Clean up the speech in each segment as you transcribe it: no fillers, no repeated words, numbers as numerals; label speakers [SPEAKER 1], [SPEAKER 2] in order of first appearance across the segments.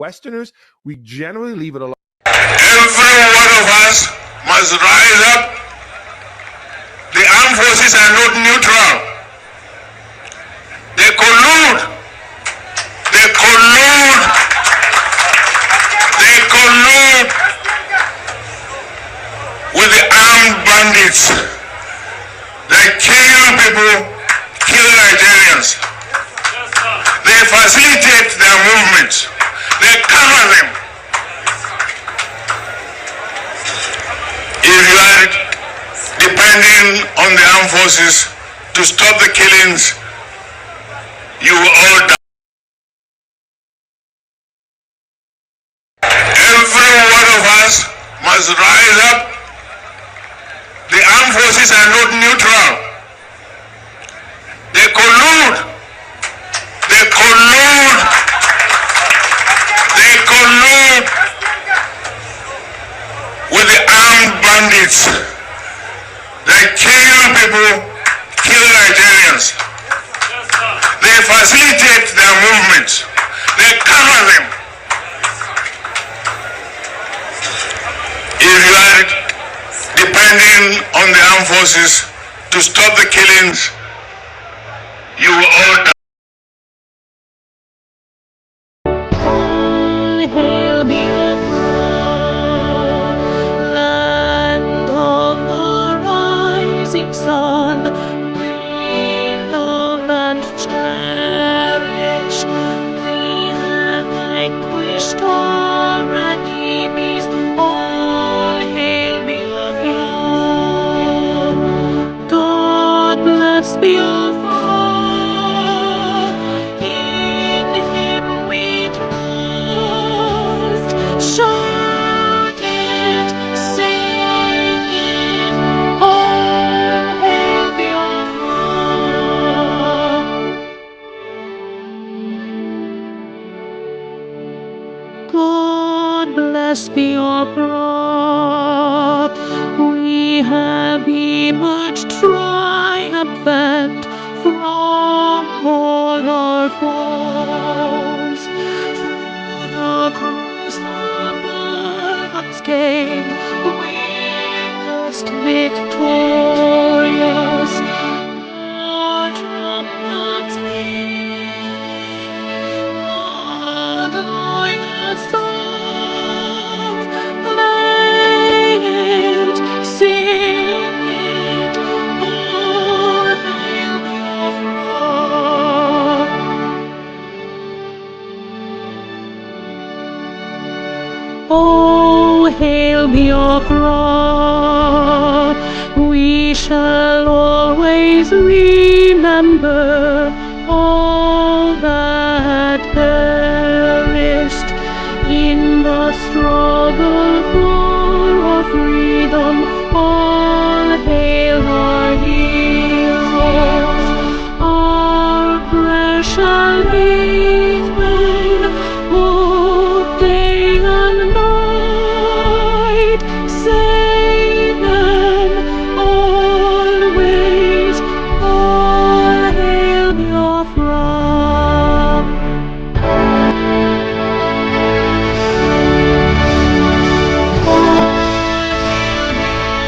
[SPEAKER 1] Westerners, we generally leave it alone.
[SPEAKER 2] Every one of us must rise up. The armed forces are not neutral. They collude. They collude. They collude with the armed bandits. They kill people, kill Nigerians. They facilitate their movements. They cover them. If you are depending on the armed forces to stop the killings, you will all die. Every one of us must rise up. The armed forces are not neutral. They collude. They collude. They collude with the armed bandits. They kill people, kill Nigerians. They facilitate their movements. They cover them. If you are depending on the armed forces to stop the killings, you will all die.
[SPEAKER 3] Hail Biafra, land of the rising sun, we love and cherish. We have vanquished our enemies. All hail Biafra. God bless Biafra. In Him we trust. Shout it, sing it, all hail Biafra. God bless Biafra. We have emerged triumphant from all our foes. Through the cross the blood came, witnessed victorious. The trumpets beat, the glorious song, play it, sing it, all hail Biafra. Oh, hail Biafra, we shall always remember all that perished in the struggle for our freedom. All hail our heroes, our precious men, who day and night save them always. All hail Biafra. All hail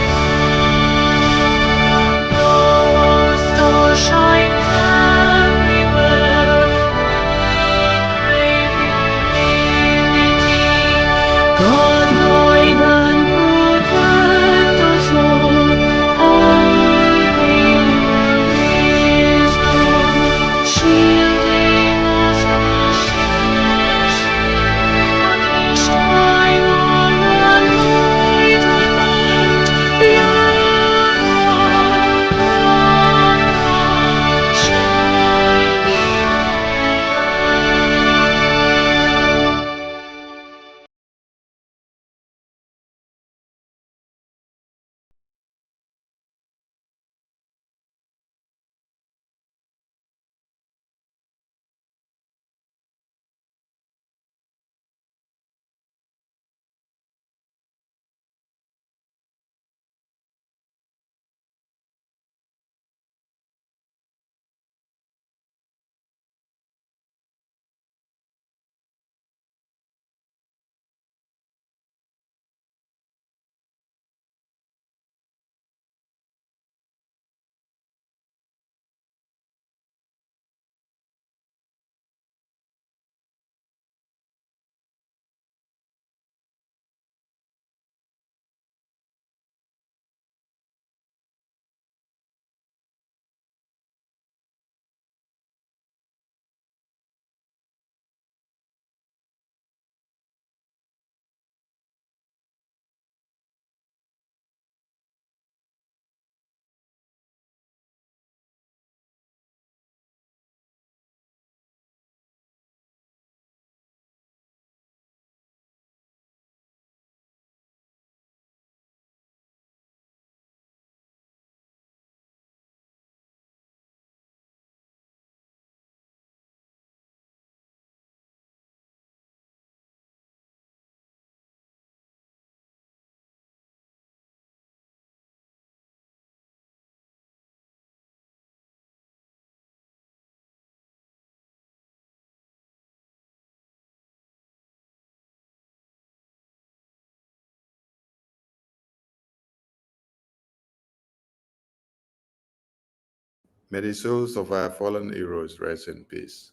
[SPEAKER 4] May the souls of our fallen heroes rest in peace,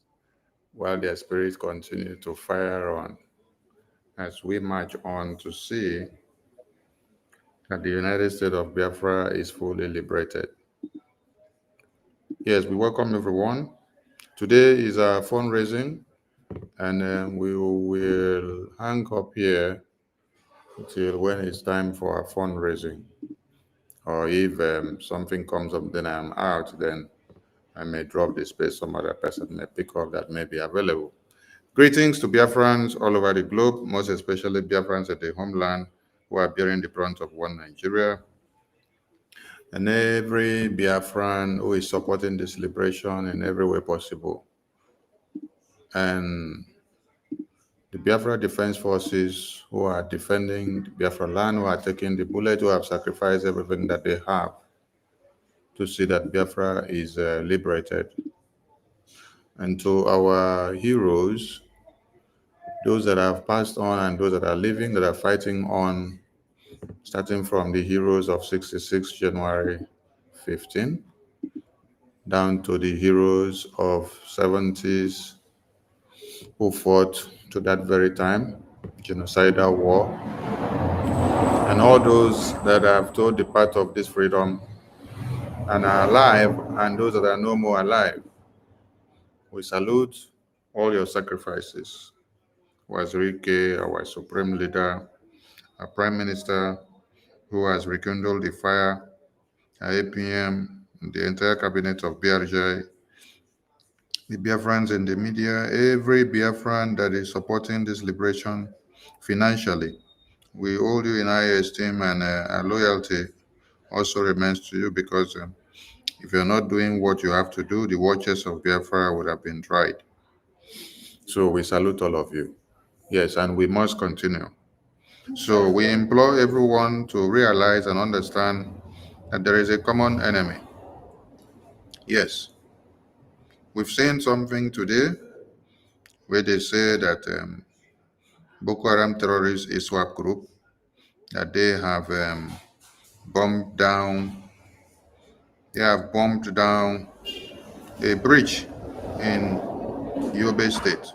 [SPEAKER 4] while their spirits continue to fire on as we march on to see that the United States of Biafra is fully liberated. Yes, we welcome everyone. Today is our fundraising, and we will hang up here till when it's time for our fundraising. Or if something comes up, then I'm out, then I may drop the space, some other person may pick up that may be available. Greetings to Biafrans all over the globe, most especially Biafrans at the homeland who are bearing the brunt of one Nigeria, and every Biafran who is supporting this liberation in every way possible. And the Biafra Defense Forces who are defending the Biafra land, who are taking the bullet, who have sacrificed everything that they have to see that Biafra is liberated. And to our heroes, those that have passed on and those that are living, that are fighting on, starting from the heroes of 66 January 15, down to the heroes of 70s who fought to that very time, genocidal war, and all those that have told the path of this freedom and are alive, and those that are no more alive. We salute all your sacrifices. Wazirike, our supreme leader, our prime minister, who has rekindled the fire, our APM, the entire cabinet of BRGIE, the Biafrans in the media, every Biafran that is supporting this liberation financially. We hold you in high esteem, and our loyalty also remains to you, because if you're not doing what you have to do, the waters of Biafra would have been dried. So we salute all of you. Yes, and we must continue. So we implore everyone to realize and understand that there is a common enemy. Yes. We've seen something today where they say that Boko Haram terrorist ISWAP group, that they have bombed down a bridge in Yobe State.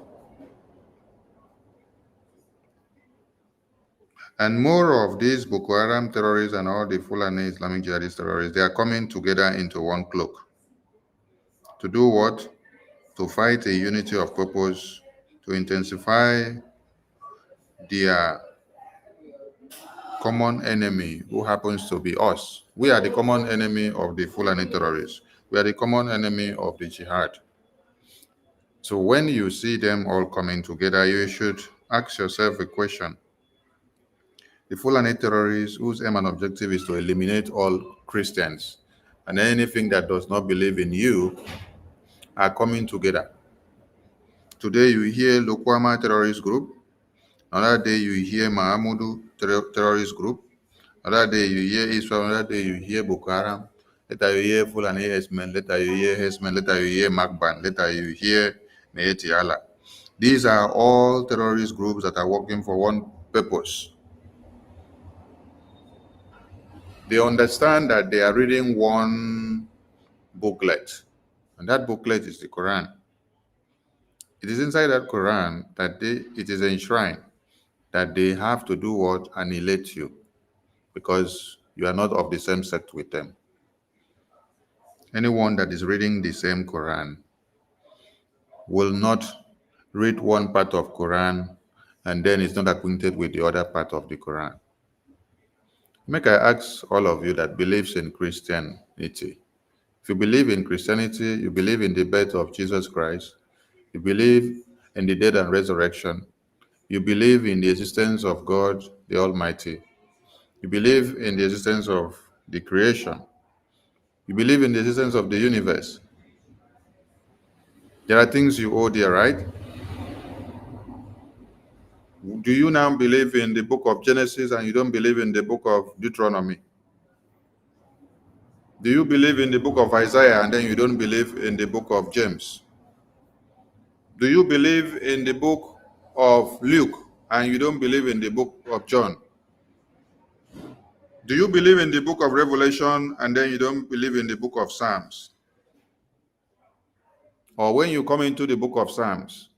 [SPEAKER 4] And more of these Boko Haram terrorists and all the Fulani Islamic Jihadist terrorists, they are coming together into one cloak. To do what? To fight a unity of purpose, to intensify their common enemy, who happens to be us. We are the common enemy of the Fulani terrorists. We are the common enemy of the Jihad. So when you see them all coming together, you should ask yourself a question. The Fulani terrorists, whose aim and objective is to eliminate all Christians and anything that does not believe in you, are coming together. Today you hear Lokwama terrorist group. Another day you hear Mahamudu terrorist group. Another day you hear Israel. Another day you hear Boko Haram. Later you hear Fulani Herdsmen. Later you hear Herdsmen. Later you hear Magban. Later you hear Neeti Allah. These are all terrorist groups that are working for one purpose. They understand that they are reading one booklet, and that booklet is the Quran. It is inside that Quran that it is enshrined that they have to do what? Annihilate you, because you are not of the same sect with them. Anyone that is reading the same Quran will not read one part of Quran and then is not acquainted with the other part of the Quran. Make I ask all of you that believes in Christianity. If you believe in Christianity, you believe in the birth of Jesus Christ, you believe in the death and resurrection, you believe in the existence of God the Almighty, you believe in the existence of the creation, you believe in the existence of the universe. There are things you hold there, right? Do you now believe in the book of Genesis and you don't believe in the book of Deuteronomy? Do you believe in the book of Isaiah and then you don't believe in the book of James? Do you believe in the book of Luke and you don't believe in the book of John? Do you believe in the book of Revelation and then you don't believe in the book of Psalms? Or when you come into the book of Psalms,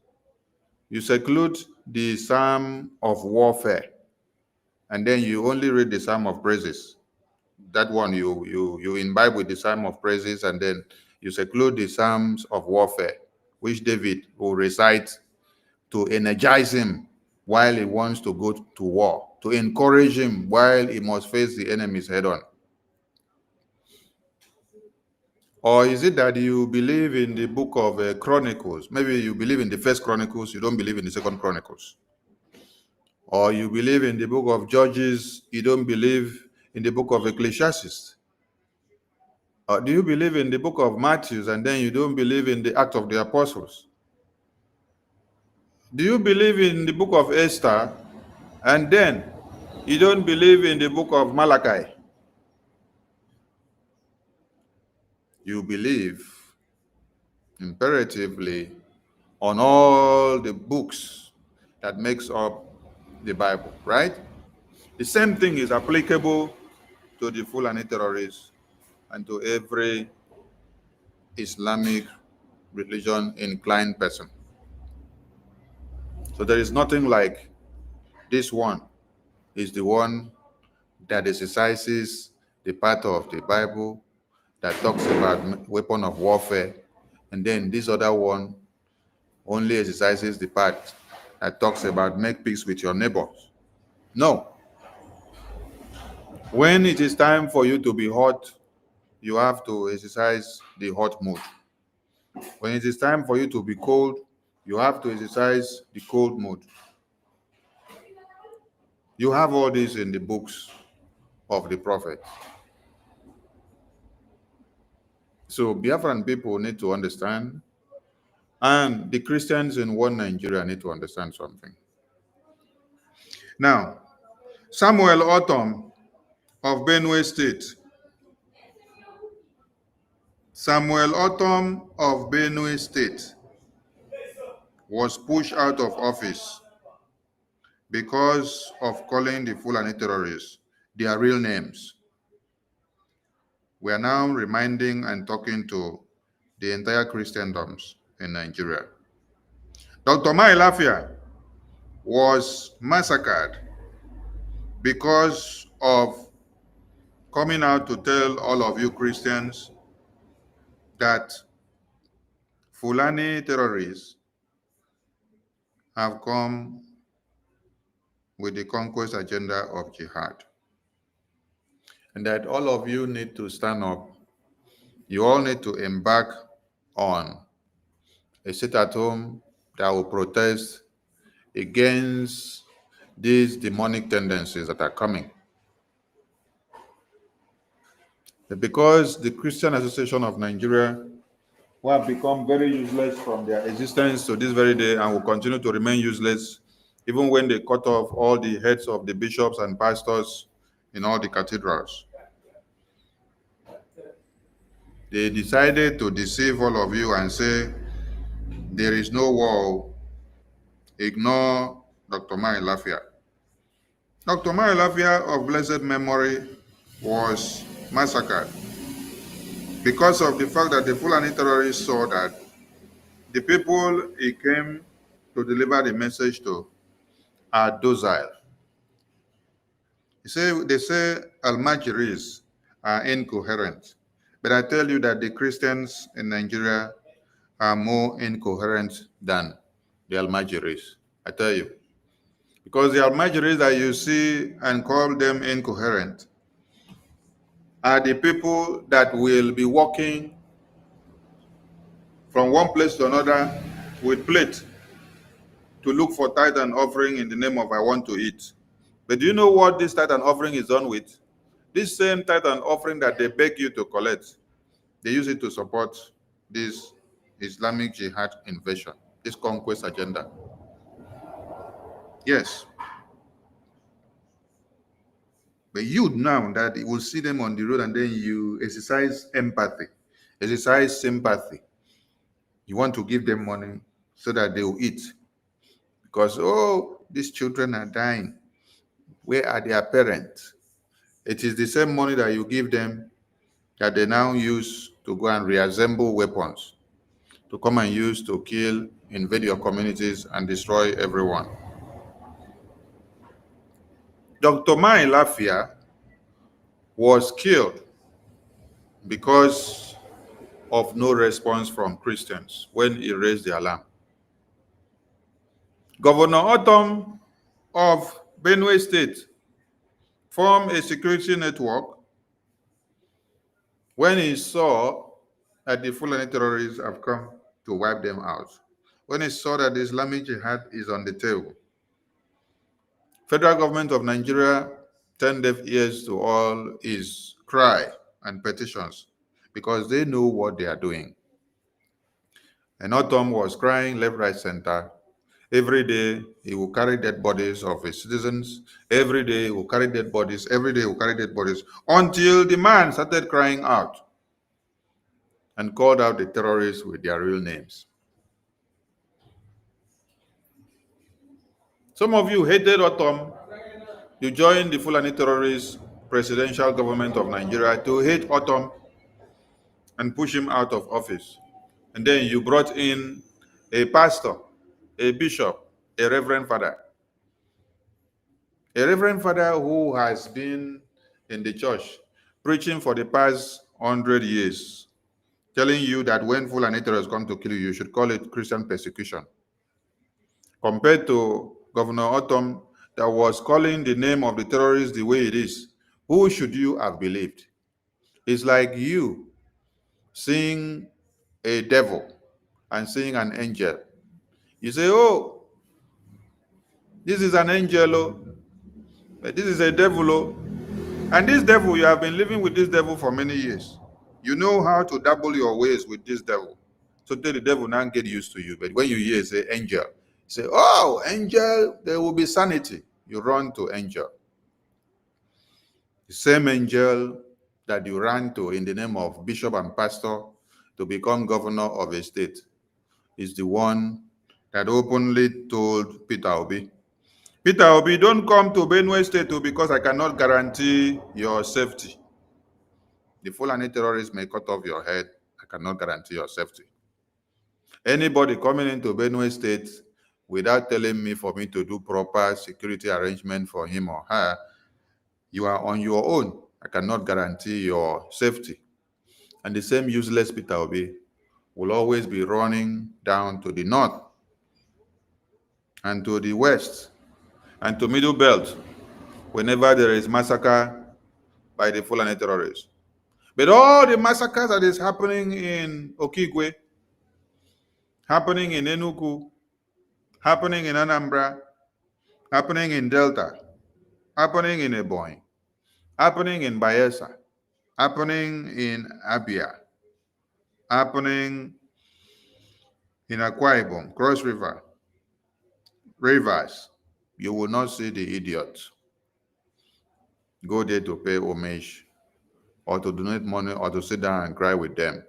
[SPEAKER 4] you seclude the Psalm of warfare, and then you only read the Psalm of praises. That one you imbibe with the Psalm of praises, and then you seclude the Psalms of warfare, which David will recite to energize him while he wants to go to war, to encourage him while he must face the enemies head on. Or is it that you believe in the book of Chronicles? Maybe you believe in the first Chronicles, you don't believe in the second Chronicles. Or you believe in the book of Judges, you don't believe in the book of Ecclesiastes. Or do you believe in the book of Matthew and then you don't believe in the Act of the Apostles? Do you believe in the book of Esther and then you don't believe in the book of Malachi? You believe imperatively on all the books that makes up the Bible, right? The same thing is applicable to the Fulani terrorists and to every Islamic religion inclined person. So there is nothing like this one is the one that exercises the part of the Bible that talks about weapon of warfare, and then this other one only exercises the part that talks about make peace with your neighbors. No. When it is time for you to be hot, you have to exercise the hot mood. When it is time for you to be cold, you have to exercise the cold mood. You have all this in the books of the prophet. So Biafran people need to understand, and the Christians in one Nigeria need to understand something. Now, Samuel Autumn of Benue State. Samuel Autumn of Benue State was pushed out of office because of calling the Fulani terrorists their real names. We are now reminding and talking to the entire Christendoms in Nigeria. Dr. Mailafia was massacred because of coming out to tell all of you Christians that Fulani terrorists have come with the conquest agenda of jihad. And that all of you need to stand up. You all need to embark on a sit-at-home that will protest against these demonic tendencies that are coming. Because the Christian Association of Nigeria, who have become very useless from their existence to this very day and will continue to remain useless even when they cut off all the heads of the bishops and pastors in all the cathedrals. They decided to deceive all of you and say, there is no war. Ignore Dr. Mailafia. Dr. Mailafia of blessed memory was massacred because of the fact that the Fulani terrorists saw that the people he came to deliver the message to are docile. They say Almajiris are incoherent, but I tell you that the Christians in Nigeria are more incoherent than the Almajiris. I tell you. Because the Almajiris that you see and call them incoherent are the people that will be walking from one place to another with plate to look for tithe and offering in the name of I want to eat. But do you know what this tithe and offering is done with? This same tithe and offering that they beg you to collect, they use it to support this Islamic Jihad invasion, this conquest agenda. Yes. But you now that you will see them on the road and then you exercise empathy, exercise sympathy. You want to give them money so that they will eat. Because, oh, these children are dying. Where are their parents? It is the same money that you give them that they now use to go and reassemble weapons. to come and use to kill, invade your communities, and destroy everyone. Dr. Mai Lafia was killed because of no response from Christians when he raised the alarm. Governor Otom of Benue State formed a security network when he saw that the Fulani terrorists have come to wipe them out. When he saw that the Islamic Jihad is on the table. Federal government of Nigeria turned deaf ears to all his cry and petitions because they know what they are doing. And Otom was crying left, right, center. Every day he will carry dead bodies of his citizens. Every day he will carry dead bodies. Every day he will carry dead bodies until the man started crying out and called out the terrorists with their real names. Some of you hated Otom. You joined the Fulani terrorist presidential government of Nigeria to hate Otom and push him out of office. And then you brought in a pastor, a bishop, a reverend father. A reverend father who has been in the church preaching for the past 100 years, telling you that when Fulani terrorists come to kill you, you should call it Christian persecution. Compared to Governor Otom that was calling the name of the terrorists the way it is, who should you have believed? It's like you seeing a devil and seeing an angel. You say, oh, this is an angel, oh, this is a devil, oh. And this devil, you have been living with this devil for many years. You know how to double your ways with this devil. So tell the devil now get used to you. But when you hear say angel, you say, oh, angel, there will be sanity. You run to angel. The same angel that you ran to in the name of bishop and pastor to become governor of a state is the one that openly told Peter Obi, Peter Obi, don't come to Benue State because I cannot guarantee your safety. The Fulani terrorists may cut off your head. I cannot guarantee your safety. Anybody coming into Benue State without telling me for me to do proper security arrangement for him or her, you are on your own. I cannot guarantee your safety. And the same useless Peter Obi will always be running down to the north and to the west and to Middle Belt whenever there is massacre by the Fulani terrorists. But all the massacres that is happening in Okigwe, happening in Enugu, happening in Anambra, happening in Delta, happening in Ebonyi, happening in Bayelsa, happening in Abia, happening in Akwa Ibom, Cross River, Rivers, you will not see the idiots go there to pay homage or to donate money or to sit down and cry with them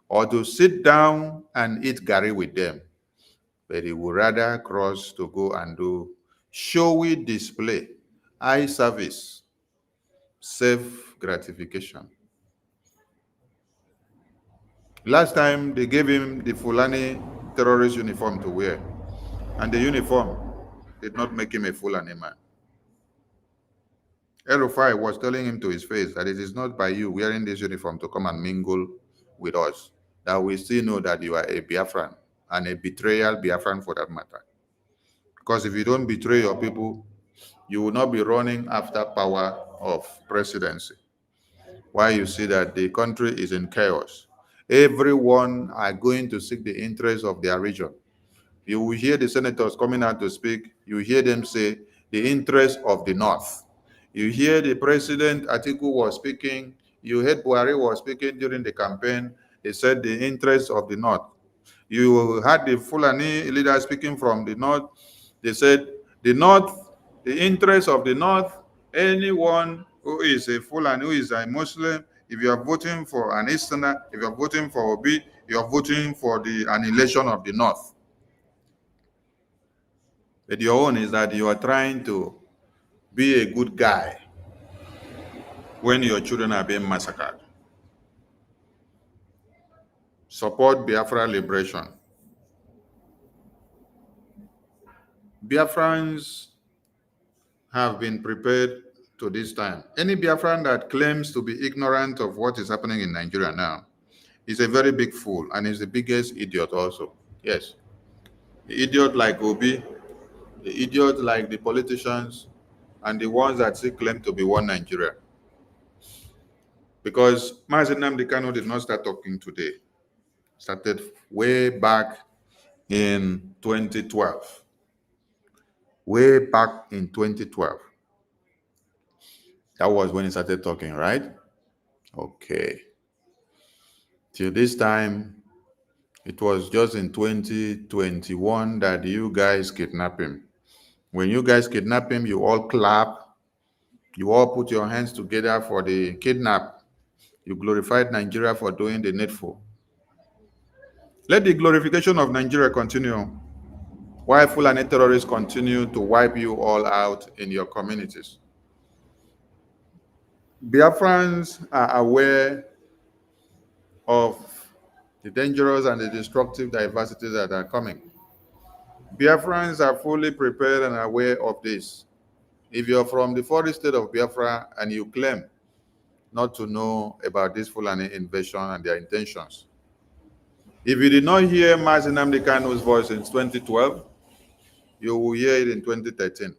[SPEAKER 4] or to sit down and eat gari with them. But he would rather cross to go and do showy display, eye service, self-gratification. Last time they gave him the Fulani terrorist uniform to wear, and the uniform did not make him a Fulani man. El-Rufai was telling him to his face that it is not by you wearing this uniform to come and mingle with us that we still know that you are a Biafran, and a betrayal Biafran for that matter. Because if you don't betray your people, you will not be running after power of presidency. Why you see that the country is in chaos. Everyone are going to seek the interests of their region. You will hear the senators coming out to speak. You hear them say the interest of the North. You hear the president Atiku was speaking. You heard Buhari was speaking during the campaign. They said the interest of the North. You had the Fulani leader speaking from the North. They said the North, the interest of the North, anyone who is a Fulani, who is a Muslim, if you are voting for an Easterner, if you are voting for Obi, you are voting for the annihilation of the North. But your own is that you are trying to be a good guy when your children are being massacred. Support Biafra liberation. Biafrans have been prepared to this time. Any Biafran that claims to be ignorant of what is happening in Nigeria now is a very big fool and is the biggest idiot also. Yes. The idiot like Obi, the idiot like the politicians, and the ones that still claim to be one Nigeria. Because Mazi Nnamdi Kanu did not start talking today. Started way back in 2012. Way back in 2012. That was when he started talking, right? Okay. Till this time, it was just in 2021 that you guys kidnapped him. When you guys kidnap him, you all clap. You all put your hands together for the kidnap. You glorified Nigeria for doing the needful. Let the glorification of Nigeria continue while Fulani terrorists continue to wipe you all out in your communities. Biafrans are aware of the dangerous and the destructive diversities that are coming. Biafrans are fully prepared and aware of this. If you're from the forest state of Biafra and you claim not to know about this Fulani invasion and their intentions, if you did not hear Mazi Nnamdi Kanu's voice in 2012, you will hear it in 2013.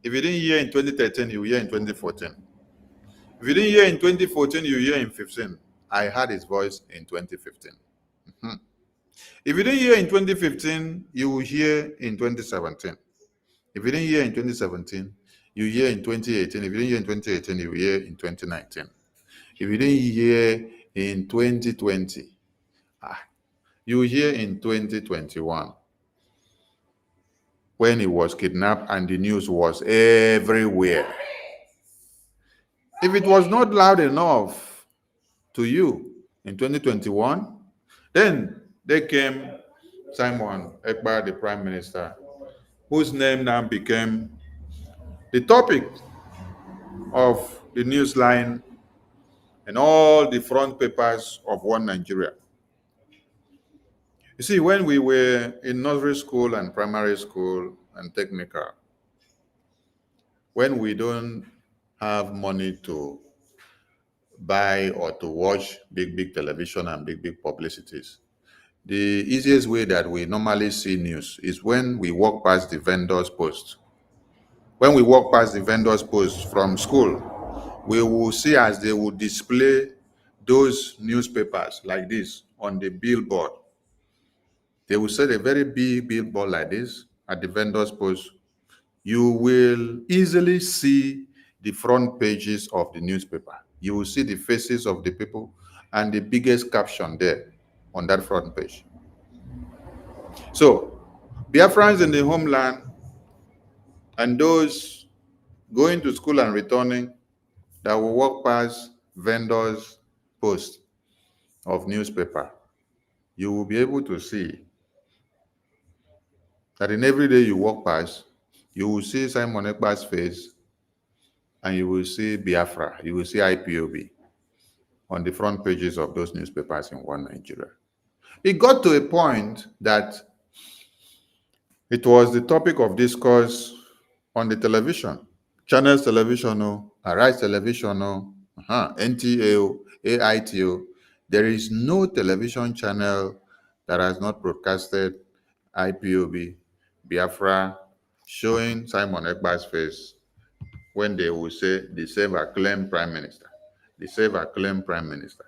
[SPEAKER 4] If you didn't hear in 2013, you will hear in 2014. If you didn't hear in 2014, you hear in 2015. I heard his voice in 2015. If you didn't hear in 2015, you will hear in 2017. If you didn't hear in 2017, you hear in 2018. If you didn't hear in 2018, you hear in 2019. If you didn't hear in 2020, you hear in 2021, when he was kidnapped and the news was everywhere. If it was not loud enough to you in 2021, then there came Simon Ekpa, the Prime Minister, whose name now became the topic of the newsline and all the front papers of One Nigeria. You see, when we were in nursery school and primary school and technical, when we don't have money to buy or to watch big television and big publicities, the easiest way that we normally see news is when we walk past the vendor's post. When we walk past the vendor's post from school, we will see as they will display those newspapers like this on the billboard. They will set a very big billboard like this at the vendor's post. You will easily see the front pages of the newspaper. You will see the faces of the people and the biggest caption there on that front page. So, Biafrans in the homeland and those going to school and returning that will walk past vendors' post of newspaper, you will be able to see that in every day you walk past, you will see Simon Ekpa's face and you will see Biafra, you will see IPOB on the front pages of those newspapers in One Nigeria. It got to a point that it was the topic of discourse on the television. Channels Television, Arise Television, NTA, AITO. There is no television channel that has not broadcasted IPOB, Biafra, showing Simon Ekpa's face when they will say, the self-acclaimed Prime Minister. The self-acclaimed Prime Minister.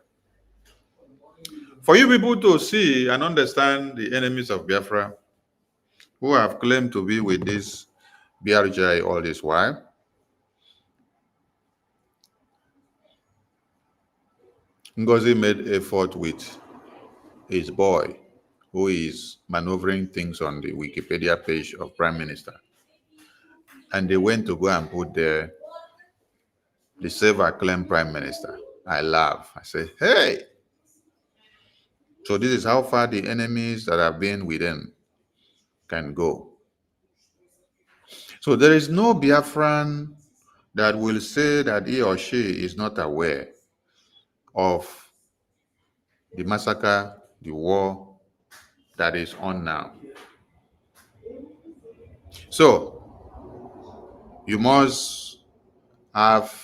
[SPEAKER 4] For you people to see and understand the enemies of Biafra, who have claimed to be with this BRGIE all this while, NGOZI made effort with his boy, who is maneuvering things on the Wikipedia page of Prime Minister. And they went to go and put there the self-acclaimed Prime Minister. I laugh. I say, hey! So this is how far the enemies that have been within can go. So there is no Biafran that will say that he or she is not aware of the massacre, the war that is on now. So you must have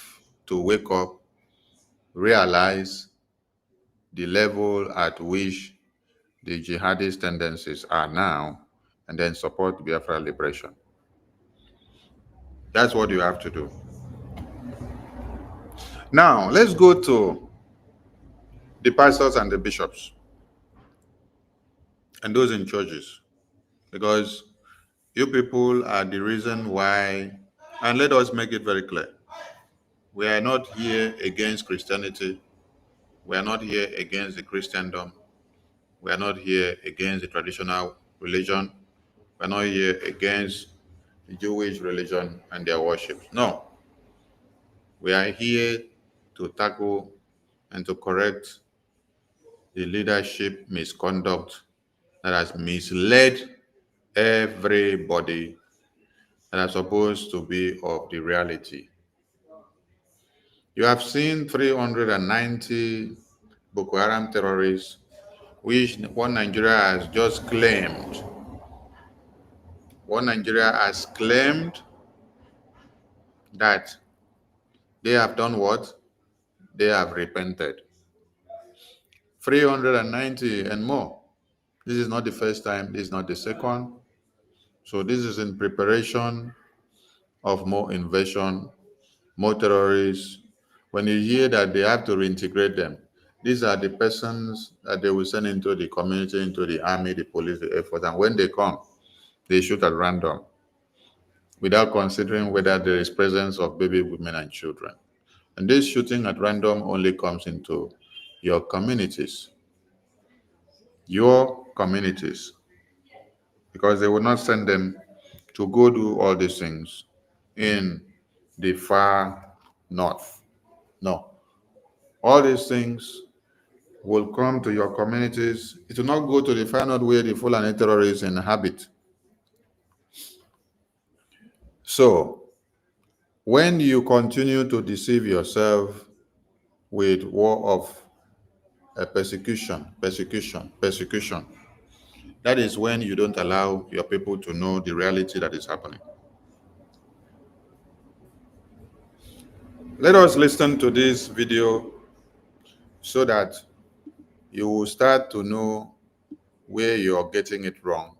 [SPEAKER 4] to wake up, realize the level at which the jihadist tendencies are now, and then support Biafra liberation. That's what you have to do. Now, let's go to the pastors and the bishops and those in churches, because you people are the reason why, and let us make it very clear. We are not here against Christianity. We are not here against the Christendom. We are not here against the traditional religion. We are not here against the Jewish religion and their worship. No. We are here to tackle and to correct the leadership misconduct that has misled everybody that are supposed to be of the reality. You have seen 390 Boko Haram terrorists, which one Nigeria has just claimed. One Nigeria has claimed that they have done what? They have repented. 390 and more. This is not the first time, this is not the second. So this is in preparation of more invasion, more terrorists. When you hear that they have to reintegrate them, these are the persons that they will send into the community, into the army, the police, the Air Force, and when they come, they shoot at random without considering whether there is presence of baby, women, and children. And this shooting at random only comes into your communities. Your communities. Because they will not send them to go do all these things in the far north. No. All these things will come to your communities. It will not go to the far north where the Fulani terrorists inhabit. So, when you continue to deceive yourself with war of persecution, that is when you don't allow your people to know the reality that is happening. Let us listen to this video so that you will start to know where you're getting it wrong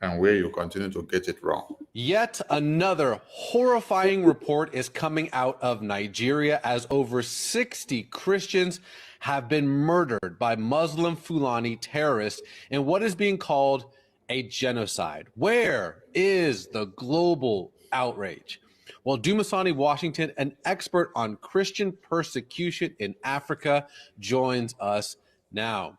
[SPEAKER 4] and where you continue to get it wrong.
[SPEAKER 5] Yet another horrifying report is coming out of Nigeria as over 60 Christians have been murdered by Muslim Fulani terrorists in what is being called a genocide. Where is the global outrage? Well, Dumasani Washington, an expert on Christian persecution in Africa, joins us now.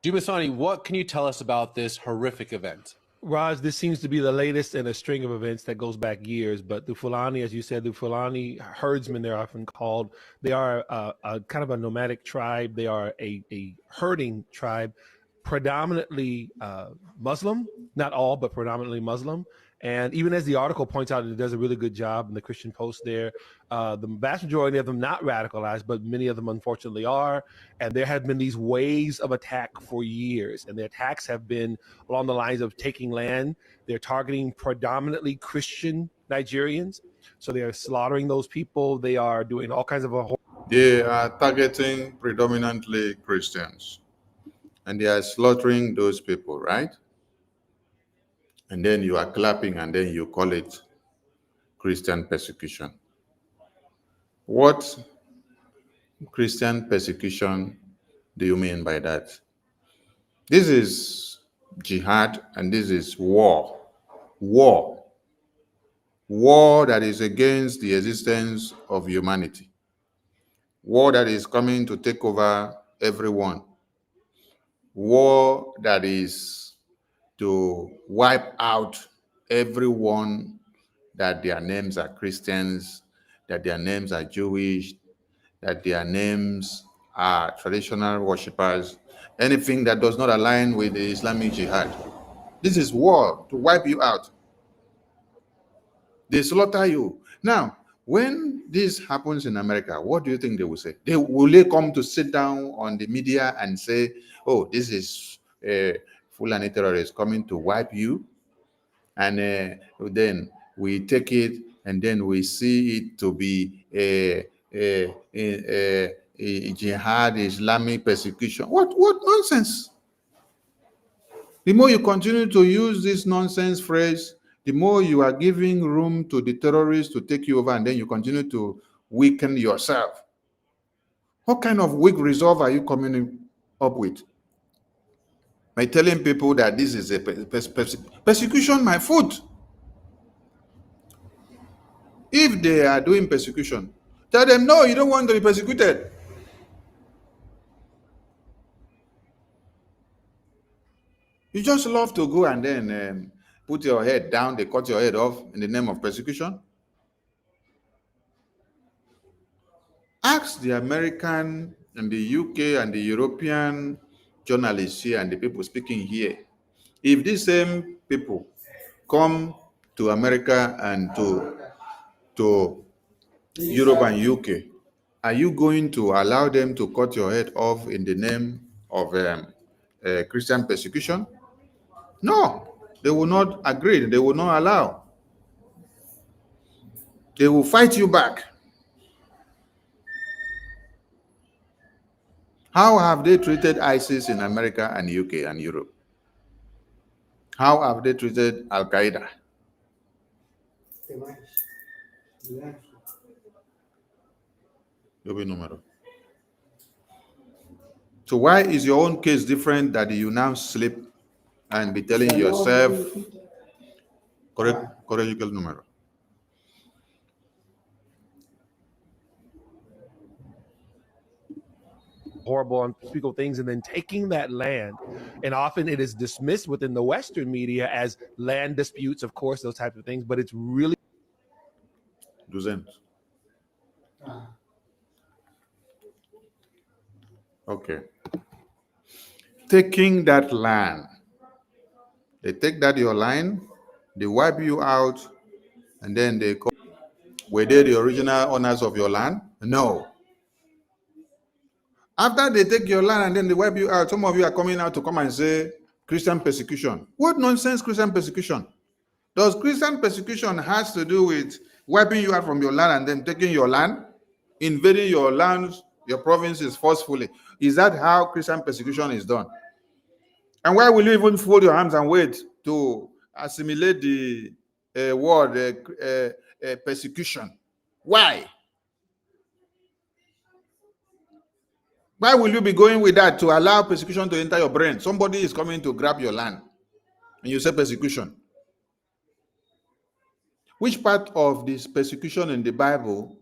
[SPEAKER 5] Dumasani, what can you tell us about this horrific event?
[SPEAKER 1] Raj, this seems to be the latest in a string of events that goes back years, but the Fulani, as you said, the Fulani herdsmen, they're often called, they are a kind of a nomadic tribe. They are a herding tribe, predominantly Muslim, not all, but predominantly Muslim. And even as the article points out, it does a really good job in the Christian Post there. The vast majority of them not radicalized, but many of them unfortunately are. And there have been these waves of attack for years. And the attacks have been along the lines of taking land. They're targeting predominantly Christian Nigerians. So they are slaughtering those people. They are doing all kinds of
[SPEAKER 4] They are targeting predominantly Christians. And they are slaughtering those people, right? And then you are clapping and then you call it Christian persecution. What Christian persecution do you mean by that? This is jihad and this is war. War. War that is against the existence of humanity. War that is coming to take over everyone. War that is to wipe out everyone that their names are Christians, that their names are Jewish, that their names are traditional worshippers, anything that does not align with the Islamic Jihad. This is war to wipe you out. They slaughter you. Now, when this happens in America, what do you think they will say? Will they come to sit down on the media and say, oh, this is Fulani terrorists coming to wipe you? and then we take it, and then we see it to be a jihad, Islamic persecution. What nonsense! The more you continue to use this nonsense phrase, the more you are giving room to the terrorists to take you over, and then you continue to weaken yourself. What kind of weak resolve are you coming up with? By telling people that this is a persecution, my foot. If they are doing persecution, tell them, no, you don't want to be persecuted. You just love to go and then put your head down, they cut your head off in the name of persecution. Ask the American and the UK and the European journalists here and the people speaking here, if these same people come to America and to Europe and UK, are you going to allow them to cut your head off in the name of Christian persecution? No, they will not agree. They will not allow. They will fight you back. How have they treated ISIS in America and UK and Europe? How have they treated Al-Qaeda? So why is your own case different that you now sleep and be telling yourself correct numero?
[SPEAKER 1] Horrible, unspeakable things, and then taking that land, and often it is dismissed within the Western media as land disputes, of course, those types of things, but it's really
[SPEAKER 4] okay. Taking that land, they take that your land, they wipe you out, and then they call, were they the original owners of your land? No. After they take your land and then they wipe you out, some of you are coming out to come and say Christian persecution. What nonsense Christian persecution? Does Christian persecution has to do with wiping you out from your land and then taking your land, invading your lands, your provinces forcefully? Is that how Christian persecution is done? And why will you even fold your arms and wait to assimilate the word persecution? Why? Why will you be going with that to allow persecution to enter your brain? Somebody is coming to grab your land and you say persecution. Which part of this persecution in the Bible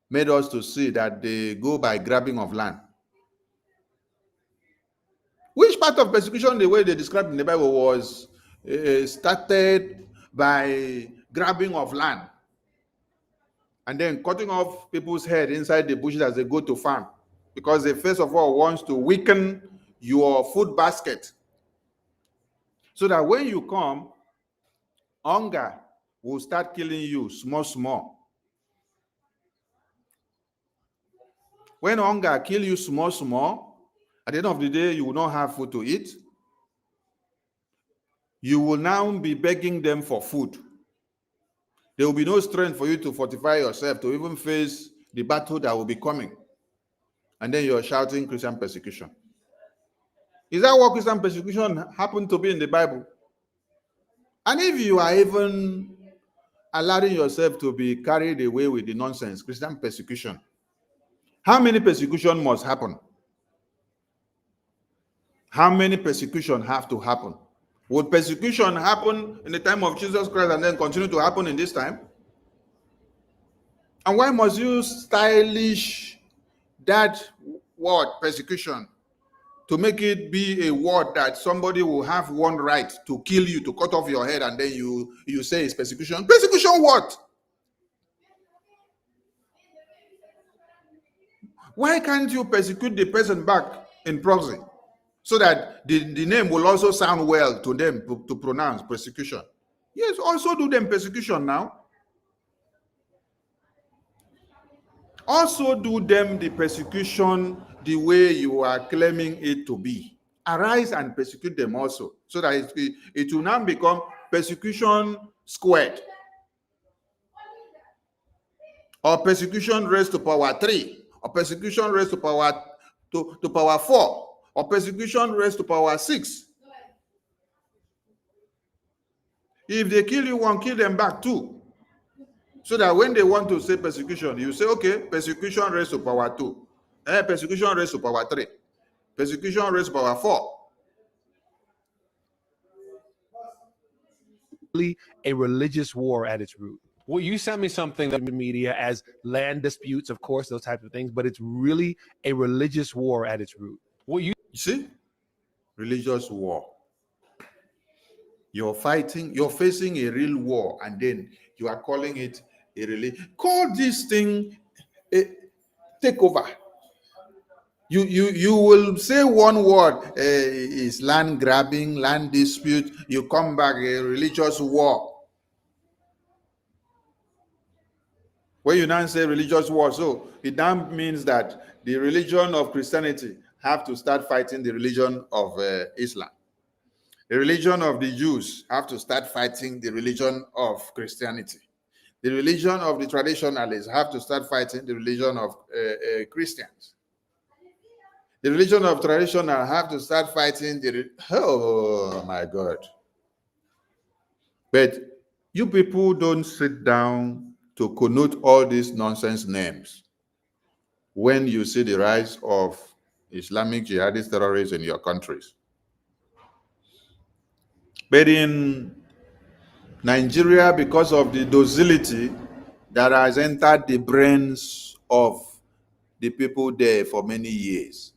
[SPEAKER 4] made us to see that they go by grabbing of land? Which part of persecution, the way they described in the Bible, was started by grabbing of land and then cutting off people's head inside the bushes as they go to farm? Because they first of all wants to weaken your food basket, so that when you come, hunger will start killing you small. When hunger kills you small, at the end of the day, you will not have food to eat. You will now be begging them for food. There will be no strength for you to fortify yourself to even face the battle that will be coming. And then you're shouting Christian persecution. Is that what Christian persecution happened to be in the Bible? And if you are even allowing yourself to be carried away with the nonsense, Christian persecution, how many persecution must happen? How many persecution have to happen? Would persecution happen in the time of Jesus Christ and then continue to happen in this time? And why must you stylish that word persecution to make it be a word that somebody will have one right to kill you, to cut off your head, and then you say it's persecution? Persecution what? Why can't you persecute the person back in proxy so that the name will also sound well to them to pronounce persecution? Yes, also do them persecution now. Also do them the persecution the way you are claiming it to be. Arise and persecute them also, so that it will now become persecution squared, or persecution raised to power 3, or persecution raised to power to power 4, or persecution raised to power 6. If they kill you one, kill them back too. So that when they want to say persecution, you say, okay, persecution raised to power 2, persecution raised to power 3, persecution raised to power 4.
[SPEAKER 1] A religious war at its root.
[SPEAKER 5] Well, you sent me something that
[SPEAKER 1] The media as land disputes, of course, those types of things, but it's really a religious war at its root.
[SPEAKER 4] You see, religious war. You're fighting, you're facing a real war, and then you are calling it a religion. Call this thing a takeover. You will say one word is land grabbing, land dispute. You come back a religious war. When you now say religious war, so it now means that the religion of Christianity have to start fighting the religion of Islam. The religion of the Jews have to start fighting the religion of Christianity. The religion of the traditionalists have to start fighting the religion of Christians. The religion of traditional have to start fighting the... Oh, my God. But you people don't sit down to connote all these nonsense names when you see the rise of Islamic jihadist terrorists in your countries. But in Nigeria, because of the docility that has entered the brains of the people there for many years,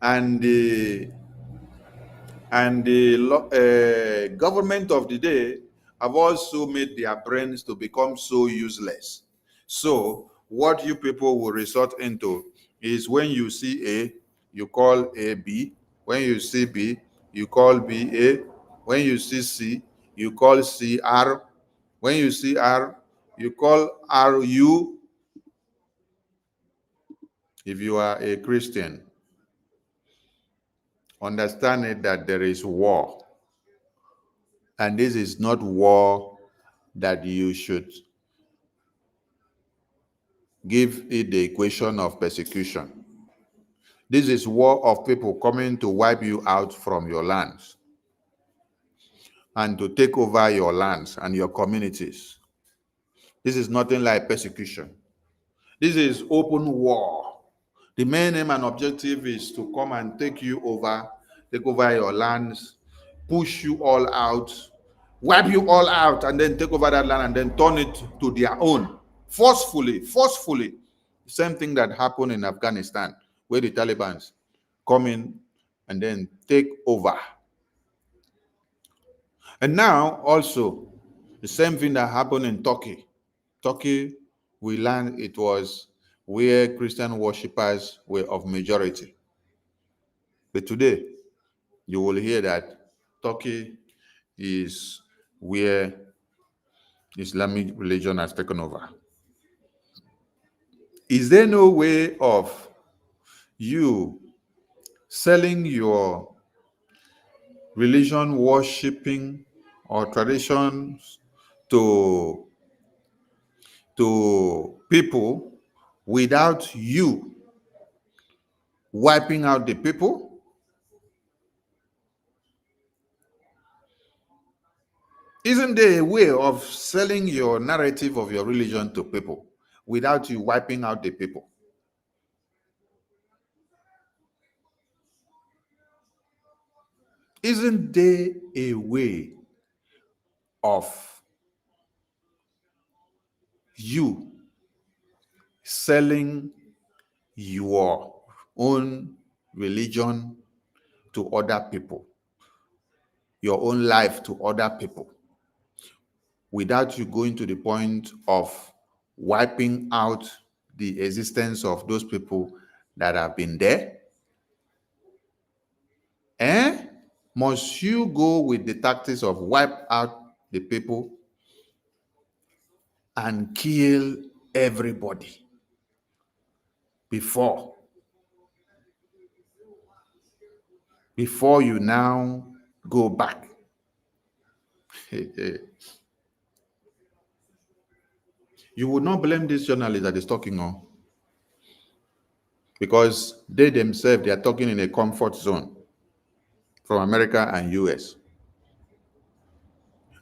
[SPEAKER 4] and the government of the day have also made their brains to become so useless. So what you people will resort into is when you see A, you call A B. When you see B, you call B A. When you see C, you call C R. When you see R, you call R U. If you are a Christian, understand it that there is war. And this is not war that you should give it the equation of persecution. This is war of people coming to wipe you out from your lands and to take over your lands and your communities. This is nothing like persecution. This is open war. The main aim and objective is to come and take over your lands, push you all out, wipe you all out, and then take over that land and then turn it to their own. Forcefully. Same thing that happened in Afghanistan, where the Taliban come in and then take over. And now also, the same thing that happened in Turkey. Turkey, we learned it was where Christian worshippers were of majority. But today, you will hear that Turkey is where Islamic religion has taken over. Is there no way of you selling your religion worshipping or traditions to people without you wiping out the people? Isn't there a way of selling your narrative of your religion to people without you wiping out the people? Isn't there a way of you selling your own religion to other people, your own life to other people, without you going to the point of wiping out the existence of those people that have been there? Must you go with the tactics of wipe out the people and kill everybody before you now go back You would not blame this journalist that is talking on, because they themselves, they are talking in a comfort zone from America and US.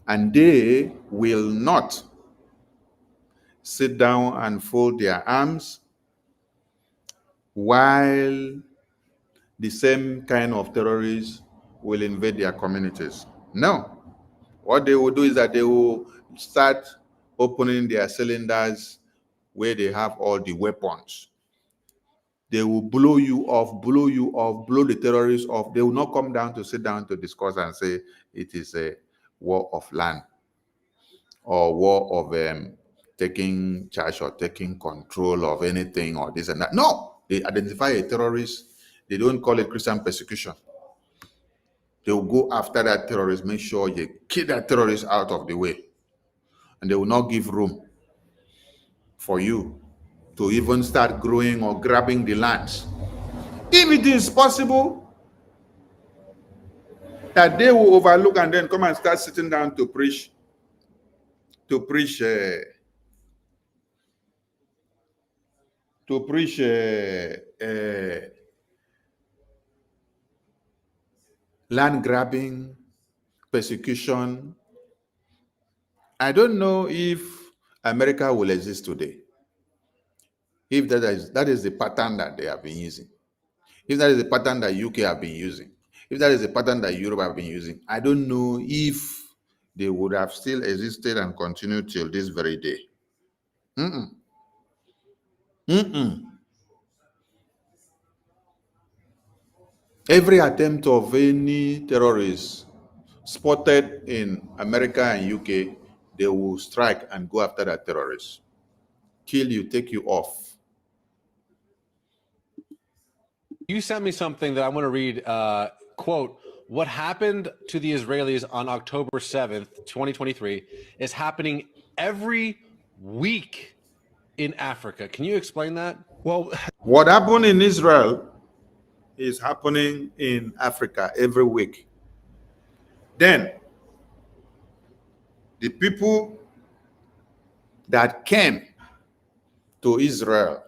[SPEAKER 4] And they will not sit down and fold their arms while the same kind of terrorists will invade their communities. No. What they will do is that they will start opening their cylinders where they have all the weapons. They will blow you off, blow the terrorists off. They will not come down to sit down to discuss and say it is a war of land or war of taking charge or taking control of anything or this and that. No, they identify a terrorist. They don't call it Christian persecution. They will go after that terrorist, make sure you kill that terrorist out of the way. And they will not give room for you to even start growing or grabbing the lands. If it is possible that they will overlook and then come and start sitting down to preach land grabbing, persecution. I don't know if America will exist today. If that is the pattern that they have been using. If that is the pattern that UK have been using. If that is the pattern that Europe have been using, I don't know if they would have still existed and continued till this very day. Every attempt of any terrorist spotted in America and UK, they will strike and go after that terrorist. Kill you, take you off.
[SPEAKER 5] You sent me something that I want to read, quote, what happened to the Israelis on October 7th, 2023 is happening every week in Africa. Can you explain that?
[SPEAKER 1] Well,
[SPEAKER 4] what happened in Israel is happening in Africa every week. Then, the people that came to Israel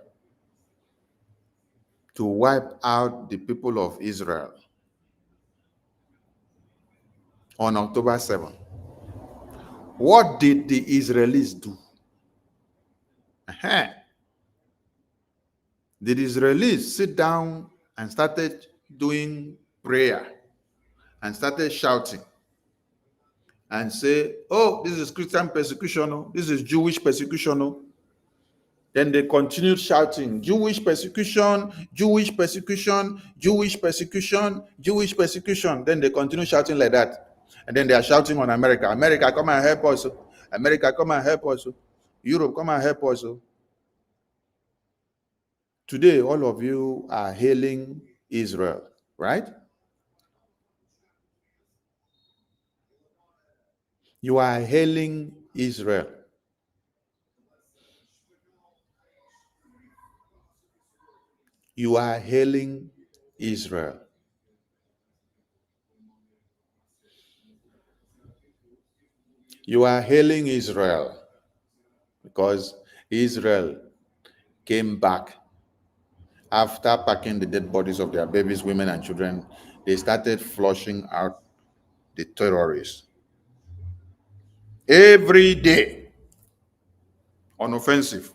[SPEAKER 4] to wipe out the people of Israel on October 7th. What did the Israelis do? The Israelis sit down and started doing prayer and started shouting and say, oh, this is Christian persecution, this is Jewish persecution. Then they continued shouting, Jewish persecution, Jewish persecution, Jewish persecution, Jewish persecution. Then they continue shouting like that. And then they are shouting on America, America, come and help us. America, come and help us. Europe, come and help us. Today, all of you are hailing Israel, right? You are hailing Israel. You are hailing Israel. You are hailing Israel because Israel came back after packing the dead bodies of their babies, women, and children. They started flushing out the terrorists every day on offensive.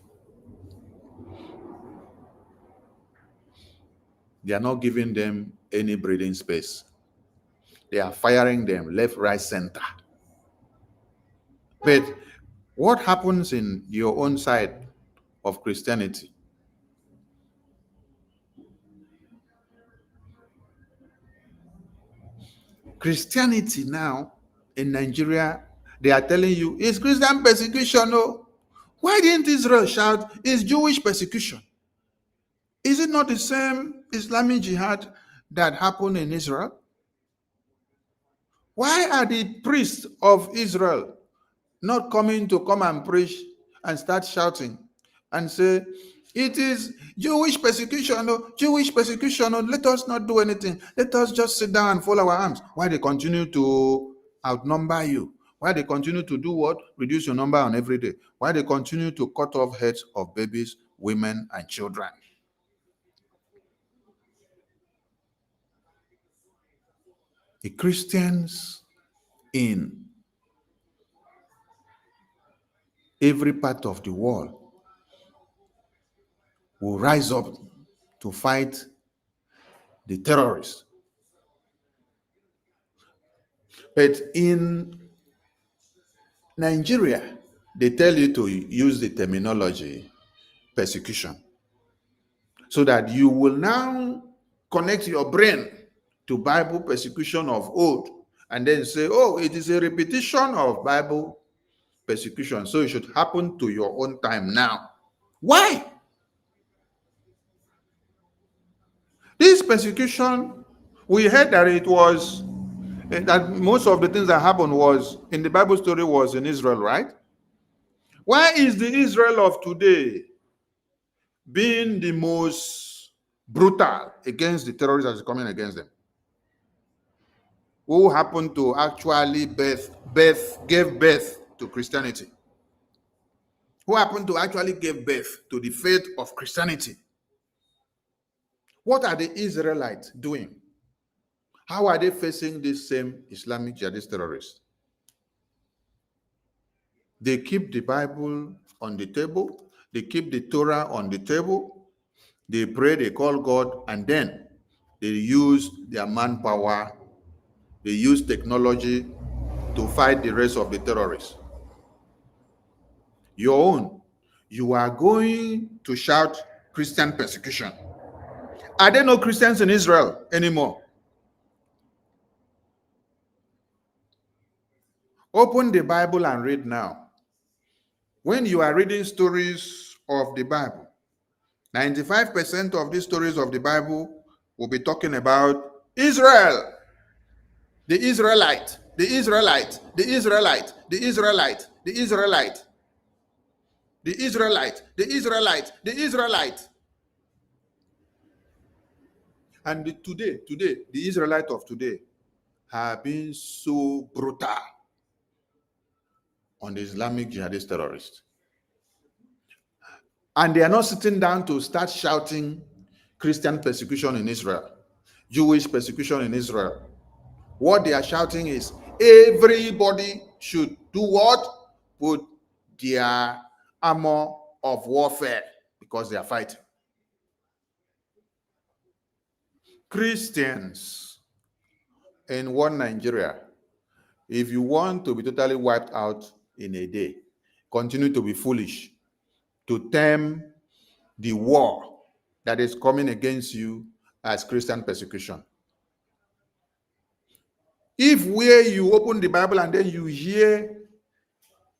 [SPEAKER 4] They are not giving them any breathing space. They are firing them left, right, center. But what happens in your own side of Christianity? Christianity now in Nigeria, they are telling you it's Christian persecution. No. Why didn't Israel shout it's Jewish persecution? Is it not the same Islamic Jihad that happened in Israel? Why are the priests of Israel not coming to come and preach and start shouting and say, it is Jewish persecution, Jewish persecution, let us not do anything. Let us just sit down and fold our arms. Why they continue to outnumber you? Why they continue to do what? Reduce your number on every day. Why they continue to cut off heads of babies, women, and children. The Christians in every part of the world will rise up to fight the terrorists. But in Nigeria, they tell you to use the terminology persecution, so that you will now connect your brain to Bible persecution of old and then say, oh, it is a repetition of Bible persecution, so it should happen to your own time now. Why? This persecution, we heard that it was, that most of the things that happened was, in the Bible story, was in Israel, right? Why is the Israel of today being the most brutal against the terrorists that is coming against them? Who happened to actually gave birth to Christianity? Who happened to actually give birth to the faith of Christianity? What are the Israelites doing? How are they facing this same Islamic jihadist terrorists? They keep the Bible on the table. They keep the Torah on the table. They pray, they call God, and then they use their manpower. They use technology to fight the rest of the terrorists. Your own, you are going to shout Christian persecution. Are there no Christians in Israel anymore? Open the Bible and read now. When you are reading stories of the Bible, 95% of these stories of the Bible will be talking about Israel. The Israelite, the Israelite, the Israelite, the Israelite, the Israelite, the Israelite, the Israelite, the Israelite. And today, the Israelites of today have been so brutal on the Islamic jihadist terrorists. And they are not sitting down to start shouting Christian persecution in Israel, Jewish persecution in Israel. What they are shouting is everybody should do what? Put their armor of warfare, because they are fighting. Christians in one Nigeria, if you want to be totally wiped out in a day, continue to be foolish to term the war that is coming against you as Christian persecution. If where you open the Bible and then you hear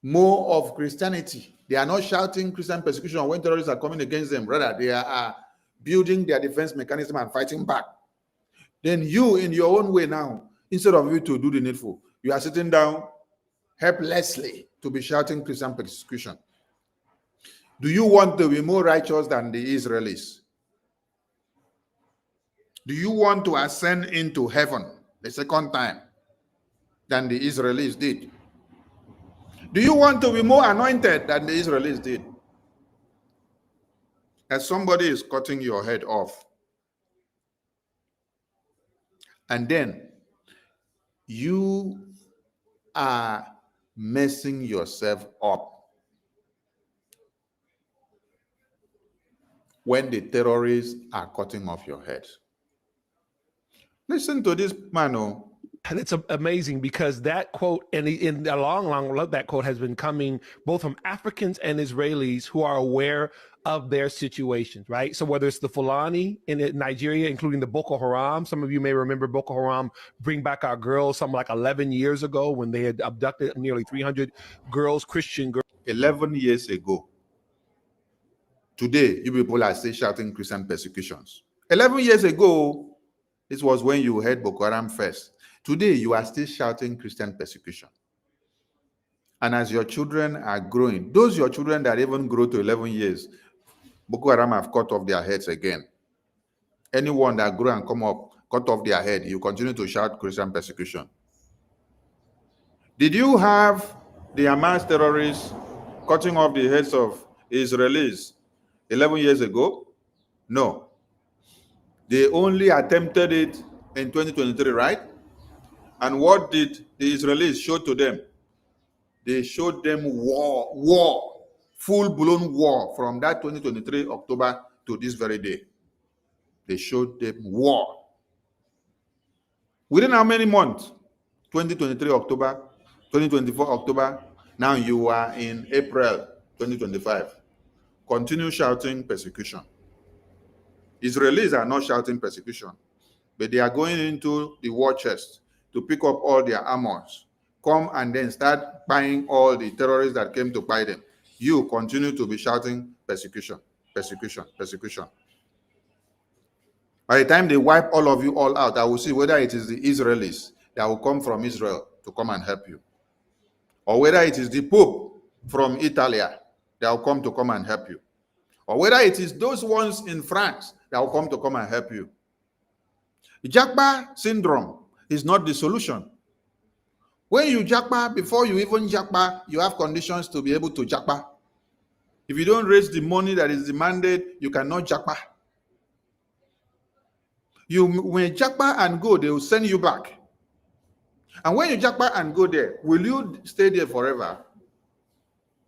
[SPEAKER 4] more of Christianity, they are not shouting Christian persecution when terrorists are coming against them, rather they are building their defense mechanism and fighting back. Then you, in your own way now, instead of you to do the needful, you are sitting down helplessly to be shouting Christian persecution. Do you want to be more righteous than the Israelis? Do you want to ascend into heaven the second time than the Israelis did? Do you want to be more anointed than the Israelis did? As somebody is cutting your head off, and then you are messing yourself up when the terrorists are cutting off your head. Listen to this man.
[SPEAKER 1] And it's amazing because that quote, and in the long run, that quote has been coming both from Africans and Israelis who are aware of their situations, right? So whether it's the Fulani in Nigeria, including the Boko Haram, some of you may remember Boko Haram Bring Back Our Girls, something like 11 years ago when they had abducted nearly 300 girls, Christian girls.
[SPEAKER 4] 11 years ago. Today, you people are still shouting Christian persecutions. 11 years ago, this was when you heard Boko Haram first. Today, you are still shouting Christian persecution. And as your children are growing, those your children that even grow to 11 years, Boko Haram have cut off their heads again. Anyone that grow and come up, cut off their head, you continue to shout Christian persecution. Did you have the Hamas terrorists cutting off the heads of Israelis 11 years ago? No. They only attempted it in 2023, right? And what did the Israelis show to them? They showed them war, full-blown war from that 2023 October to this very day. They showed them war. Within how many months? 2023 October, 2024 October, now you are in April 2025. Continue shouting persecution. Israelis are not shouting persecution, but they are going into the war chest to pick up all their armors, come and then start buying all the terrorists that came to buy them. You continue to be shouting persecution, persecution, persecution. By the time they wipe all of you all out, I will see whether it is the Israelis that will come from Israel to come and help you, or whether it is the Pope from Italy that will come and help you, or whether it is those ones in France that will come and help you. Japa syndrome is not the solution. When you japa, before you even japa, you have conditions to be able to japa. If you don't raise the money that is demanded, you cannot japa. You may japa and go, they will send you back. And when you japa and go there, will you stay there forever?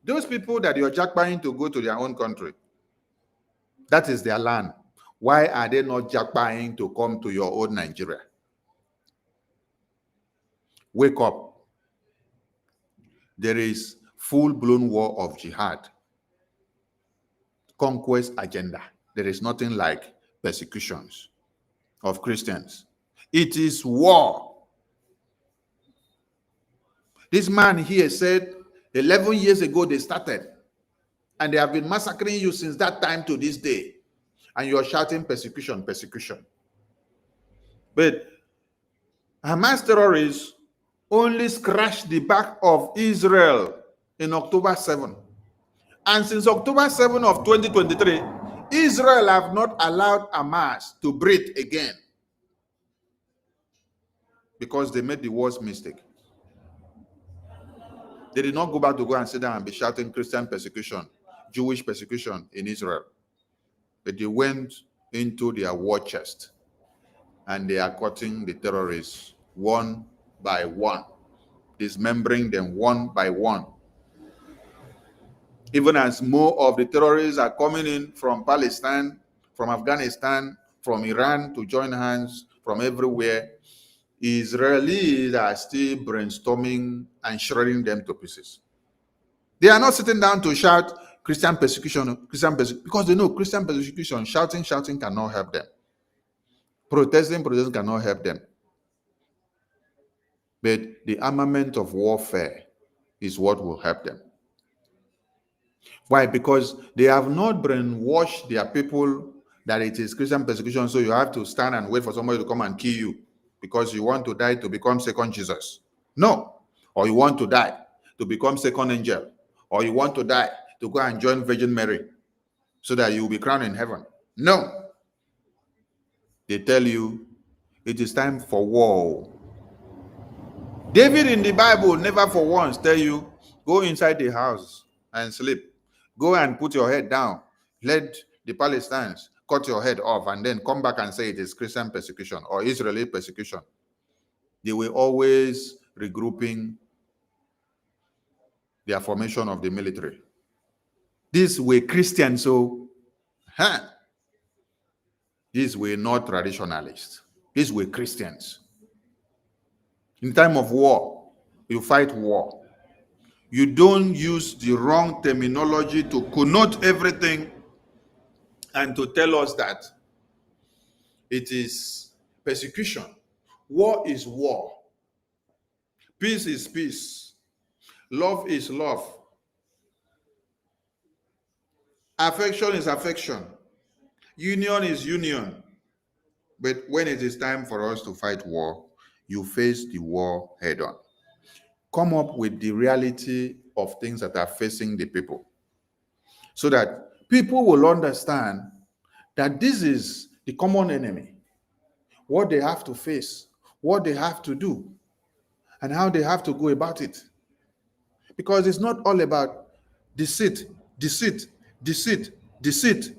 [SPEAKER 4] Those people that you're japaing to go to their own country, that is their land. Why are they not japaing to come to your own Nigeria? Wake up. There is full-blown war of jihad. Conquest agenda. There is nothing like persecutions of Christians. It is war. This man here said 11 years ago they started, and they have been massacring you since that time to this day. And you are shouting persecution, persecution. But Hamas terrorists only scratched the back of Israel in October 7. And since October 7 of 2023, Israel have not allowed Hamas to breathe again because they made the worst mistake. They did not go back to go and sit down and be shouting Christian persecution, Jewish persecution in Israel. But they went into their war chest and they are cutting the terrorists one by one, dismembering them one by one. Even as more of the terrorists are coming in from Palestine, from Afghanistan, from Iran to join hands from everywhere, Israelis are still brainstorming and shredding them to pieces. They are not sitting down to shout Christian persecution, because they know Christian persecution, shouting cannot help them. Protesting cannot help them. But the armament of warfare is what will help them. Why? Because they have not brainwashed their people that it is Christian persecution, so you have to stand and wait for somebody to come and kill you because you want to die to become second Jesus. No. Or you want to die to become second angel. Or you want to die to go and join Virgin Mary so that you will be crowned in heaven. No. They tell you it is time for war. David in the Bible never for once tell you, go inside the house and sleep. Go and put your head down. Let the Palestinians cut your head off and then come back and say it is Christian persecution or Israeli persecution. They were always regrouping their formation of the military. These were Christians, so these were not traditionalists. These were Christians. In time of war, you fight war. You don't use the wrong terminology to connote everything and to tell us that it is persecution. War is war. Peace is peace. Love is love. Affection is affection. Union is union. But when it is time for us to fight war, you face the war head on. Come up with the reality of things that are facing the people so that people will understand that this is the common enemy, what they have to face, what they have to do. and how they have to go about it. Because it's not all about deceit, deceit, deceit, deceit.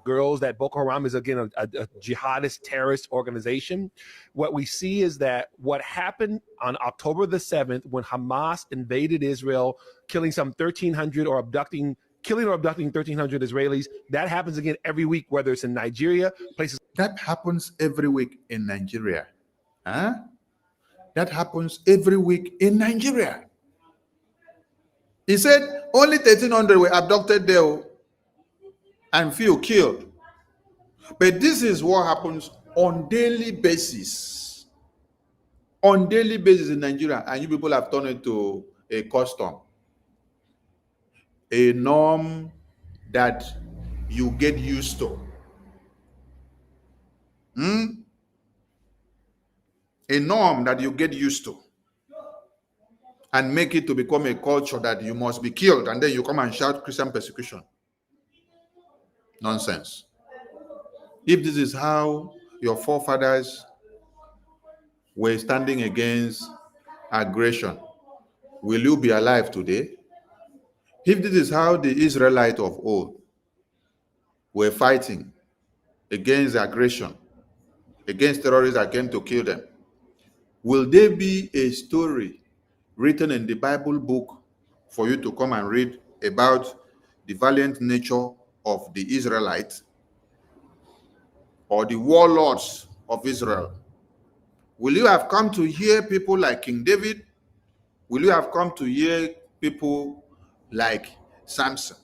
[SPEAKER 1] Girls, that Boko Haram is again a jihadist terrorist organization. What we see is that what happened on October the 7th when Hamas invaded Israel, killing some 1,300 or killing or abducting 1,300 Israelis, that happens again every week, whether it's in Nigeria, places.
[SPEAKER 4] That happens every week in Nigeria. Huh? That happens every week in Nigeria. He said only 1,300 were abducted there and few killed. But this is what happens on daily basis. On daily basis in Nigeria, and you people have turned it to a custom, a norm that you get used to. A norm that you get used to, and make it to become a culture that you must be killed, and then you come and shout Christian persecution. Nonsense. If this is how your forefathers were standing against aggression, will you be alive today? If this is how the Israelites of old were fighting against aggression, against terrorists that came to kill them, will there be a story written in the Bible book for you to come and read about the valiant nature of the Israelites or the warlords of Israel? Will you have come to hear people like King David? Will you have come to hear people like Samson?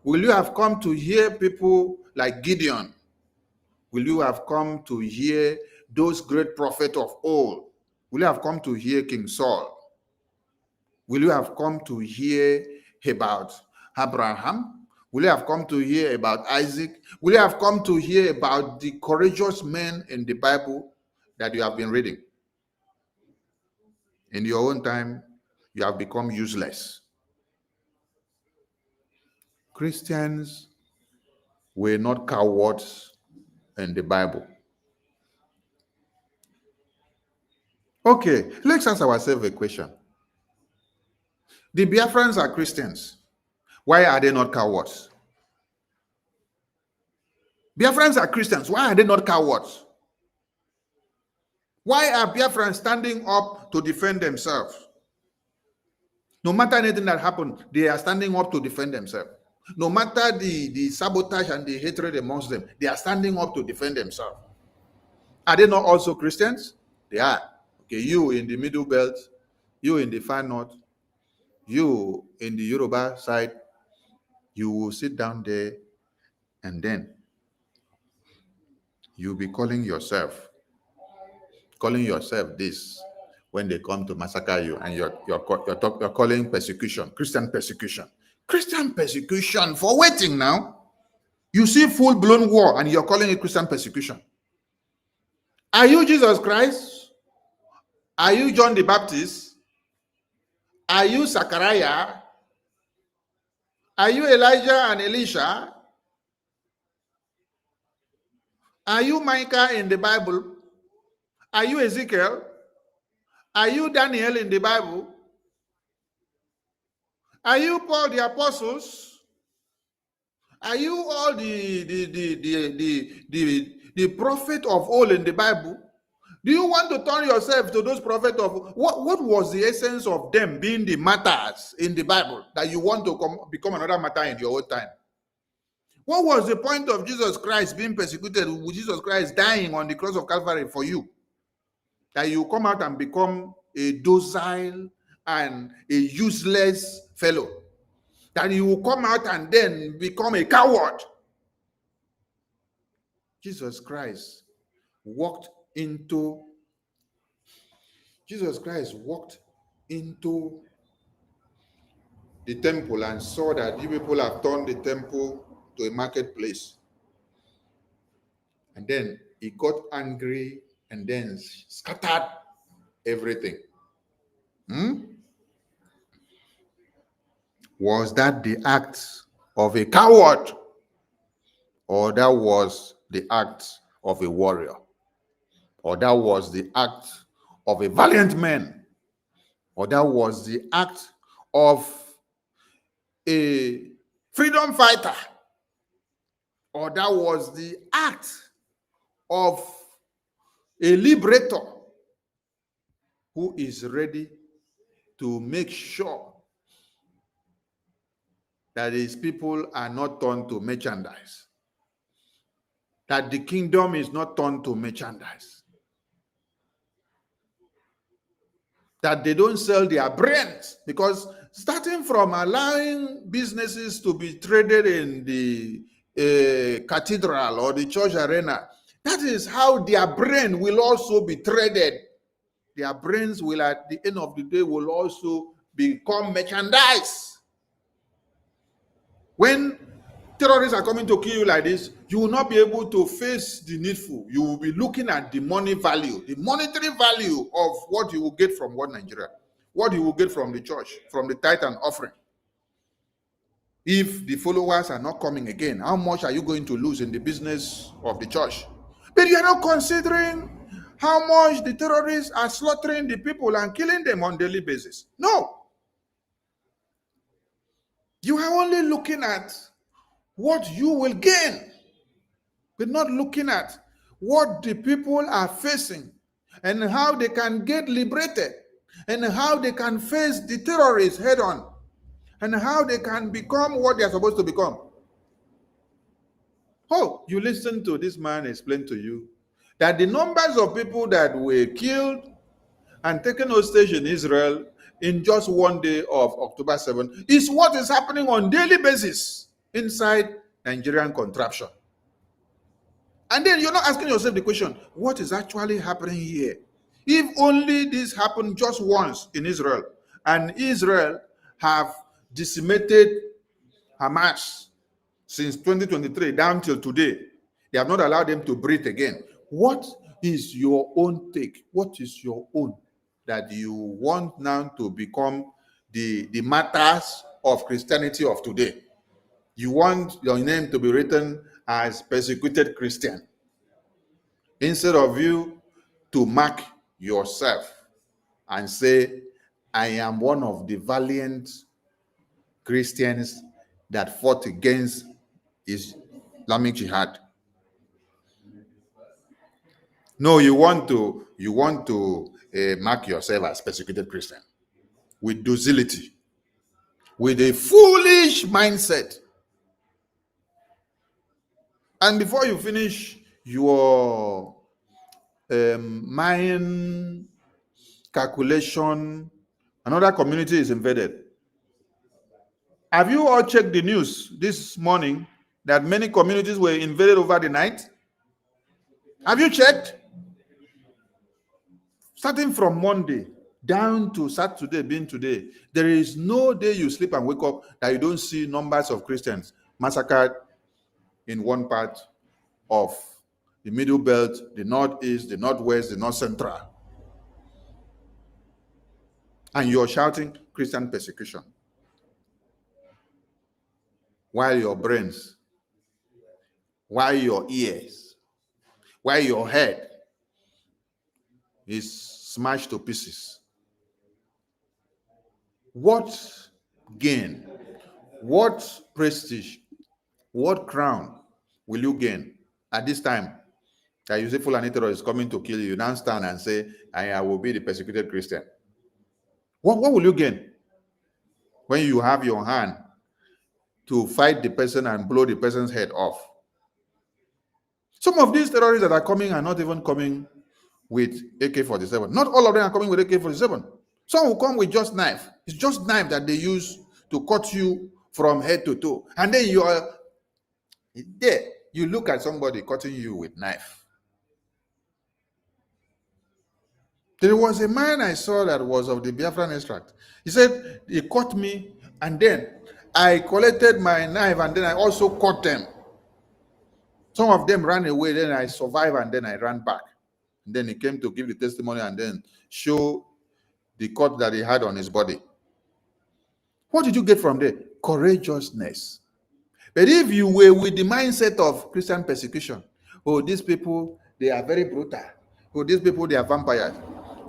[SPEAKER 4] Will you have come to hear people like Gideon? Will you have come to hear those great prophets of old? Will you have come to hear King Saul? Will you have come to hear about Abraham? Will you have come to hear about Isaac? Will you have come to hear about the courageous men in the Bible that you have been reading? In your own time, you have become useless. Christians were not cowards in the Bible. Okay, let's ask ourselves a question. The Biafrans are Christians. Why are they not cowards? Biafrans are Christians. Why are they not cowards? Why are Biafrans standing up to defend themselves? No matter anything that happened, they are standing up to defend themselves. No matter the sabotage and the hatred amongst them, they are standing up to defend themselves. Are they not also Christians? They are. Okay, you in the Middle Belt, you in the Far North, you in the Yoruba side, you will sit down there and then you'll be calling yourself this when they come to massacre you, and you're calling persecution, Christian persecution. Christian persecution for waiting now. You see full-blown war and you're calling it Christian persecution. Are you Jesus Christ? Are you John the Baptist? Are you Zechariah? Are you Elijah and Elisha? Are you Micah in the Bible? Are you Ezekiel? Are you Daniel in the Bible? Are you Paul the Apostles? Are you all the prophet of old in the Bible? Do you want to turn yourself to those prophets of what was the essence of them being the martyrs in the Bible that you want to become another martyr in your own time? What was the point of Jesus Christ being persecuted, with Jesus Christ dying on the cross of Calvary for you? That you come out and become a docile and a useless fellow. That you will come out and then become a coward. Jesus Christ walked into the temple and saw that you people have turned the temple to a marketplace. And then he got angry and then scattered everything. Was that the act of a coward, or that was the act of a warrior, or that was the act of a valiant man, or that was the act of a freedom fighter, or that was the act of a liberator who is ready to make sure that his people are not turned to merchandise, that the kingdom is not turned to merchandise, that they don't sell their brains. Because starting from allowing businesses to be traded in the cathedral or the church arena, that is how their brain will also be traded. Their brains will, at the end of the day, will also become merchandise. When terrorists are coming to kill you like this, you will not be able to face the needful. You will be looking at the money value, the monetary value of what you will get from what Nigeria, what you will get from the church, from the tithe and offering. If the followers are not coming again, how much are you going to lose in the business of the church? But you are not considering how much the terrorists are slaughtering the people and killing them on a daily basis. No. You are only looking at what you will gain, but not looking at what the people are facing and how they can get liberated and how they can face the terrorists head on and how they can become what they are supposed to become. Oh, you listen to this man explain to you that the numbers of people that were killed and taken hostage in Israel in just one day of October 7 is what is happening on daily basis inside Nigerian contraption. And then you're not asking yourself the question, what is actually happening here? If only this happened just once in Israel, and Israel have decimated Hamas since 2023 down till today, they have not allowed them to breathe again. What is your own take? What is your own that you want now to become the matters of Christianity of today? You want your name to be written as persecuted Christian, instead of you to mark yourself and say, I am one of the valiant Christians that fought against Islamic Jihad. No, you want to mark yourself as persecuted Christian with docility, with a foolish mindset. And before you finish your mind calculation, another community is invaded. Have you all checked the news this morning that many communities were invaded over the night? Have you checked? Starting from Monday down to Saturday being today, there is no day you sleep and wake up that you don't see numbers of Christians massacred in one part of the Middle Belt, the Northeast, the Northwest, the North Central. And you're shouting Christian persecution, while your brains, while your ears, while your head is smashed to pieces. What gain, what prestige, what crown will you gain at this time that you say Fulani terror is coming to kill you? You now stand and say, I will be the persecuted Christian. What will you gain when you have your hand to fight the person and blow the person's head off? Some of these terrorists that are coming are not even coming with AK-47. Not all of them are coming with AK-47. Some will come with just knife. It's just knife that they use to cut you from head to toe. And then you are there. You look at somebody cutting you with knife. There was a man I saw that was of the Biafran extract. He said, he cut me, and then I collected my knife, and then I also cut them. Some of them ran away, then I survived, and then I ran back. And then he came to give the testimony and then show the cut that he had on his body. What did you get from there? Courageousness. But if you were with the mindset of Christian persecution, oh, these people, they are very brutal. Oh, these people, they are vampires.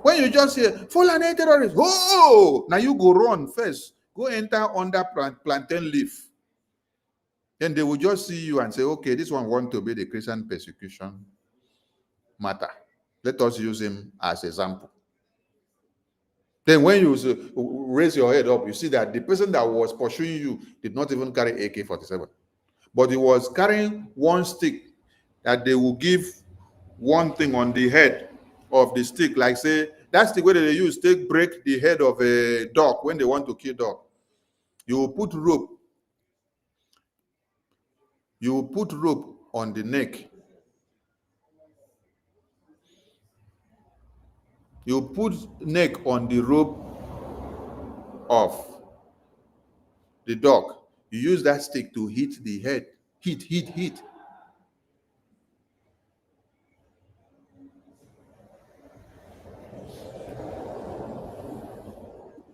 [SPEAKER 4] when you just hear Fulani terrorists, oh, now you go run first, go enter under plantain leaf. Then they will just see you and say, okay, this one want to be the Christian persecution matter. Let us use him as example. Then when you raise your head up, you see that the person that was pursuing you did not even carry AK-47, but he was carrying one stick that they will give one thing on the head of the stick, like say, that's the way that they use take break the head of a dog when they want to kill dog. You will put rope. You will put rope on the neck. You put neck on the rope of the dog. You use that stick to hit the head. Hit.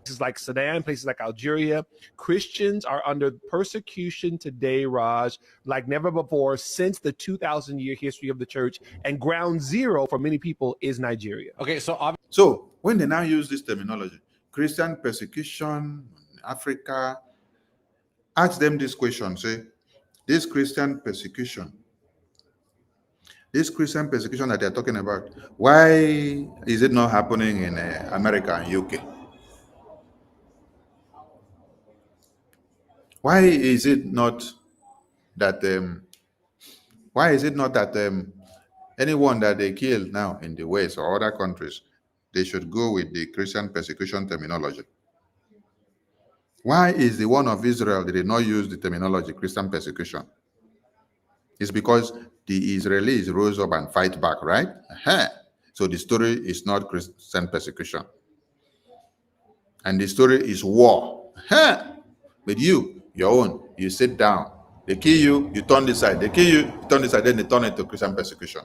[SPEAKER 1] Places like Sudan, places like Algeria, Christians are under persecution today, Raj, like never before since the 2,000-year history of the church. And ground zero for many people is Nigeria.
[SPEAKER 5] Okay, so
[SPEAKER 4] when they now use this terminology, Christian persecution, Africa, ask them this question, say, this Christian persecution that they're talking about, why is it not happening in America and UK? Why is it not that anyone that they kill now in the West or other countries, they should go with the Christian persecution terminology? Why is the one of Israel, they did not use the terminology Christian persecution? It's because the Israelis rose up and fight back, right? So the story is not Christian persecution. And the story is war. But your own, you sit down. They kill you, you turn this side. They kill you, you turn this side, then they turn it to Christian persecution.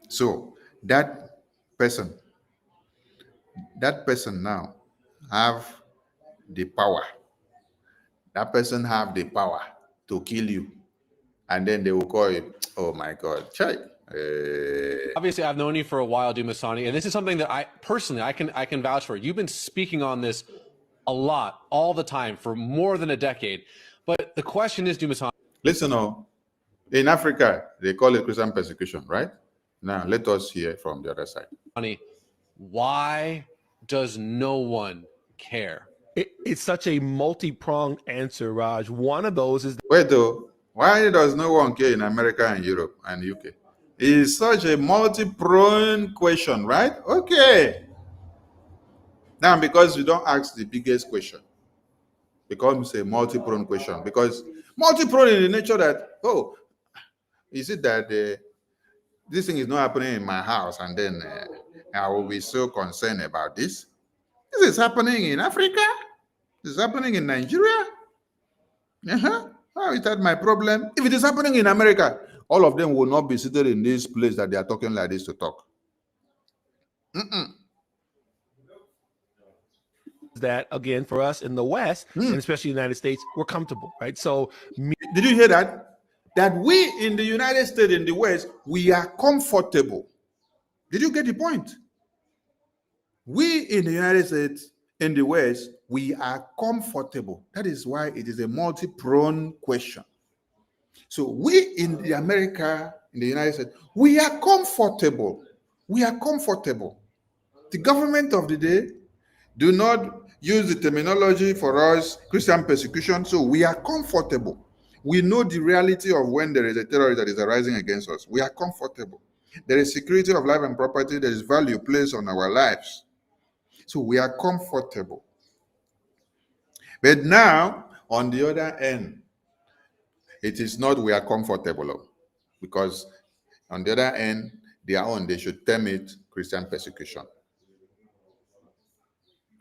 [SPEAKER 4] So that person now have the power. That person have the power to kill you. And then they will call it, oh my God, chai.
[SPEAKER 5] Obviously, I've known you for a while, Dumasani, and this is something that I personally I can vouch for. You've been speaking on this a lot, all the time, for more than a decade. But the question is, Dumasani.
[SPEAKER 4] Listen, in Africa, they call it Christian persecution, right? Now, let us hear from the other side.
[SPEAKER 5] Why does no one care?
[SPEAKER 1] It's such a multi-pronged answer, Raj. One of those is...
[SPEAKER 4] Wait, though. Why does no one care in America and Europe and UK? It's such a multi-pronged question, right? Okay. Now, because you don't ask the biggest question, becomes a multi-pronged question. Because multi-pronged in the nature that, oh, is it that this thing is not happening in my house, and then I will be so concerned about this? This is happening in Africa? This is happening in Nigeria? How is that my problem? If it is happening in America, all of them will not be seated in this place that they are talking like this to talk.
[SPEAKER 1] That, again, for us in the West, and especially the United States, we're comfortable, right? So...
[SPEAKER 4] Did you hear that? That we in the United States, in the West, we are comfortable. Did you get the point? We in the United States, in the West, we are comfortable. That is why it is a multi-pronged question. So we in the America, in the United States, we are comfortable. We are comfortable. The government of the day do not use the terminology for us, Christian persecution, so we are comfortable. We know the reality of when there is a terrorist that is arising against us. We are comfortable. There is security of life and property. There is value placed on our lives. So we are comfortable. But now, on the other end, it is not we are comfortable. Because on the other end, they should term it Christian persecution.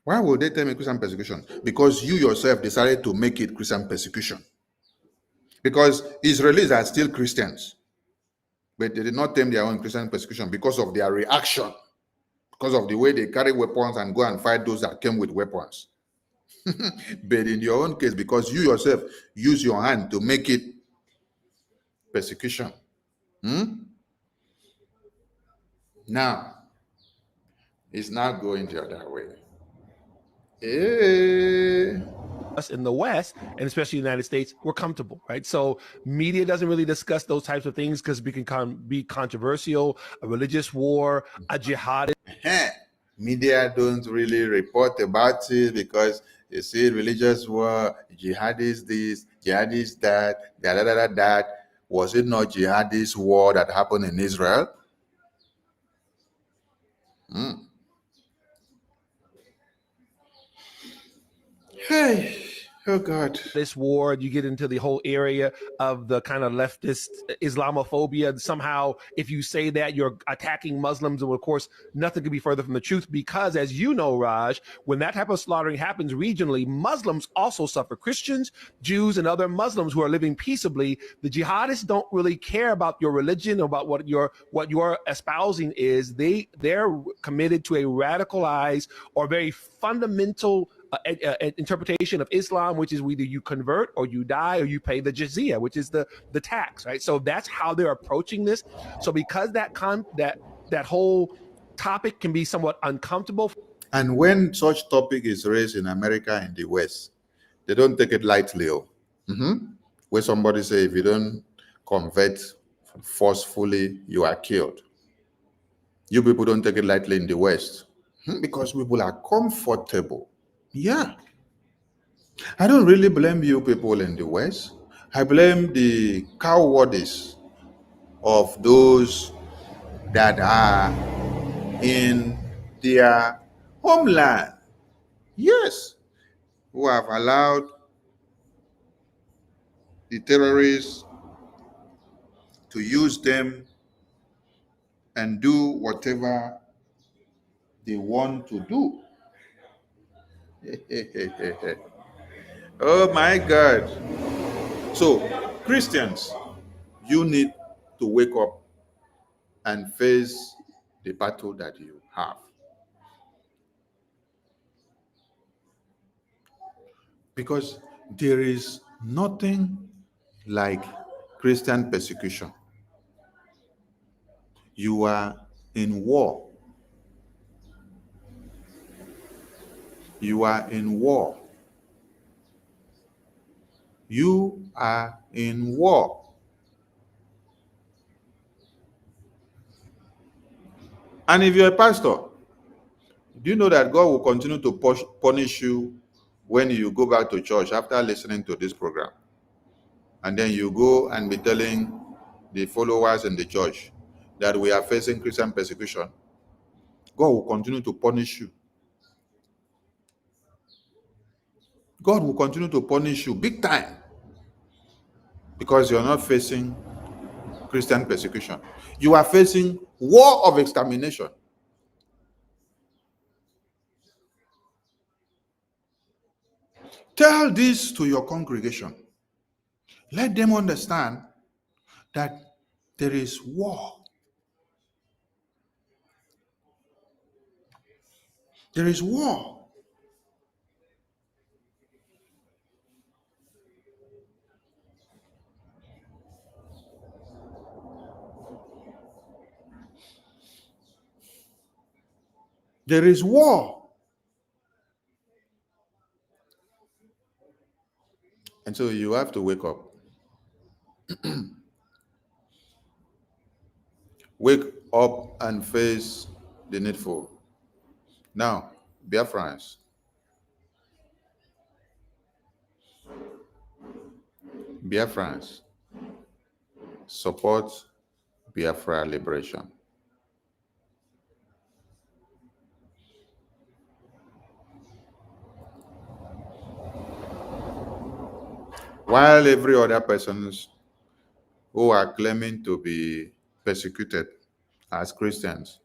[SPEAKER 4] Why would they term it Christian persecution? Because you yourself decided to make it Christian persecution. Because Israelis are still Christians, but they did not term their own Christian persecution because of their reaction, because of the way they carry weapons and go and fight those that came with weapons. But in your own case, because you yourself use your hand to make it persecution. Now, it's not going the other way. Eh.
[SPEAKER 1] Us in the West, and especially the United States, we're comfortable, right? So media doesn't really discuss those types of things because it can be controversial. A religious war, a jihad.
[SPEAKER 4] Media don't really report about it because they say religious war, jihadist this, jihadist that, that. Was it not jihadist war that happened in Israel? Hey, oh God.
[SPEAKER 1] This war, you get into the whole area of the kind of leftist Islamophobia. Somehow, if you say that, you're attacking Muslims. And of course, nothing could be further from the truth because, as you know, Raj, when that type of slaughtering happens regionally, Muslims also suffer. Christians, Jews, and other Muslims who are living peaceably, the jihadists don't really care about your religion or about what you're espousing is. They're committed to a radicalized or very fundamental interpretation of Islam, which is either you convert or you die or you pay the jizya, which is the tax, right? So that's how they're approaching this. So because that whole topic can be somewhat uncomfortable.
[SPEAKER 4] And when such topic is raised in America and the West, they don't take it lightly. Where somebody say, if you don't convert forcefully, you are killed. You people don't take it lightly in the West because people are comfortable. Yeah. I don't really blame you people in the West. I blame the cowardice of those that are in their homeland. Yes. Who have allowed the terrorists to use them and do whatever they want to do. Oh my God. So, Christians, you need to wake up and face the battle that you have. Because there is nothing like Christian persecution. You are in war. You are in war. You are in war. And if you're a pastor, do you know that God will continue to punish you when you go back to church after listening to this program? And then you go and be telling the followers in the church that we are facing Christian persecution. God will continue to punish you. God will continue to punish you big time because you're not facing Christian persecution. You are facing war of extermination. Tell this to your congregation. Let them understand that there is war. There is war. There is war. And so you have to wake up. Wake up and face the needful. Now, Biafrans, support Biafra liberation. While every other persons who are claiming to be persecuted as Christians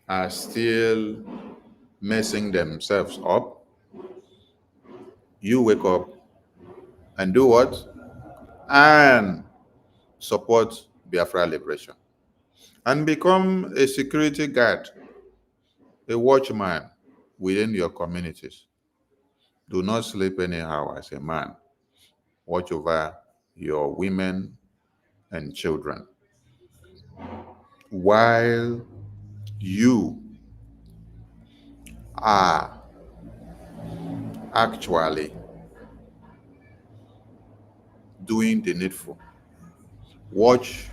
[SPEAKER 4] are still messing themselves up, you wake up and do what? And support Biafra liberation. And become a security guard, a watchman within your communities. Do not sleep anyhow as a man. Watch over your women and children. while you are actually doing the needful. Watch,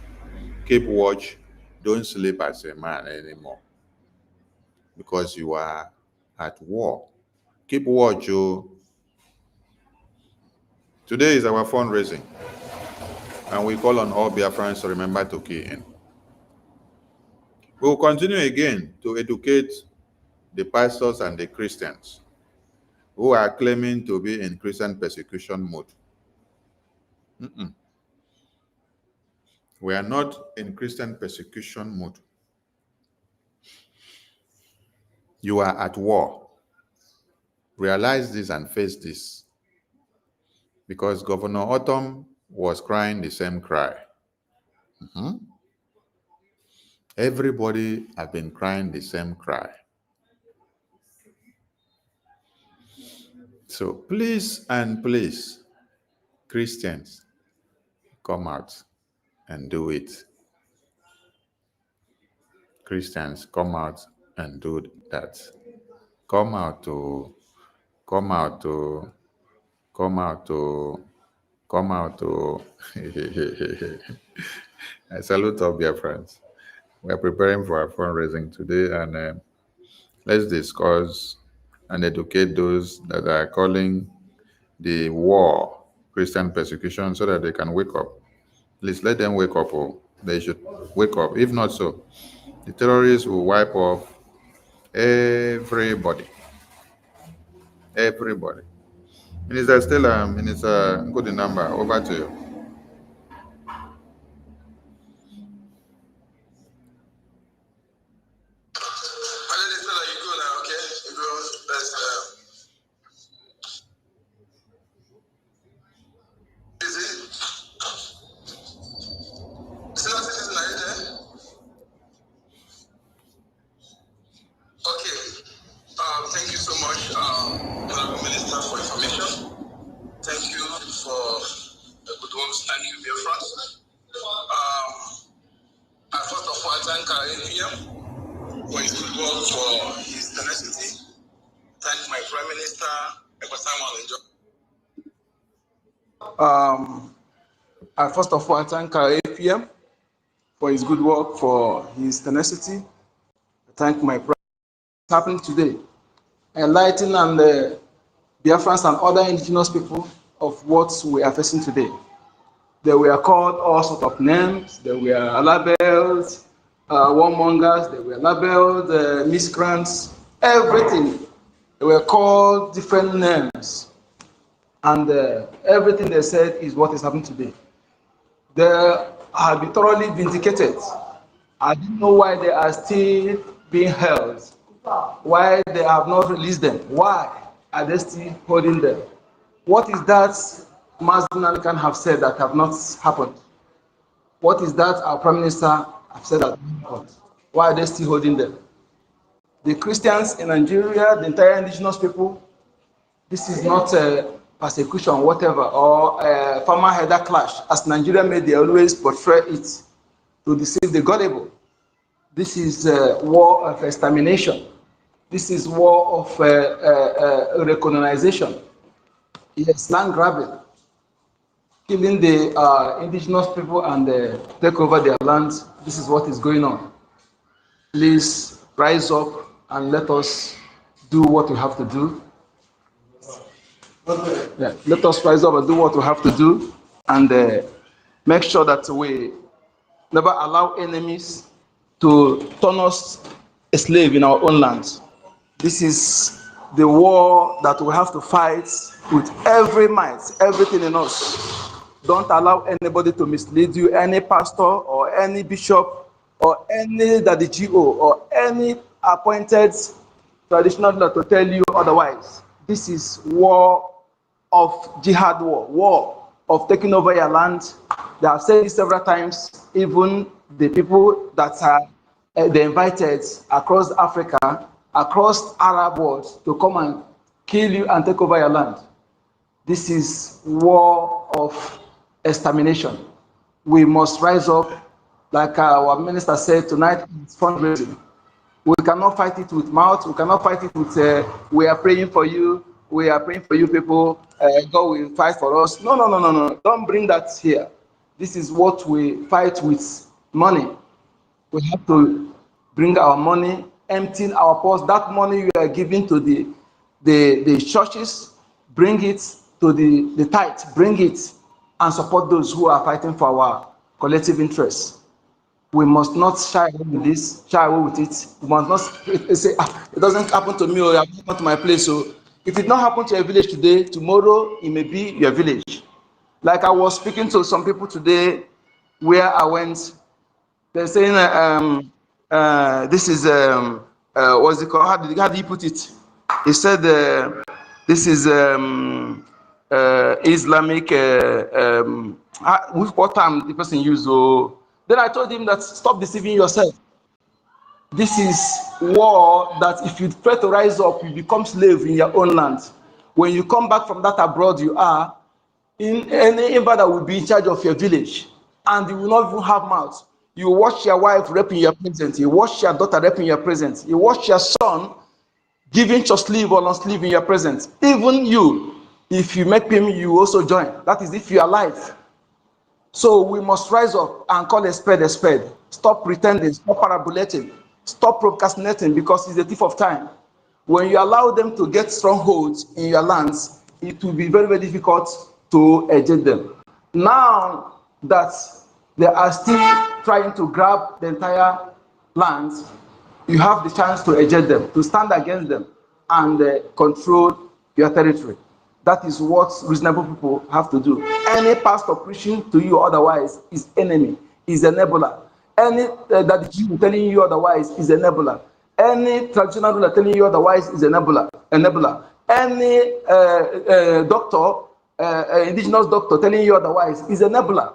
[SPEAKER 4] keep watch, don't sleep as a man anymore, because you are at war. Keep watch, oh. Today is our fundraising, and we call on all Biafrans to remember to key in. We will continue again to educate the pastors and the Christians who are claiming to be in Christian persecution mode. We are not in Christian persecution mode. You are at war. Realize this and face this. Because Governor Autumn was crying the same cry. Everybody have been crying the same cry. So please and please, Christians, come out and do it. Christians, come out and do that. Come out to I salute all Biafrans. We are preparing for our fundraising today, and let's discuss and educate those that are calling the war Christian persecution, so that they can wake up. Please let them wake up. Oh, they should wake up. If not so, the terrorists will wipe off everybody. Everybody. Minister Stella, Minister, good number. Over to you.
[SPEAKER 2] Thank you so much, Honorable Minister, for information. Thank you for the good works. Thank you, BIAFRANS. I first of all thank our APM for his good work, for his tenacity. Thank my Prime Minister, I first of all thank our APM for his good work, for his tenacity. Thank my Prime Minister. Happening today, enlighten and Biafrans and other indigenous people of what we are facing today. They were called all sorts of names. They were labeled warmongers. They were labeled miscreants. Everything. They were called different names. And everything they said is what is happening today. They have been thoroughly vindicated. I don't know why they are still being held. Why they have not released them? Why are they still holding them? What is that Mazen can have said that have not happened? What is that our Prime Minister have said that happened? Why are they still holding them? The Christians in Nigeria, the entire indigenous people, this is not a persecution, whatever, or a farmer header clash, as Nigeria media always portray it to deceive the gullible. This is a war of extermination. This is war of recolonization. Yes, land grabbing, killing the indigenous people and take over their lands. This is what is going on. Please rise up and let us do what we have to do. Yeah, let us rise up and do what we have to do, and make sure that we never allow enemies to turn us a slave in our own lands. This is the war that we have to fight with every might, everything in us. Don't allow anybody to mislead you, any pastor or any bishop or any daddy GO or any appointed traditional leader to tell you otherwise. This is war of jihad war of taking over your land. They have said this several times. Even the people that are they invited across Africa, across Arab world, to come and kill you and take over your land. This is war of extermination. We must rise up Like our minister said tonight, it's fundraising. We cannot fight it with mouth. We cannot fight it with, we are praying for you. We are praying for you people. God will fight for us. No, no, no, no, no. Don't bring that here. This is what we fight with money. We have to bring our money, emptying our purse. That money you are giving to the churches, bring it to the tithe, bring it and support those who are fighting for our collective interests. We must not shy away with this, shy away with it. We must not say, it doesn't happen to me or it happened to my place. So if it not happen to your village today, tomorrow it may be your village. Like I was speaking to some people today where I went, they're saying, this is, what's it called? How do you put it? He said, this is Islamic, with what time the person used. Oh. Then I told him that stop deceiving yourself. This is war that if you try to rise up, you become slave in your own land. When you come back from that abroad, you are in any invader will be in charge of your village, and you will not even have mouth. You watch your wife raping your presence. You watch your daughter raping your presence. You watch your son giving your sleeve or non-sleeve in your presence. Even you, if you make him, you also join. That is if you are alive. So we must rise up and call a spade a spade. Stop pretending, stop parabolating, stop procrastinating because it's a thief of time. When you allow them to get strongholds in your lands, it will be very, very difficult to eject them. Now that they are still trying to grab the entire land, you have the chance to eject them, to stand against them and control your territory. That is what reasonable people have to do. Any pastor preaching to you otherwise is enemy, is enabler. Any that the Jew telling you otherwise is enabler. Any traditional ruler telling you otherwise is enabler. Any doctor, indigenous doctor telling you otherwise is enabler.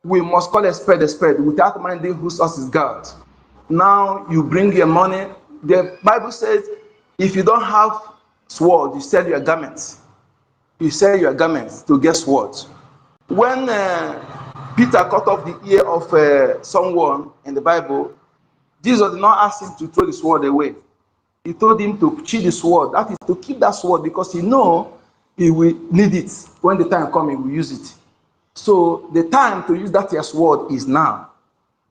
[SPEAKER 2] We must call a spade without minding whose source is God. Now you bring your money. The Bible says, if you don't have sword, you sell your garments. You sell your garments to get sword. When Peter cut off the ear of someone in the Bible, Jesus did not ask him to throw the sword away. He told him to sheath the sword. That is to keep that sword because he knows he will need it. When the time comes, he will use it. So the time to use that sword is now.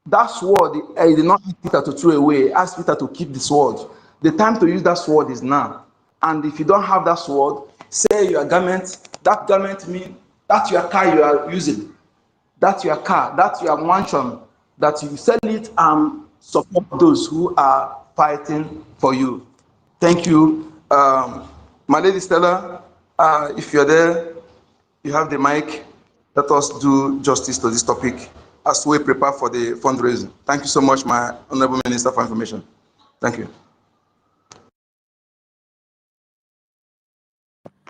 [SPEAKER 2] That sword, he did not ask Peter to throw away. He asked Peter to keep the sword. The time to use that sword is now. And if you don't have that sword, sell your garment. That garment means that's your car you are using. That's your car. That's your mansion. That you sell it and support those who are fighting for you. Thank you. My lady Stella, if you're there, you have the mic. Let us do justice to this topic as we prepare for the fundraising. Thank you so much, my Honorable Minister for Information. Thank you.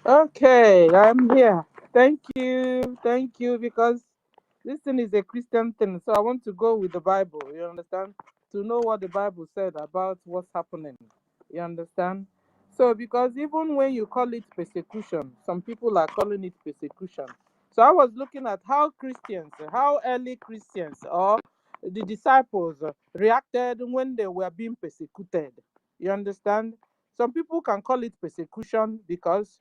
[SPEAKER 6] Okay, I'm here. Thank you, because this thing is a Christian thing, so I want to go with the Bible, you understand? To know what the Bible said about what's happening, you understand? So, because even when you call it persecution, some people are calling it persecution. So, I was looking at how early Christians or the disciples reacted when they were being persecuted, you understand? Some people can call it persecution because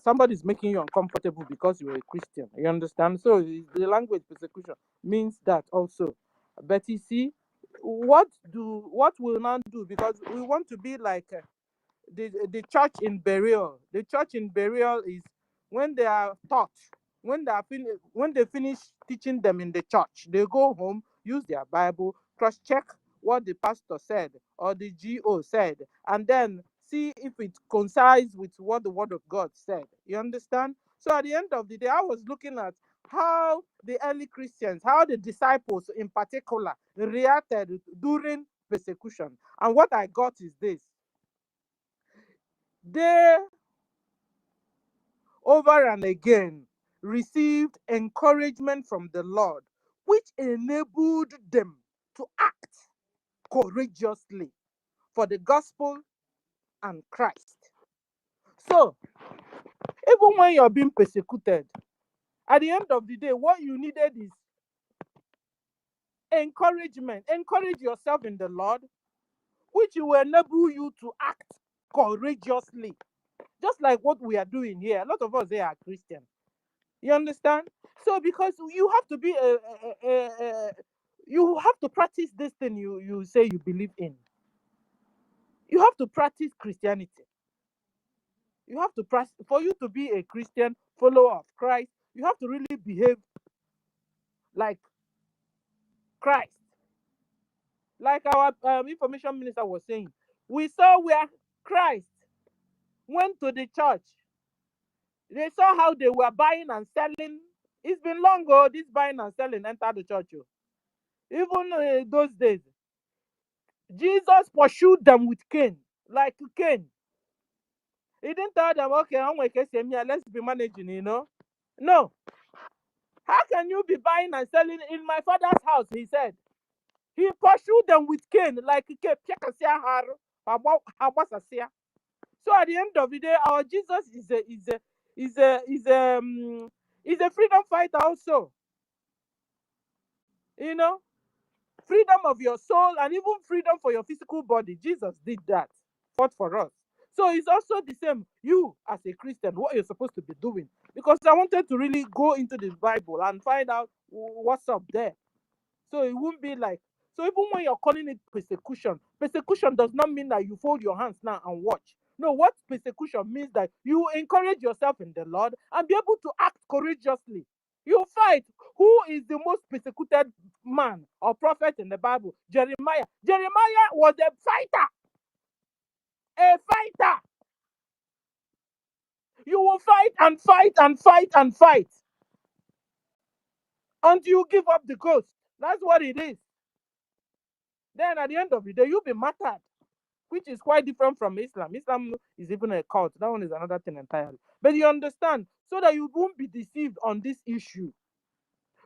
[SPEAKER 6] somebody is making you uncomfortable because you're a Christian. You understand? So the language persecution means that also. But you see, what we'll now do, because we want to be like the church in burial. The church in burial is when they are taught, when they finish teaching them in the church, they go home, use their Bible, cross-check what the pastor said or the GO said, and then see if it coincides with what the word of God said. You understand? So at the end of the day, I was looking at how the early Christians, how the disciples in particular reacted during persecution. And what I got is this: they over and again received encouragement from the Lord, which enabled them to act courageously for the gospel and Christ. So, even when you're being persecuted, at the end of the day, what you needed is encouragement. Encourage yourself in the Lord, which will enable you to act courageously. Just like what we are doing here. A lot of us here are Christian. You understand? So because you have to be you have to practice this thing you say you believe in. You have to practice Christianity. You have to practice. For you to be a Christian follower of Christ, you have to really behave like Christ. Like our information minister was saying, we saw where Christ went to the church. They saw how they were buying and selling. It's been long ago, this buying and selling entered the church. Even those days, Jesus pursued them with Cain, like Cain. He didn't tell them, okay, let's be managing, you know. No. How can you be buying and selling in my father's house? He said. He pursued them with Cain, like Cain. So at the end of the day, our Jesus is a freedom fighter also. You know, freedom of your soul and even freedom for your physical body. Jesus did that, fought for us. So it's also the same, you as a Christian, what you're supposed to be doing. Because I wanted to really go into the Bible and find out what's up there. So it won't be like, so even when you're calling it persecution, persecution does not mean that you fold your hands now and watch. No, what persecution means that you encourage yourself in the Lord and be able to act courageously. You fight. Who is the most persecuted man or prophet in the Bible? Jeremiah. Jeremiah was a fighter. A fighter. You will fight and fight and fight and fight until you give up the ghost. That's what it is. Then at the end of the day, you'll be martyred, which is quite different from Islam. Islam is even a cult. That one is another thing entirely. But you understand, so that you won't be deceived on this issue.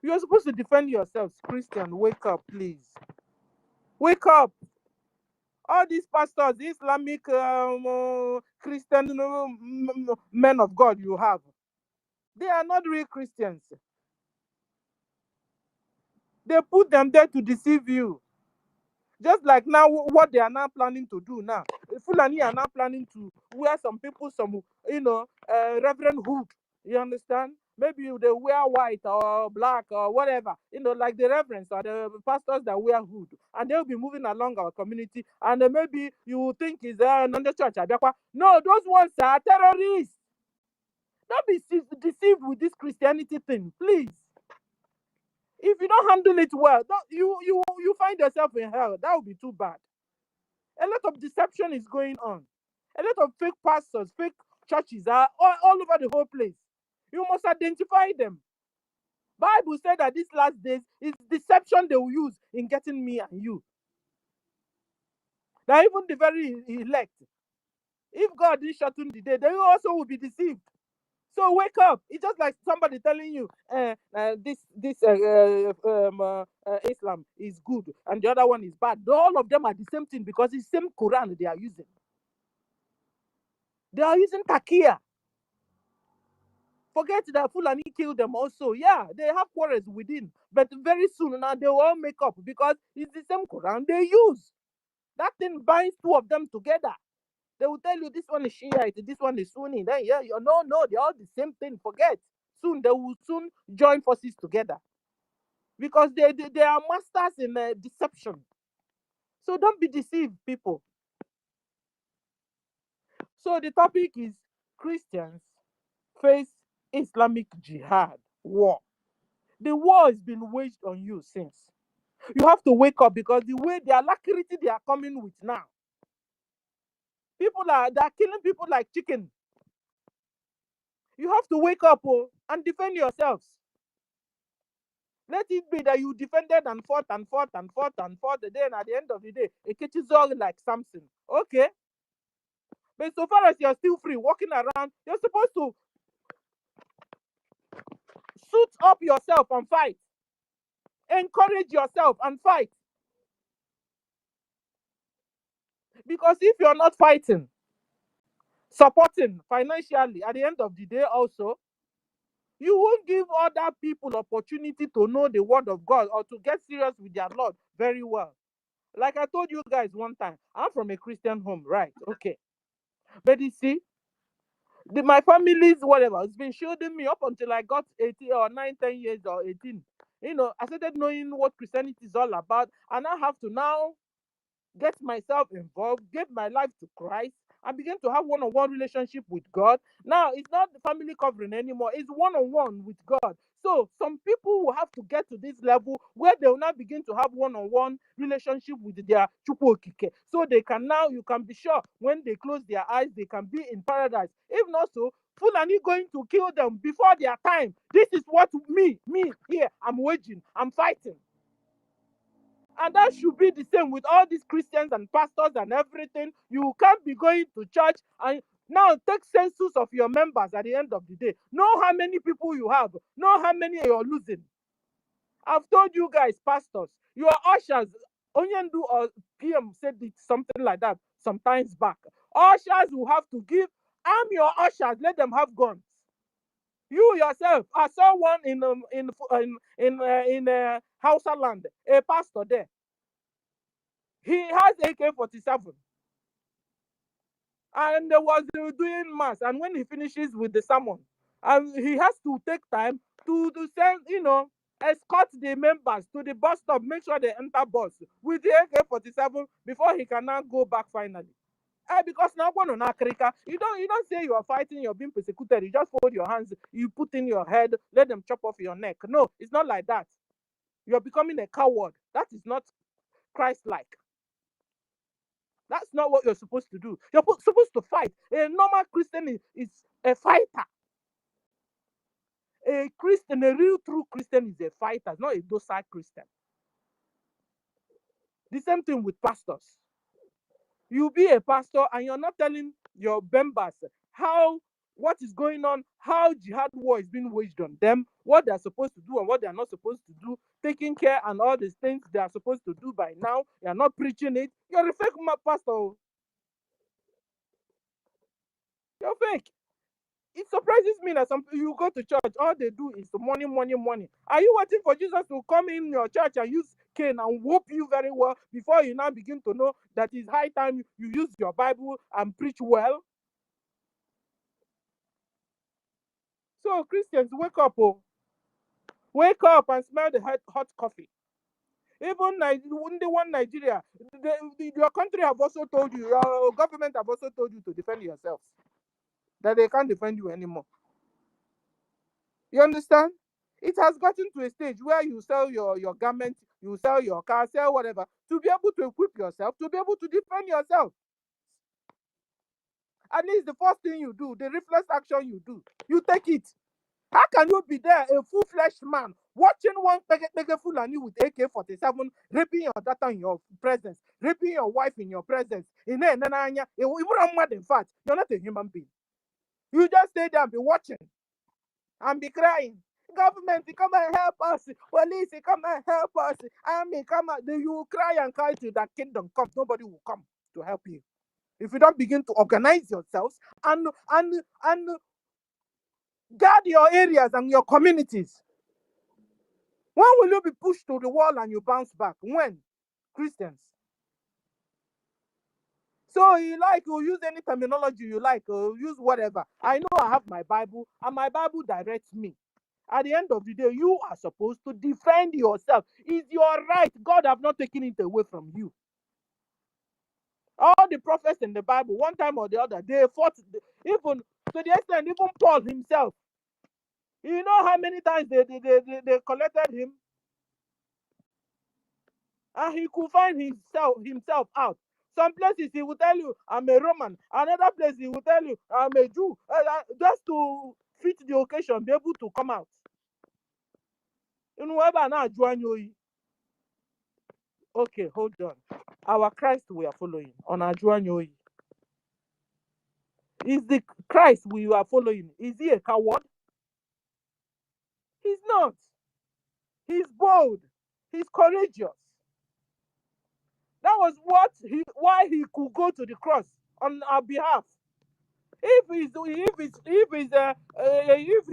[SPEAKER 6] You're supposed to defend yourselves. Christian, wake up, please. Wake up. All these pastors, the Islamic Christian men of God you have, they are not real Christians. They put them there to deceive you. Just like now, what they are now planning to do now. Fulani are now planning to wear some people some, reverend hood. You understand? Maybe they wear white or black or whatever. Like the reverends or the pastors that wear hood. And they'll be moving along our community. And maybe you think it's another church. No, those ones are terrorists. Don't be deceived with this Christianity thing, please. If you don't handle it well, you find yourself in hell. That would be too bad. A lot of deception is going on. A lot of fake pastors, fake churches are all over the whole place. You must identify them. Bible said that these last days is deception they will use in getting me and you. Now even the very elect, if God didn't shorten the day, they also will be deceived. So wake up. It's just like somebody telling you Islam is good and the other one is bad. All of them are the same thing because it's the same Quran they are using. They are using takia. Forget that Fulani killed them also. Yeah, they have quarrels within. But very soon now they will all make up because it's the same Quran they use. That thing binds two of them together. They will tell you this one is Shiite, this one is Sunni. Then no, they're all the same thing. Forget. Soon they will soon join forces together. Because they are masters in deception. So don't be deceived, people. So the topic is Christians face Islamic Jihad war. The war has been waged on you since. You have to wake up because the way the alacrity they are coming with now. They are killing people like chicken. You have to wake up and defend yourselves. Let it be that you defended and fought and fought and fought and fought. Then at the end of the day, it catches all like Samson. Okay. But so far as you're still free, walking around, you're supposed to suit up yourself and fight. Encourage yourself and fight. Because if you're not fighting, supporting financially, at the end of the day also, You won't give other people opportunity to know the word of God or to get serious with their Lord very well. Like I told you guys one time, I'm from a Christian home, right? Okay. But you see, my family's whatever, it's been shielding me up until I got 18 or 9, 10 years or 18. I started knowing what Christianity is all about, and I have to now get myself involved, give my life to Christ, and begin to have one-on-one relationship with God. Now, it's not the family covering anymore, it's one-on-one with God. So some people will have to get to this level where they will now begin to have one-on-one relationship with their Chukwokike. So you can be sure when they close their eyes, they can be in paradise. If not so, Fulani going to kill them before their time. This is what me here, I'm waging, I'm fighting. And that should be the same with all these Christians and pastors and everything. You can't be going to church and now take census of your members at the end of the day. Know how many people you have. Know how many you're losing. I've told you guys, pastors, your ushers, Onyendu or PM said it, something like that sometimes back. Ushers will have to arm your ushers, let them have guns. You yourself, I saw one in Hausa land, a pastor there. He has AK-47. And they was doing mass. And when he finishes with the sermon, he has to take time to send, escort the members to the bus stop, make sure they enter bus with the AK-47 before he can now go back finally. Because now one on Africa, you don't say you are fighting, you're being persecuted. You just fold your hands, you put in your head, let them chop off your neck. No, it's not like that. You're becoming a coward. That is not Christ-like. That's not what you're supposed to do. You're supposed to fight. A normal Christian is a fighter. A Christian, a real true Christian is a fighter, not a docile Christian. The same thing with pastors. You be a pastor and you're not telling your members what is going on, how jihad war is being waged on them, what they're supposed to do and what they're not supposed to do, taking care and all these things they are supposed to do by now. You're not preaching it. You're a fake pastor. You're fake. It surprises me that you go to church, all they do is money, money, money. Are you waiting for Jesus to come in your church and use cane and whoop you very well before you now begin to know that it's high time you use your Bible and preach well? So Christians, wake up, wake up and smell the hot coffee. Even the one Nigeria, your country have also told you, your government have also told you to defend yourselves, that they can't defend you anymore. You understand? It has gotten to a stage where you sell your garment, you sell your car, sell whatever, to be able to equip yourself, to be able to defend yourself. At least the first thing you do, the reflex action you do, you take it. How can you be there, a full-fledged man, watching one Fulani with AK-47, raping your daughter in your presence, raping your wife in your presence? In fact, you're not a human being. You just stay there and be watching and be crying. Government, come and help us. Police, come and help us. Army, come and you cry and cry till that kingdom comes. Nobody will come to help you. If you don't begin to organize yourselves and guard your areas and your communities, when will you be pushed to the wall and you bounce back? When? Christians. So you use any terminology you like, or use whatever. I know I have my Bible, and my Bible directs me. At the end of the day, you are supposed to defend yourself. It's your right. God have not taken it away from you. All the prophets in the Bible, one time or the other, they fought, even to the extent, even Paul himself. You know how many times they collected him? And he could find himself out. Some places he will tell you, I'm a Roman. Another place he will tell you, I'm a Jew. Just to fit the occasion, be able to come out. Okay, hold on. Our Christ we are following on Ajuanyoi. Is the Christ we are following, is he a coward? He's not. He's bold. He's courageous. That was why he could go to the cross on our behalf. If he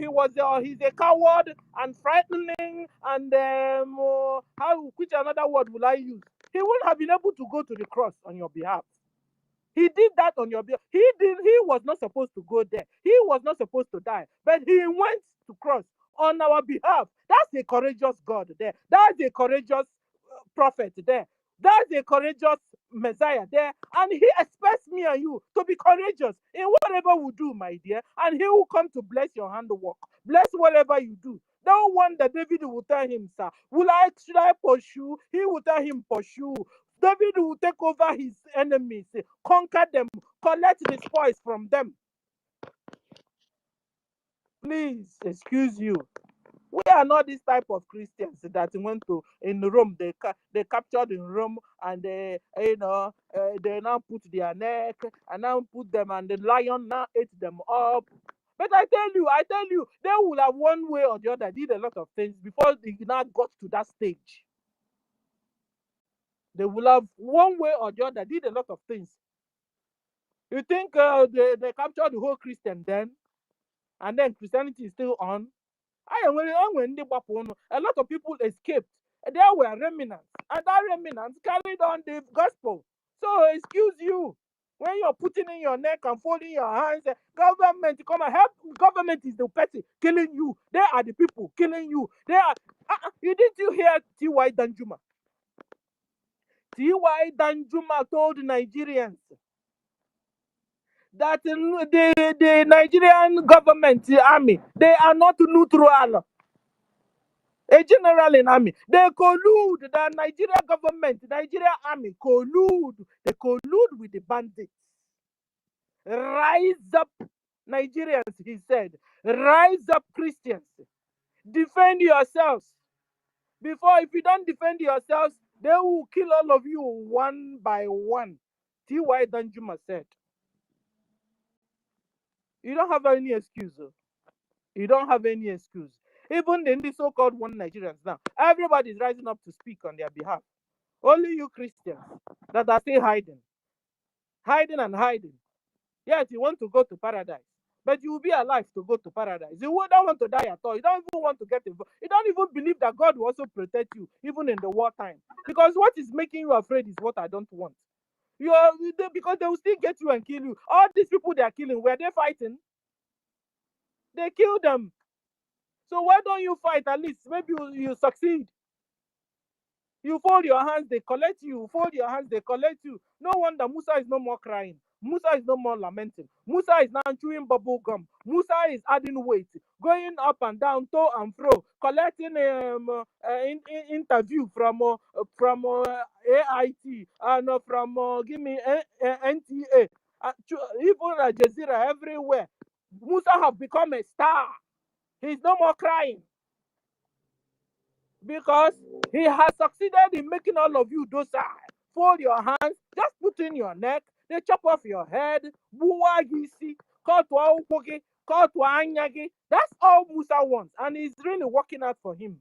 [SPEAKER 6] was he's a coward and frightening and which another word will I use? He wouldn't have been able to go to the cross on your behalf. He did that on your behalf. He was not supposed to go there. He was not supposed to die, but he went to cross on our behalf. That's a courageous God there. That's a courageous prophet there. That's a courageous Messiah there. And he expects me and you to be courageous in whatever we do, my dear. And he will come to bless your handwork. Bless whatever you do. No one that David will tell him, sir, should I pursue? He will tell him, pursue. David will take over his enemies, conquer them, collect the spoils from them. Please, excuse you. We are not this type of Christians that went to in Rome. They captured in Rome and they now put their neck and now put them and the lion now ate them up. But I tell you, they will have one way or the other did a lot of things before they now got to that stage. They will have one way or the other did a lot of things. You think they captured the whole Christian then, and then Christianity is still on? A lot of people escaped. There were remnants, and that remnants carried on the gospel. So excuse you, when you're putting in your neck and folding your hands, government come and help. Government is the person killing you. They are the people killing you. They are. Didn't you hear T.Y. Danjuma? T.Y. Danjuma told Nigerians that the Nigerian government army, they are not neutral. A general in army, they collude. The Nigeria government, Nigeria army collude. They collude with the bandits. Rise up, Nigerians, he said. Rise up, Christians. Defend yourselves. Before, if you don't defend yourselves, they will kill all of you one by one. T.Y. Danjuma said. You don't have any excuse. You don't have any excuse. Even in the so-called one Nigerians now, everybody is rising up to speak on their behalf. Only you Christians that are still hiding. Hiding and hiding. Yes, you want to go to paradise, but you will be alive to go to paradise. You don't want to die at all. You don't even want to get involved. You don't even believe that God will also protect you, even in the wartime. Because what is making you afraid is what I don't want. Because they will still get you and kill you. All these people they are killing, were they fighting? They killed them. So why don't you fight at least? Maybe you succeed. You fold your hands, they collect you. Fold your hands, they collect you. No wonder Musa is no more crying. Musa is no more lamenting. Musa is now chewing bubble gum. Musa is adding weight, going up and down, to and fro, collecting interview from AIT and from NTA, even Al Jazeera, everywhere. Musa have become a star. He's no more crying. Because he has succeeded in making all of you docile. Fold your hands, just put in your neck, they chop off your head, that's all Musa wants, and it's really working out for him.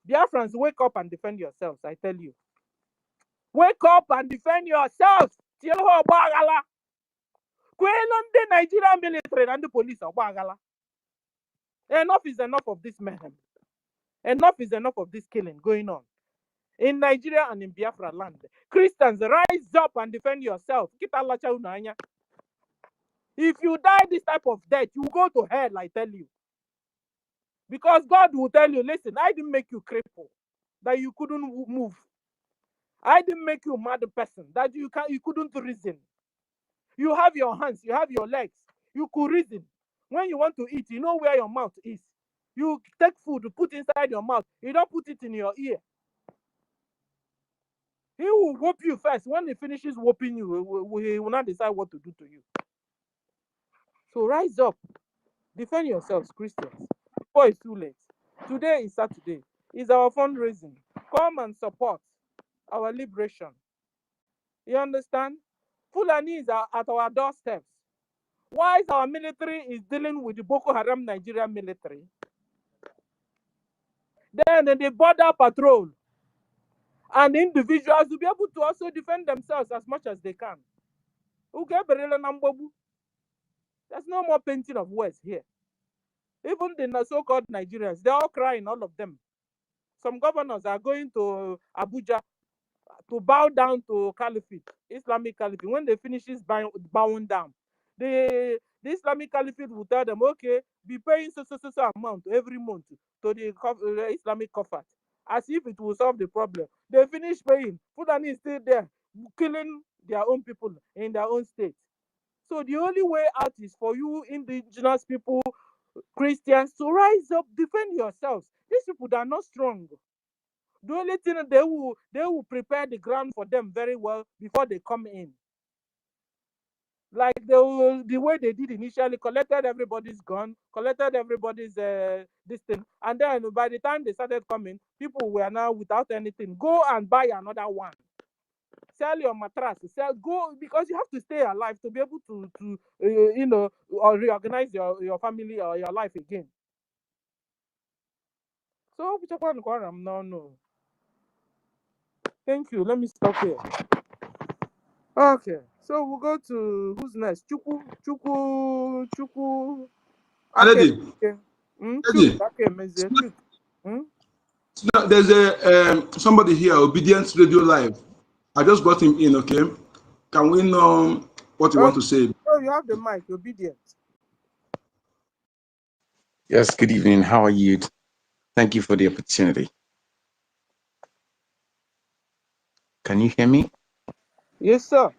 [SPEAKER 6] Biafrans, wake up and defend yourselves, I tell you. Wake up and defend yourselves. The Nigerian military and the police are enough is enough of this mayhem. Enough is enough of this killing going on in Nigeria and in Biafra land. Christians, rise up and defend yourself. If you die this type of death, you go to hell, I tell you. Because God will tell you, listen, I didn't make you cripple, that you couldn't move. I didn't make you a mad person, that you couldn't reason. You have your hands, you have your legs, you could reason. When you want to eat, you know where your mouth is. You take food, put inside your mouth. You don't put it in your ear. He will whoop you first. When he finishes whooping you, he will not decide what to do to you. So rise up. Defend yourselves, Christians. Before it's too late. Today is Saturday. It's our fundraising. Come and support our liberation. You understand? Fulani is at our doorsteps. Why is our military is dealing with the Boko Haram Nigerian military? Then the border patrol and individuals will be able to also defend themselves as much as they can. There's no more painting of words here. Even the so-called Nigerians, they're all crying, all of them. Some governors are going to Abuja to bow down to Caliphate, Islamic Caliphate. When they finish this bowing down, the Islamic Caliphate will tell them, okay, be paying so amount every month to the Islamic Caliphate, as if it will solve the problem. They finish paying. Fulani is still there, killing their own people in their own state. So the only way out is for you indigenous people, Christians, to rise up, defend yourselves. These people, they are not strong. The only thing they will prepare the ground for them very well before they come in. Like the way they did initially, collected everybody's gun, collected everybody's this thing, and then by the time they started coming, people were now without anything. Go and buy another one. Sell your mattress. Go, because you have to stay alive to be able to you know, or reorganize your family or your life again. So no. Thank you. Let me stop here. Okay, so we'll go to who's next? Chuku.
[SPEAKER 2] Already.
[SPEAKER 6] Okay.
[SPEAKER 2] There's a somebody here, Obedience Radio Live. I just got him in. Okay, can we know what you want to say?
[SPEAKER 6] Oh, you have the mic. Obedient.
[SPEAKER 7] Yes, good evening. How are you? Thank you for the opportunity. Can you hear me?
[SPEAKER 6] Yes, sir.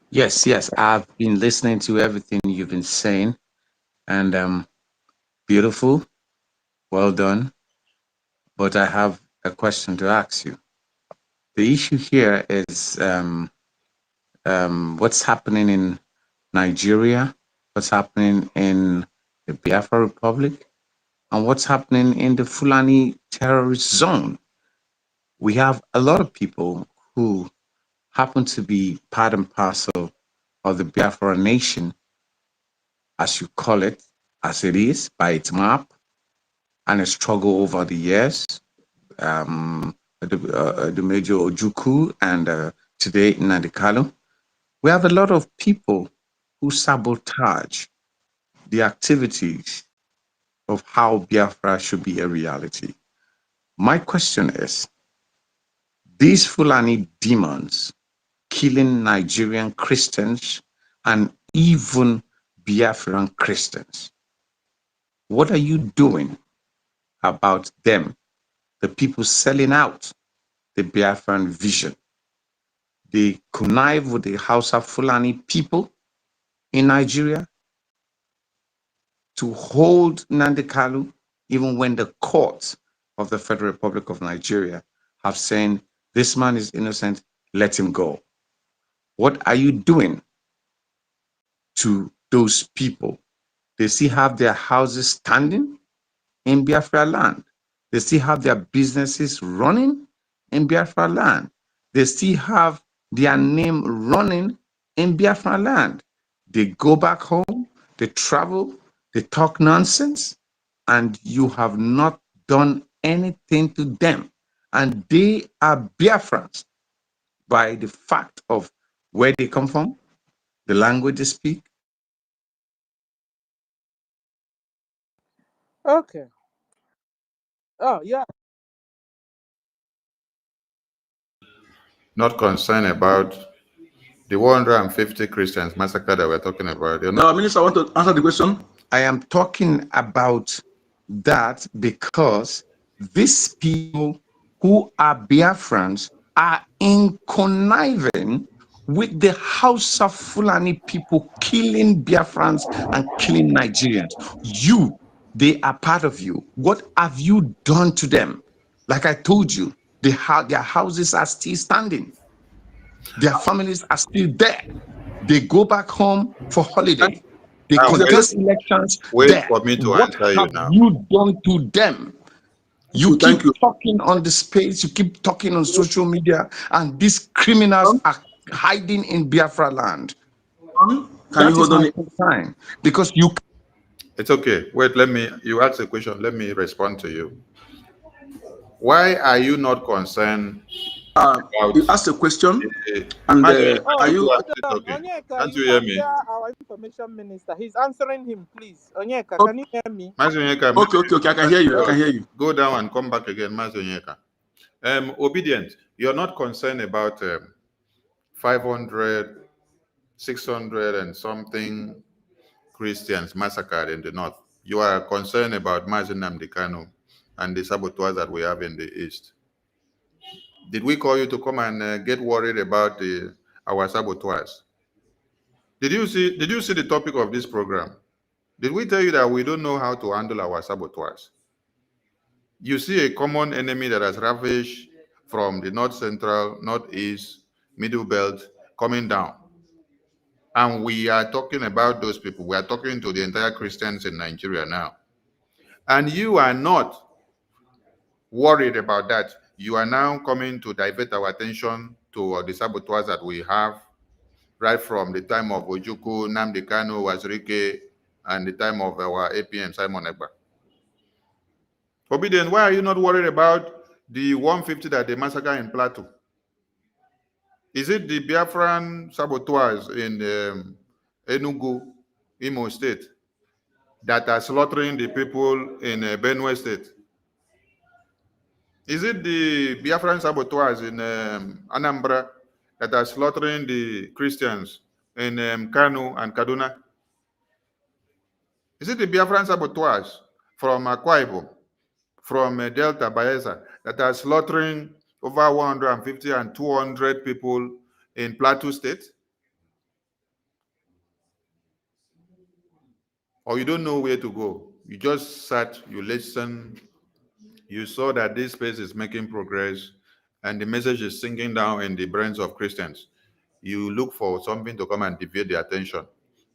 [SPEAKER 7] Yes. I've been listening to everything you've been saying, and beautiful, well done. But I have a question to ask you. The issue here is what's happening in Nigeria, what's happening in the Biafra Republic, and what's happening in the Fulani terrorist zone. We have a lot of people who happen to be part and parcel of the Biafra nation, as you call it, as it is, by its map, and a struggle over the years. The Major Ojukwu and today Nnamdi Kanu. We have a lot of people who sabotage the activities of how Biafra should be a reality. My question is, these Fulani demons killing Nigerian Christians and even Biafran Christians, what are you doing about them, the people selling out the Biafran vision? They connive with the Hausa Fulani people in Nigeria to hold Nnamdi Kanu, even when the courts of the Federal Republic of Nigeria have said, this man is innocent, let him go. What are you doing to those people? They still have their houses standing in Biafra land. They still have their businesses running in Biafra land. They still have their name running in Biafra land. They go back home, they travel, they talk nonsense, and you have not done anything to them. And they are Biafrans by the fact of where they come from, the language they speak.
[SPEAKER 6] Okay. Oh, yeah.
[SPEAKER 4] Not concerned about the 150 Christians massacre that we're talking about.
[SPEAKER 2] No, Minister, I want to answer the question.
[SPEAKER 7] I am talking about that because these people who are Biafrans are in conniving with the House of Fulani people killing Biafrans and killing Nigerians. They are part of you. What have you done to them? Like I told you, their houses are still standing. Their families are still there. They go back home for holiday. They contest elections there.
[SPEAKER 4] For me to
[SPEAKER 7] what
[SPEAKER 4] answer you now.
[SPEAKER 7] you done to them? You
[SPEAKER 2] Thank
[SPEAKER 7] keep talking on the space, you keep talking on social media, and these criminals are hiding in Biafra land.
[SPEAKER 2] Can you hold on?
[SPEAKER 7] Concern, because you.
[SPEAKER 4] It's okay. Wait, you asked a question. Let me respond to you. Why are you not concerned
[SPEAKER 2] You asked a question, and are you?
[SPEAKER 6] Onyeka,
[SPEAKER 4] Can't
[SPEAKER 6] you
[SPEAKER 4] you hear
[SPEAKER 6] can
[SPEAKER 4] me?
[SPEAKER 6] hear our information minister. He's answering him, please. Onyeka,
[SPEAKER 2] Oh,
[SPEAKER 6] can you hear me?
[SPEAKER 2] Okay. I can hear you. I can hear you.
[SPEAKER 4] Go down and come back again, Mazonyeka. Obedient, you're not concerned about 500, 600 and something Christians massacred in the north. You are concerned about Mazi Nnamdi Kanu and the saboteurs that we have in the east. Did we call you to come and get worried about our saboteurs? Did you see the topic of this program? Did we tell you that we don't know how to handle our saboteurs? You see a common enemy that has ravaged from the north central, northeast, middle belt coming down. And we are talking about those people. We are talking to the entire Christians in Nigeria now. And you are not worried about that. You are now coming to divert our attention to the saboteurs that we have right from the time of Ojukwu, Nnamdi Kanu, Wazirike, and the time of our APM, Simon Ekpa. Obedient, why are you not worried about the 150 that they massacred in Plateau? Is it the Biafran saboteurs in Enugu, Imo State, that are slaughtering the people in Benue State? Is it the Biafran saboteurs in Anambra that are slaughtering the Christians in Kanu and Kaduna? Is it the Biafran saboteurs from Akwa Ibom, from Delta, Bayelsa, that are slaughtering over 150 and 200 people in Plateau State? Or you don't know where to go? You just sat, you listened, you saw that this space is making progress, and the message is sinking down in the brains of Christians. You look for something to come and deviate the attention,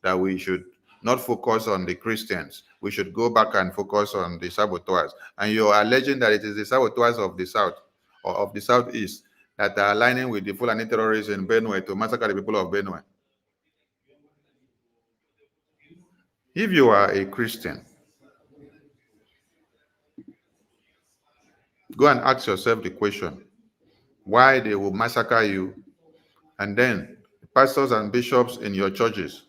[SPEAKER 4] that we should not focus on the Christians. We should go back and focus on the saboteurs. And you're alleging that it is the saboteurs of the South or of the Southeast that are aligning with the Fulani terrorists in Benue to massacre the people of Benue. If you are a Christian, go and ask yourself the question, why they will massacre you, and then the pastors and bishops in your churches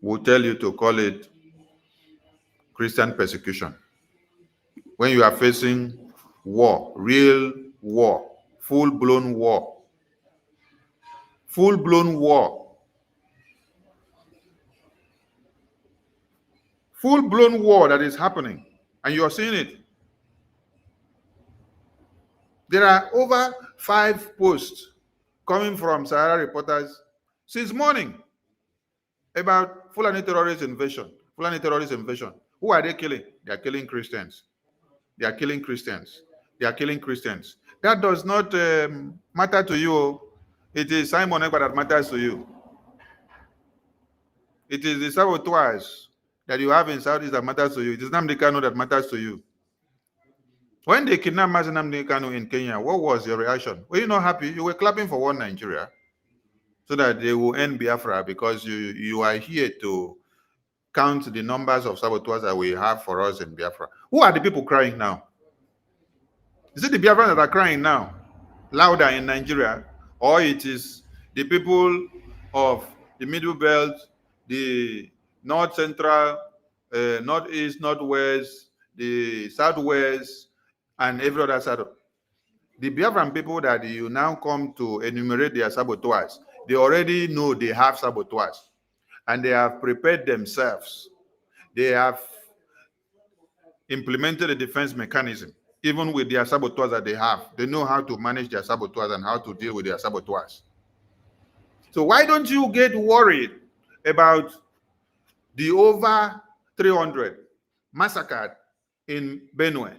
[SPEAKER 4] will tell you to call it Christian persecution. When you are facing war, real war, full-blown war, full-blown war, full-blown war that is happening, and you are seeing it. There are over 5 posts coming from Sahara reporters since morning about Fulani terrorist invasion. Fulani terrorist invasion. Who are they killing? They are killing Christians. They are killing Christians. They are killing Christians. That does not matter to you. It is Simon Ekpa that matters to you. It is the saboteurs that you have in Southeast that matters to you. It is Nnamdi Kanu that matters to you. When they kidnapped Nnamdi Kanu in Kenya, what was your reaction? Were you not happy? You were clapping for one Nigeria so that they will end Biafra, because you are here to count the numbers of saboteurs that we have for us in Biafra. Who are the people crying now? Is it the Biafrans that are crying now, louder in Nigeria, or it is the people of the Middle Belt, the North Central, Northeast, Northwest, the Southwest, and every other side? The Biafran people that you now come to enumerate their saboteurs, they already know they have saboteurs, and they have prepared themselves. They have implemented a defense mechanism. Even with their saboteurs that they have, they know how to manage their saboteurs and how to deal with their saboteurs. So why don't you get worried about the over 300 massacred in Benue?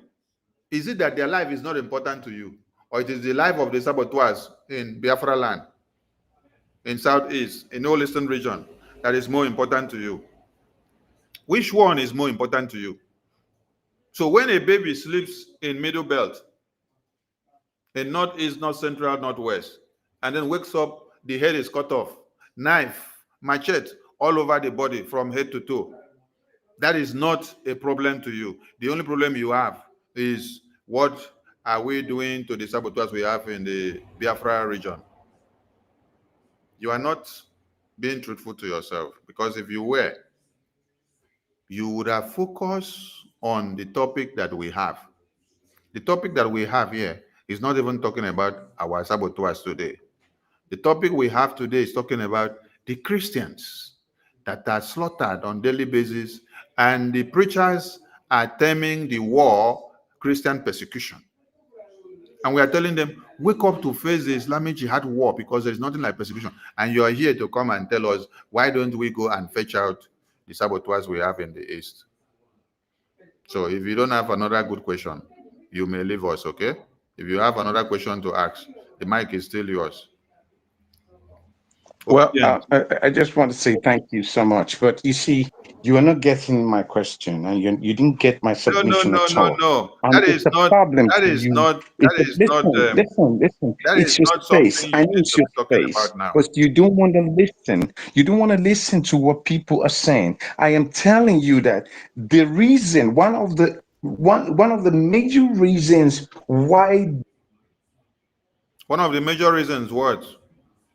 [SPEAKER 4] Is it that their life is not important to you, or it is the life of the saboteurs in Biafra land, in Southeast, in Old Eastern region, that is more important to you? Which one is more important to you? So when a baby sleeps in Middle Belt, in Northeast, North Central, Northwest, and then wakes up, the head is cut off, knife, machete, all over the body from head to toe, that is not a problem to you. The only problem you have is what are we doing to the saboteurs we have in the Biafra region? You are not being truthful to yourself, because if you were, you would have focused on the topic that we have. The topic that we have here is not even talking about our saboteurs today. The topic we have today is talking about the Christians that are slaughtered on a daily basis, and the preachers are terming the war Christian persecution. And we are telling them, wake up to face the Islamic Jihad war, because there is nothing like persecution. And you are here to come and tell us, why don't we go and fetch out the saboteurs we have in the East? So if you don't have another good question, you may leave us, okay? If you have another question to ask, the mic is still yours.
[SPEAKER 7] Well, I just want to say thank you so much. But you see, you are not getting my question, and you didn't get my submission at all.
[SPEAKER 4] No.
[SPEAKER 7] And
[SPEAKER 4] That
[SPEAKER 7] it's
[SPEAKER 4] is
[SPEAKER 7] a
[SPEAKER 4] not.
[SPEAKER 7] problem
[SPEAKER 4] That
[SPEAKER 7] for
[SPEAKER 4] is
[SPEAKER 7] you.
[SPEAKER 4] not.
[SPEAKER 7] It's
[SPEAKER 4] That is not.
[SPEAKER 7] listen.
[SPEAKER 4] That
[SPEAKER 7] It's
[SPEAKER 4] is
[SPEAKER 7] your
[SPEAKER 4] not
[SPEAKER 7] space.
[SPEAKER 4] something
[SPEAKER 7] I
[SPEAKER 4] you
[SPEAKER 7] know
[SPEAKER 4] need
[SPEAKER 7] it's
[SPEAKER 4] to
[SPEAKER 7] your
[SPEAKER 4] be talking
[SPEAKER 7] space,
[SPEAKER 4] about now.
[SPEAKER 7] but you don't want to listen. You don't want to listen to what people are saying. I am telling you that the reason, one of the major reasons why.
[SPEAKER 4] One of the major reasons, what?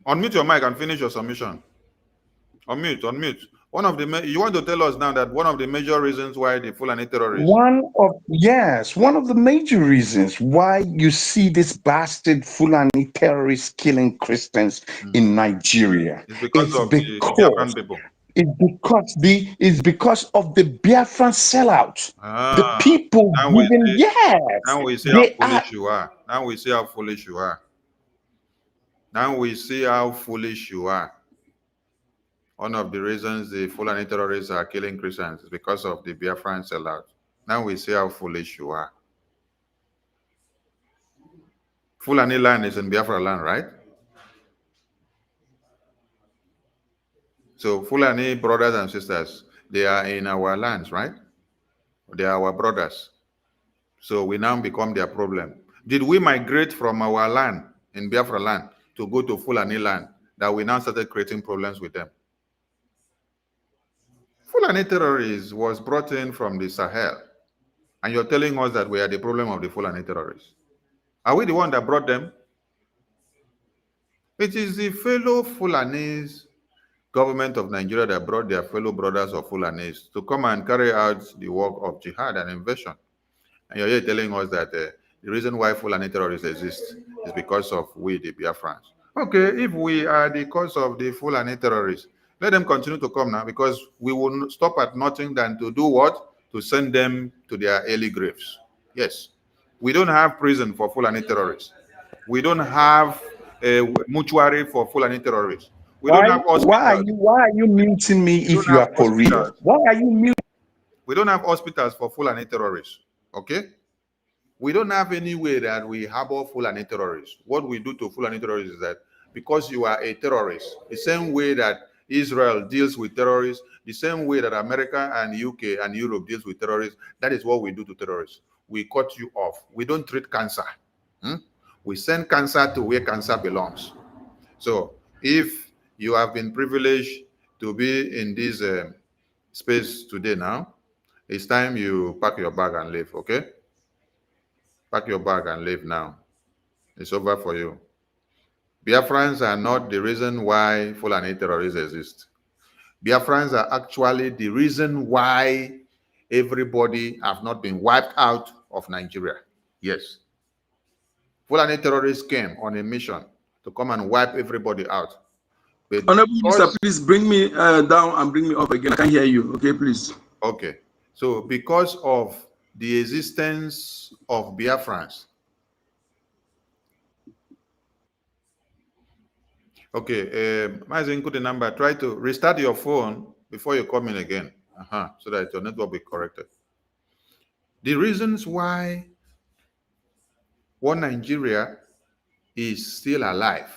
[SPEAKER 4] Unmute your mic and finish your submission. Unmute. One of the you want to tell us now that one of the major reasons why the Fulani terrorists.
[SPEAKER 7] One of the major reasons why you see this bastard Fulani terrorists killing Christians in Nigeria
[SPEAKER 4] It's because
[SPEAKER 7] is
[SPEAKER 4] of the Biafran people.
[SPEAKER 7] It's because of the Biafran sellout. The people
[SPEAKER 4] Now
[SPEAKER 7] giving,
[SPEAKER 4] now we see how
[SPEAKER 7] they are.
[SPEAKER 4] foolish you are. Now we see how foolish you are. Now we see how foolish you are. One of the reasons the Fulani terrorists are killing Christians is because of the Biafran sellout. Now we see how foolish you are. Fulani land is in Biafra land, right? So Fulani brothers and sisters, they are in our lands, right? They are our brothers. So we now become their problem. Did we migrate from our land in Biafra land to go to Fulani land that we now started creating problems with them? Fulani terrorists was brought in from the Sahel, and you're telling us that we are the problem of the Fulani terrorists. Are we the one that brought them? It is the fellow Fulanis government of Nigeria that brought their fellow brothers of Fulanis to come and carry out the work of jihad and invasion. And you're here telling us that the reason why Fulani terrorists exist is because of we, the Biafrans. Okay, if we are the cause of the Fulani terrorists, let them continue to come now, because we will stop at nothing than to do what? To send them to their early graves. Yes. We don't have prison for Fulani terrorists. We don't have a mortuary for Fulani terrorists. We don't have hospitals.
[SPEAKER 7] Why are you muting me if you are for real? Why are you muting?
[SPEAKER 4] We don't have hospitals for Fulani terrorists. Okay? We don't have any way that we harbor Fulani terrorists. What we do to Fulani terrorists is that because you are a terrorist, the same way that Israel deals with terrorists, the same way that America and UK and Europe deals with terrorists, that is what we do to terrorists. We cut you off. We don't treat cancer. We send cancer to where cancer belongs. So if you have been privileged to be in this space today now, it's time you pack your bag and leave, okay? Pack your bag and leave now. It's over for you. Biafrans are not the reason why Fulani terrorists exist. Biafrans are actually the reason why everybody have not been wiped out of Nigeria. Yes. Fulani terrorists came on a mission to come and wipe everybody out. But
[SPEAKER 2] Honorable Minister, please bring me down and bring me up again. I can't hear you. Okay, please.
[SPEAKER 4] Okay. So because of the existence of Biafrans. Okay, Mazen, put the number. Try to restart your phone before you come in again. So that your network will be corrected. The reasons why one Nigeria is still alive.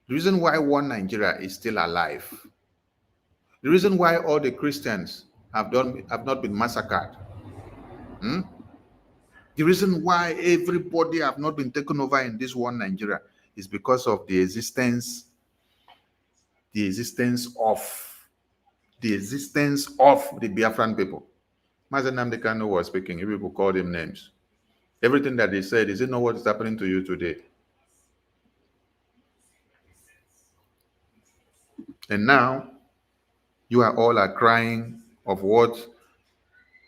[SPEAKER 4] The reason why one Nigeria is still alive. The reason why all the Christians have not been massacred. The reason why everybody have not been taken over in this one Nigeria is because of the existence of the Biafran people. Mazen Namdekano was speaking. You people called him names. Everything that they said, is it not what is happening to you today? And now you are all are crying of what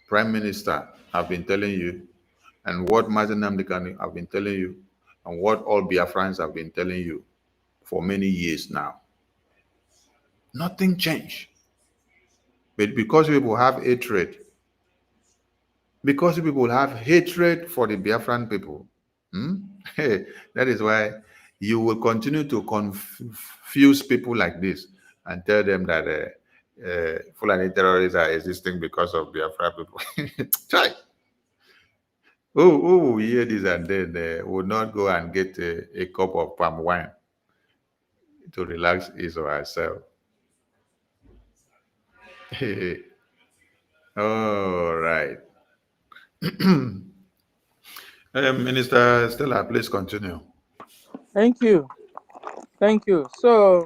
[SPEAKER 4] Prime Minister have been telling you, and what Martin Namdekanu have been telling you, and what all Biafrans have been telling you for many years now. Nothing changed. But because people have hatred, for the Biafran people, that is why you will continue to confuse people like this and tell them that Fulani terrorists are existing because of Biafra people. Try. Who will hear this and then will not go and get a cup of palm wine to relax his or herself? All right. Minister Stella, please continue.
[SPEAKER 6] Thank you. Thank you. So,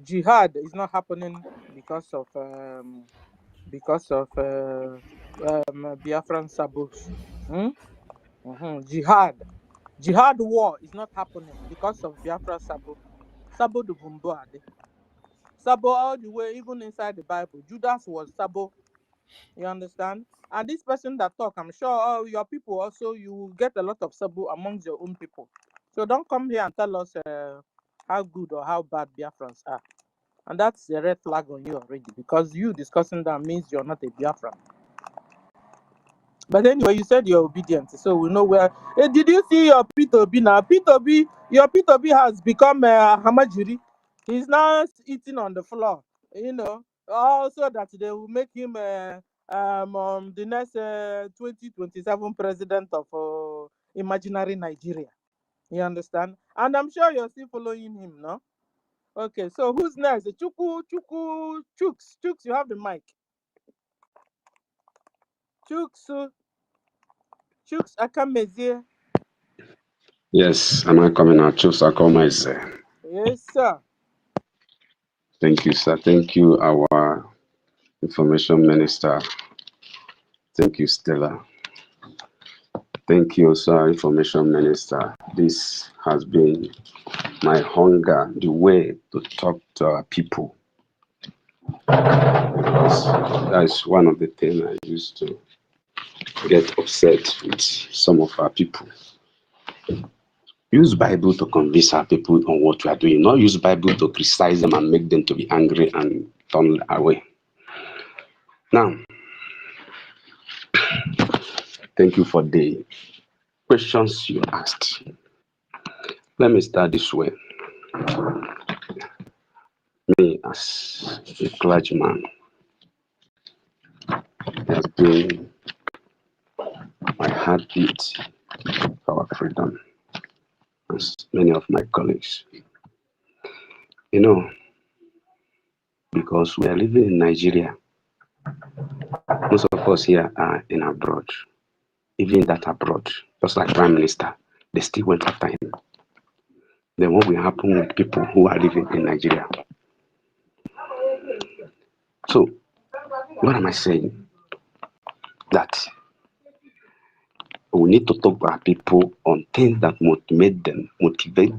[SPEAKER 6] jihad is not happening because of Biafran sabos. Jihad war is not happening because of Biafra Sabo. Sabo the Bumbuade. Sabo all the way, even inside the Bible. Judas was Sabo. You understand? And this person that talk, I'm sure your people also, you will get a lot of Sabo amongst your own people. So don't come here and tell us how good or how bad Biafrans are. And that's a red flag on you already, because you discussing that means you're not a Biafran. But anyway, you said you're obedient, so we know where. Hey, did you see your P2B now? P2B, your P2B has become Hamajiri. He's now eating on the floor, also that they will make him the next 2027 president of imaginary Nigeria. You understand? And I'm sure you're still following him, no? Okay, so who's next? Chuks, you have the mic. Chuks Akamezie.
[SPEAKER 8] Yes, am I coming out? Choose Akoma is there.
[SPEAKER 6] Yes, sir.
[SPEAKER 8] Thank you, sir. Thank you, our information minister. Thank you, Stella. Thank you, sir, information minister. This has been my hunger, the way to talk to our people. That's one of the things I used to get upset with some of our people. Use Bible to convince our people on what we are doing, not use Bible to criticize them and make them to be angry and turn away. Now, thank you for the questions you asked. Let me start this way. Me, as a clergyman, has been my heartbeat for our freedom, as many of my colleagues. Because we are living in Nigeria, most of us here are in abroad. Even that abroad, just like Prime Minister, they still went after him. Then what will happen with people who are living in Nigeria? So, what am I saying? That we need to talk to our people on things that motivate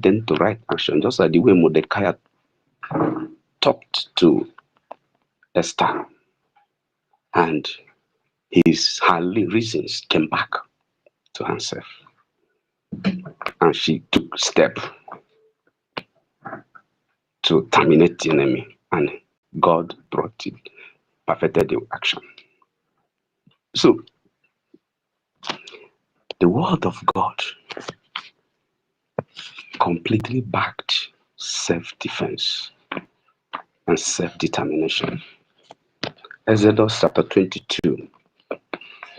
[SPEAKER 8] them to right action, just like the way Mordecai talked to Esther, and her reasons came back to herself, and she took step to terminate the enemy, and God brought it, perfected the action. So, the word of God completely backed self-defense and self-determination. Exodus chapter 22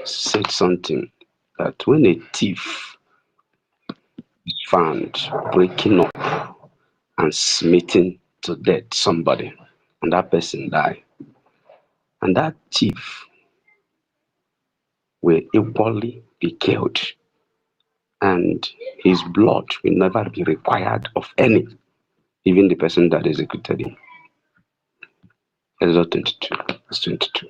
[SPEAKER 8] said something that when a thief is found breaking up and smiting to death somebody, and that person die, and that thief will equally be killed, and his blood will never be required of any, even the person that executed him. Exodus 22, verse 22.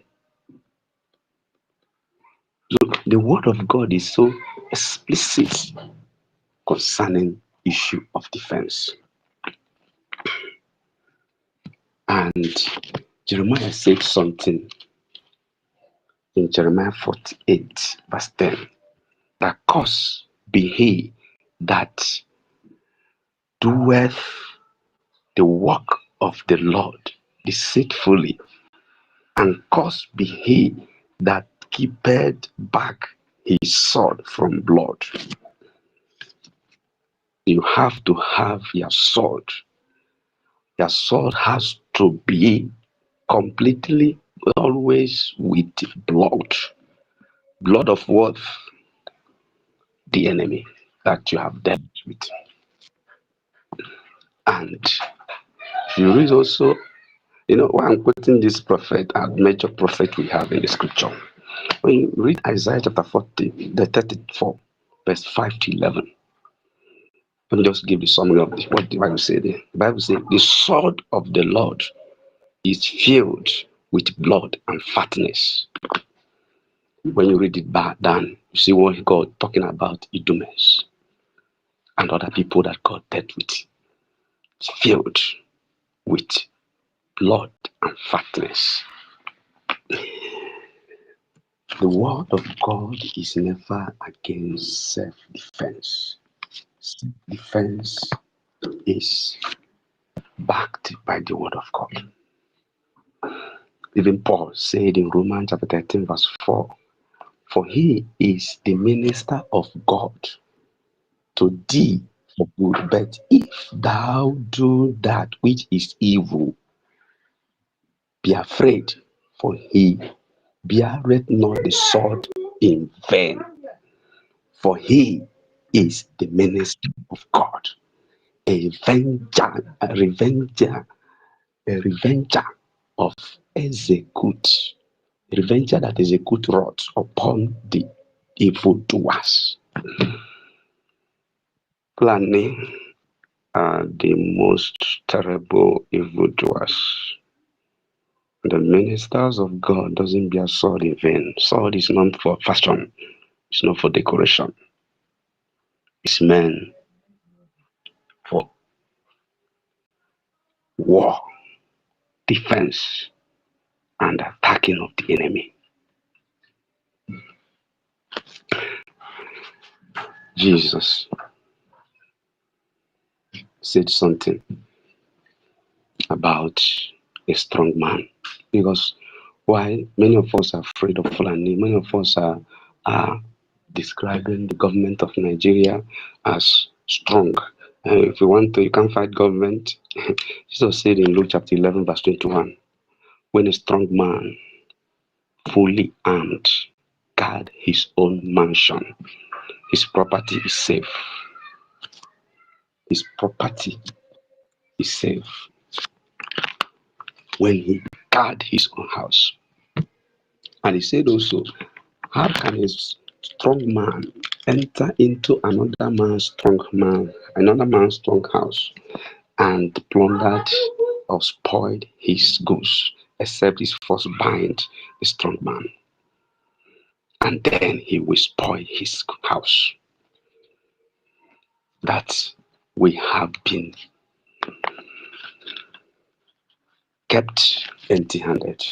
[SPEAKER 8] So The word of God is so explicit concerning issue of defense. And Jeremiah said something in Jeremiah 48, verse 10, that cursed be he that doeth the work of the Lord deceitfully, and cursed be he that keepeth back his sword from blood. You have to have your sword. Your sword has to be completely always with blood. Blood of what? The enemy that you have dealt with. And you read also, why I'm quoting this prophet, a major prophet we have in the scripture. When you read Isaiah chapter 40, the 34, verse 5 to 11, let me just give the summary of what the Bible said there. The Bible says, the sword of the Lord is filled with blood and fatness. When you read it back down, you see what God talking about Edomites and other people that God dealt with. It's filled with blood and fatness. The word of God is never against self-defense. Self-defense is backed by the word of God. Even Paul said in Romans chapter 13, verse 4, for he is the minister of God to thee for good. But if thou do that which is evil, be afraid, for he beareth not the sword in vain. For he is the minister of God, a revenger of execute, a revenger that execute wrath upon the evildoers. Planning are the most terrible evildoers. The ministers of God doesn't bear sword in vain. Sword is not for fashion. It's not for decoration. It's meant for war, defense, and attacking of the enemy. Jesus said something about a strong man, because while many of us are afraid of Fulani, many of us are describing the government of Nigeria as strong. If you want to, you can fight government. Jesus said in Luke chapter 11, verse 21, when a strong man, fully armed, guard his own mansion, his property is safe. His property is safe when he guard his own house. And he said also, how can a strong man enter into another man's strong house and plunder or spoil his goods, except he first bind the strong man, and then he will spoil his house? That we have been kept empty-handed,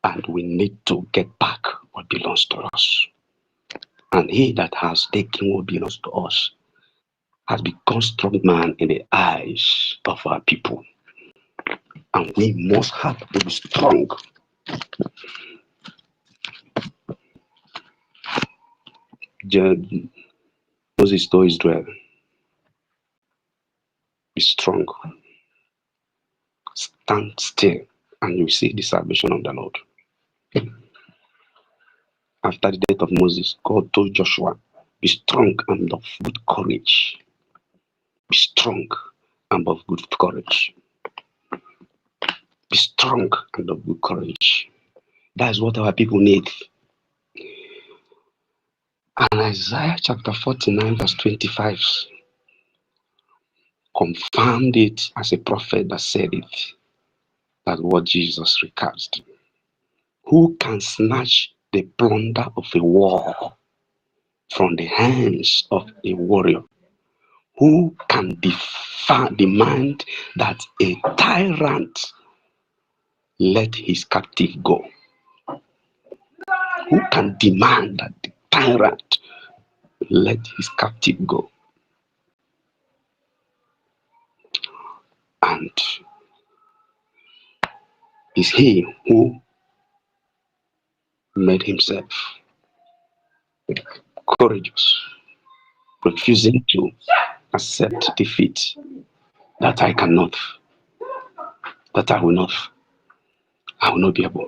[SPEAKER 8] and we need to get back what belongs to us. And he that has taken what belongs to us has become strong man in the eyes of our people. And we must have to be strong. Moses told Israel, be strong, stand still, and you see the salvation of the Lord. After the death of Moses, God told Joshua, be strong and of good courage. Be strong and of good courage. Be strong and of good courage. That's what our people need. And Isaiah chapter 49, verse 25 confirmed it as a prophet that said it. That's what Jesus recast. Who can snatch the plunder of a war from the hands of a warrior? Who can demand that a tyrant let his captive go? Who can demand that the tyrant let his captive go? And is he who made himself courageous, refusing to accept defeat, that I cannot, that I will not be able.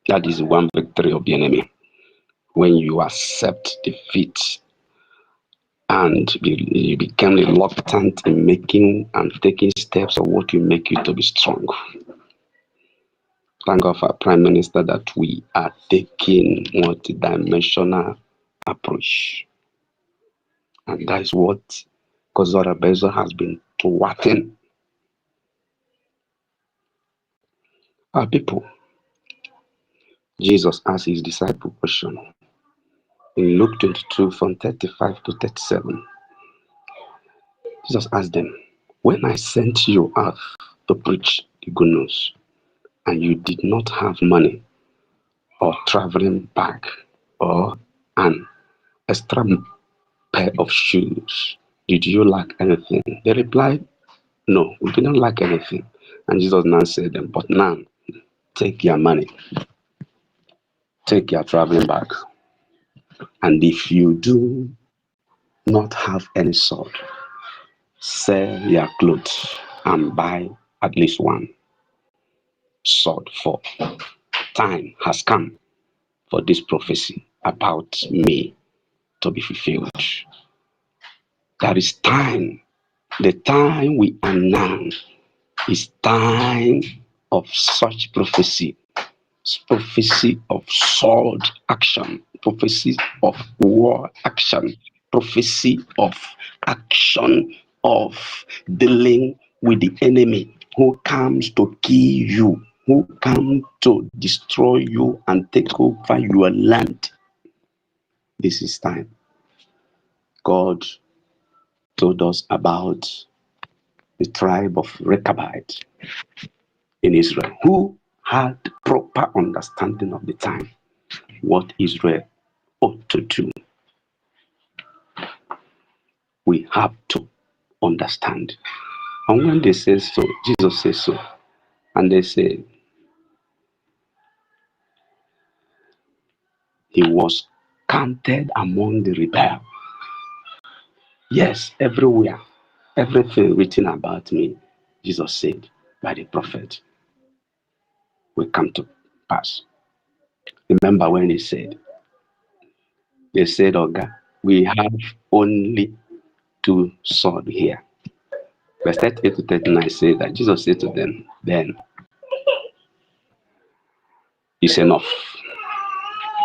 [SPEAKER 8] That is one victory of the enemy. When you accept defeat and you become reluctant in making and taking steps of what will make you to be strong. Thank God for our Prime Minister that we are taking multidimensional approach. And that is what Kozora Bezo has been thwarting. Our people, Jesus asked his disciple question in Luke 22 from 35 to 37. Jesus asked them, when I sent you out to preach the good news, and you did not have money or traveling bag or an extra pair of shoes, did you lack anything? They replied, no, we did not lack anything. And Jesus now said them, but now take your money, take your traveling bag, and if you do not have any sword, sell your clothes and buy at least one sword, for time has come for this prophecy about me to be fulfilled. There is time. The time we are now is time of such prophecy. Prophecy of sword action, prophecy of war action, prophecy of action of dealing with the enemy who comes to kill you, who comes to destroy you and take over your land. This is time. God told us about the tribe of Rechabite in Israel, who had proper understanding of the time, what Israel ought to do. We have to understand. And when they say so, Jesus says so, and they say he was counted among the rebel. Yes, everywhere, everything written about me, Jesus said by the prophet, will come to pass. Remember when he said, they said, oh God, we have only 2 swords here. Verse 38 to 39 says that Jesus said to them, then it's enough.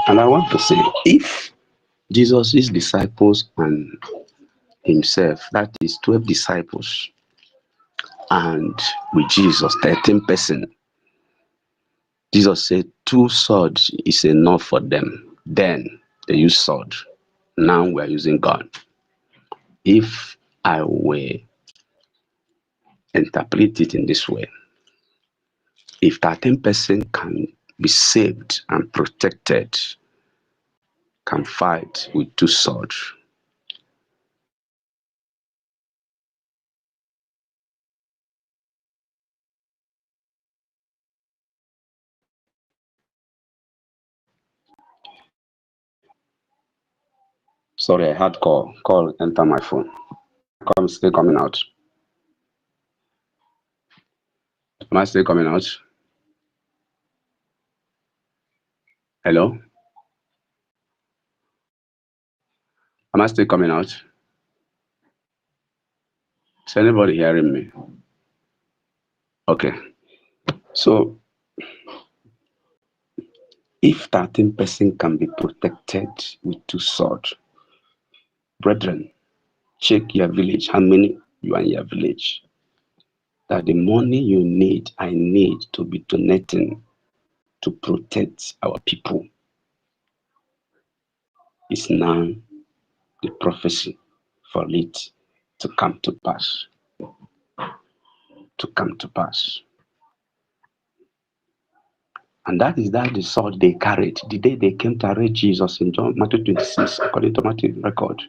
[SPEAKER 8] And I want to say, if Jesus' disciples and himself, that is 12 disciples, and with Jesus, 13 person, Jesus said 2 swords is enough for them. Then they use sword. Now we are using gun. If I were interpret it in this way, if 13 person can be saved and protected, can fight with 2 swords, sorry, I had call enter my phone. Still coming out. Am I still coming out? Hello? Am I still coming out? Is anybody hearing me? Okay. So, if 13 person can be protected with 2 swords, brethren, check your village, how many you are in your village. That the money you need, I need to be donating to protect our people. It's now the prophecy for it to come to pass. To come to pass. And that is the sword they carried the day they came to arrest Jesus in Matthew 26, according to Matthew record.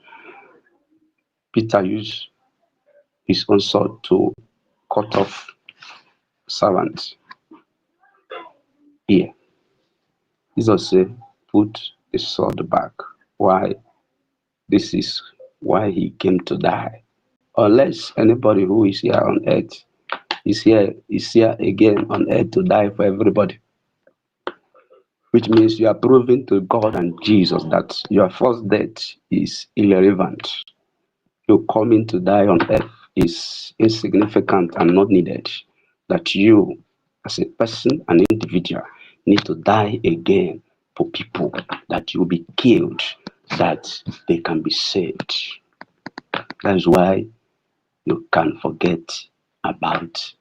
[SPEAKER 8] Peter used his own sword to cut off servants' ear. Jesus said, put the sword back. Why? This is why he came to die. Unless anybody who is here on earth is here again on earth to die for everybody. Which means you are proving to God and Jesus that your first death is irrelevant. Your coming to die on earth is insignificant and not needed. That you, as a person, an individual, need to die again for people, that you will be killed, that they can be saved. That is why you can forget about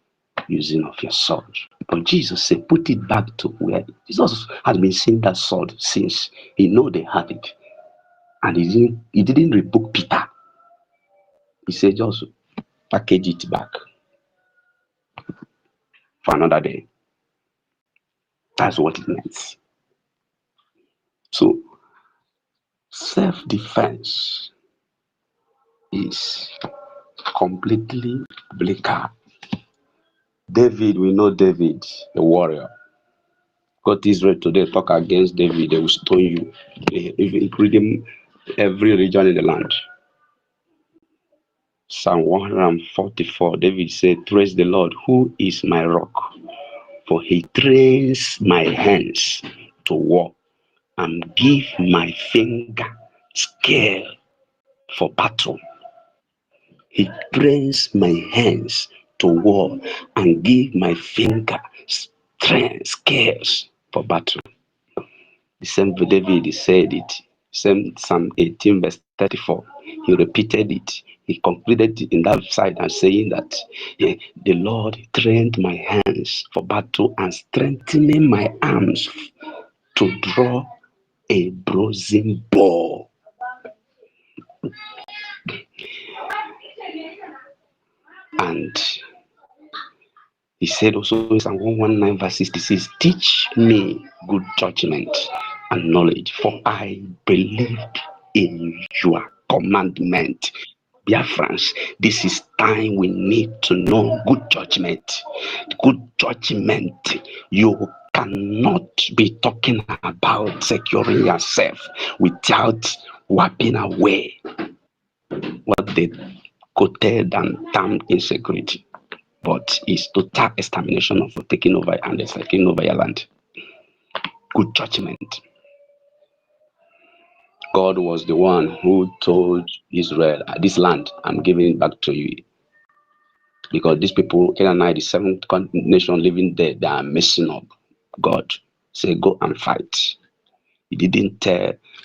[SPEAKER 8] using of your sword. But Jesus said, put it back to where Jesus had been seeing that sword since he know they had it. And he didn't rebuke Peter. He said, just package it back for another day. That's what it means. So, self-defense is completely bleaker. David, we know David, the warrior. God Israel today talk against David, they will stone you, including every region in the land. Psalm 144, David said, praise the Lord, who is my rock, for he trains my hands to war and give my finger skill for battle. He trains my hands to war and give my finger strength, skills for battle. The same David said it. Same Psalm 18 verse 34. He repeated it. He concluded it in that side and saying that the Lord trained my hands for battle and strengthening my arms to draw a bruising bow. And he said also in Psalm 119 verse 66, teach me good judgment and knowledge, for I believed in your commandment. Biafrans, this is time we need to know good judgment. Good judgment. You cannot be talking about securing yourself without wiping away what they quoted and termed insecurity. But it's total extermination of taking over and taking over your land. Good judgment. God was the one who told Israel, this land, I'm giving it back to you. Because these people, Canaanite, the seventh nation living there, they are messing up. God said, go and fight.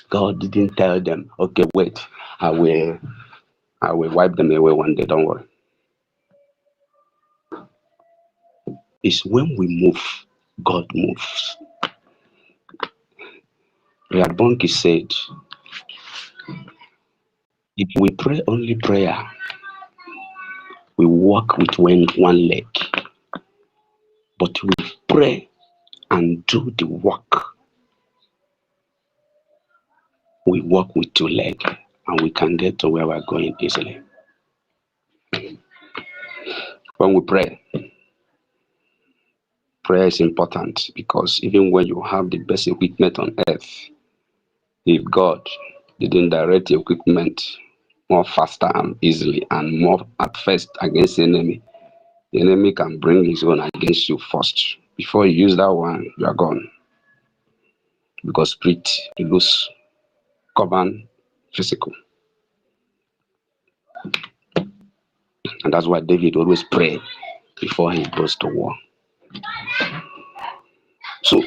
[SPEAKER 8] God didn't tell them, okay, wait, I will wipe them away one day, don't worry. It's when we move, God moves. Riyad Bonki said, if we pray only prayer, we walk with one leg. But we pray and do the work, we walk with two legs, and we can get to where we're going easily. When we pray, prayer is important, because even when you have the best equipment on earth, if God didn't direct the equipment more faster and easily and more at first against the enemy can bring his own against you first. Before you use that one, you are gone. Because spirit, you lose, govern physical. And that's why David always pray before he goes to war. So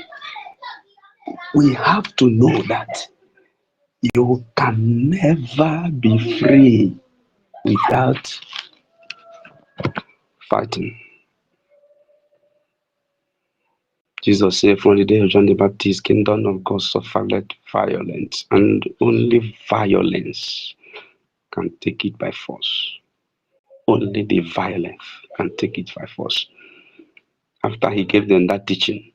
[SPEAKER 8] we have to know that you can never be free without fighting. Jesus said, from the day of John the Baptist, kingdom of God suffered violence, and only violence can take it by force. Only the violent can take it by force. After he gave them that teaching,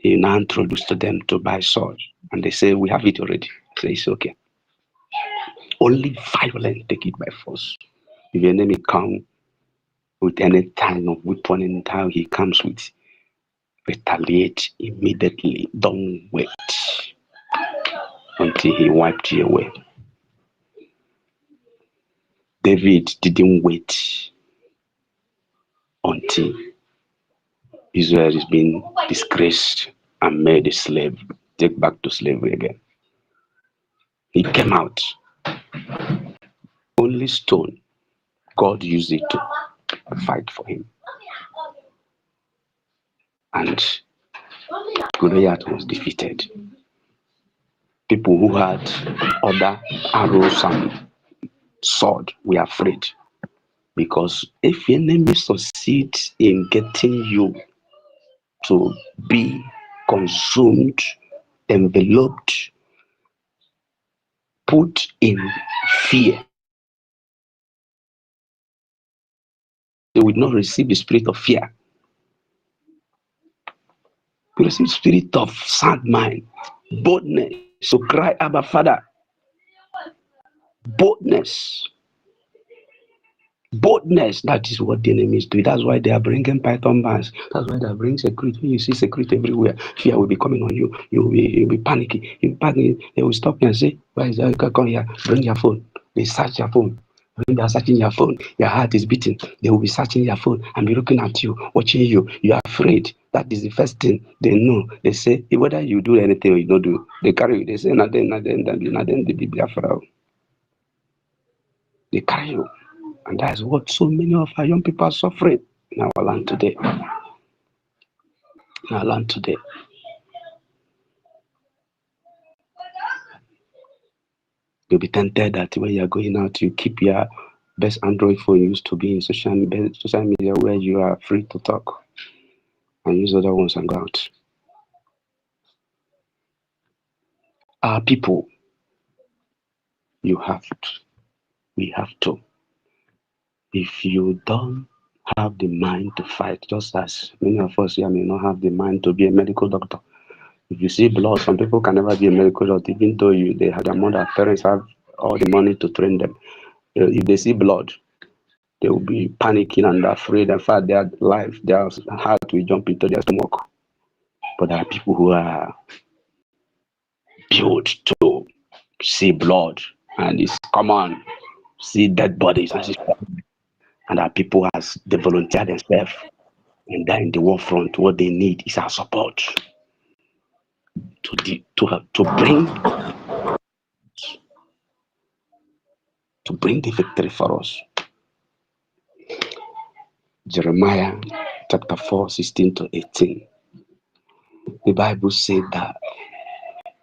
[SPEAKER 8] he now introduced them to buy sword, and they say, we have it already. I say, it's okay. Only violence take it by force. If the enemy come with any kind of weapon and how he comes with, retaliate immediately. Don't wait until he wiped you away. David didn't wait until Israel is being disgraced and made a slave, take back to slavery again. He came out. Only stone, God used it to fight for him. And Goliath was defeated. People who had other arrows and sword were afraid. Because if the enemy succeeds in getting you to be consumed, enveloped, put in fear, they would not receive the spirit of fear. You receive the spirit of sound mind, boldness. So cry, Abba, Father. Boldness. Boldness, that is what the enemies do. That's why they are bringing python bands. That's why they are bringing security. When you see security everywhere, fear will be coming on you. You'll be panicking. You'll be panicking. They will stop you and say, where is that? Come here, bring your phone. They search your phone. When they are searching your phone, your heart is beating. They will be searching your phone and be looking at you, watching you. You are afraid. That is the first thing they know. They say, whether you do anything or you don't do, they carry you. They say, nothing, they be Biafra. They carry you. And that's what so many of our young people are suffering in our land today. In our land today. You'll be tempted that when you're going out, you keep your best Android phone used to be in social media where you are free to talk, and use other ones and go out. Our people, we have to. If you don't have the mind to fight, just as many of us here may not have the mind to be a medical doctor. If you see blood, some people can never be a medical doctor, even though they had their mother, parents have all the money to train them. If they see blood, they will be panicking and afraid. In fact, their heart will jump into their stomach. But there are people who are built to see blood, and it's common, see dead bodies, and there are people they volunteer themselves and die in the war front. What they need is our support to bring the victory for us. Jeremiah chapter 4, 16 to 18. The Bible said that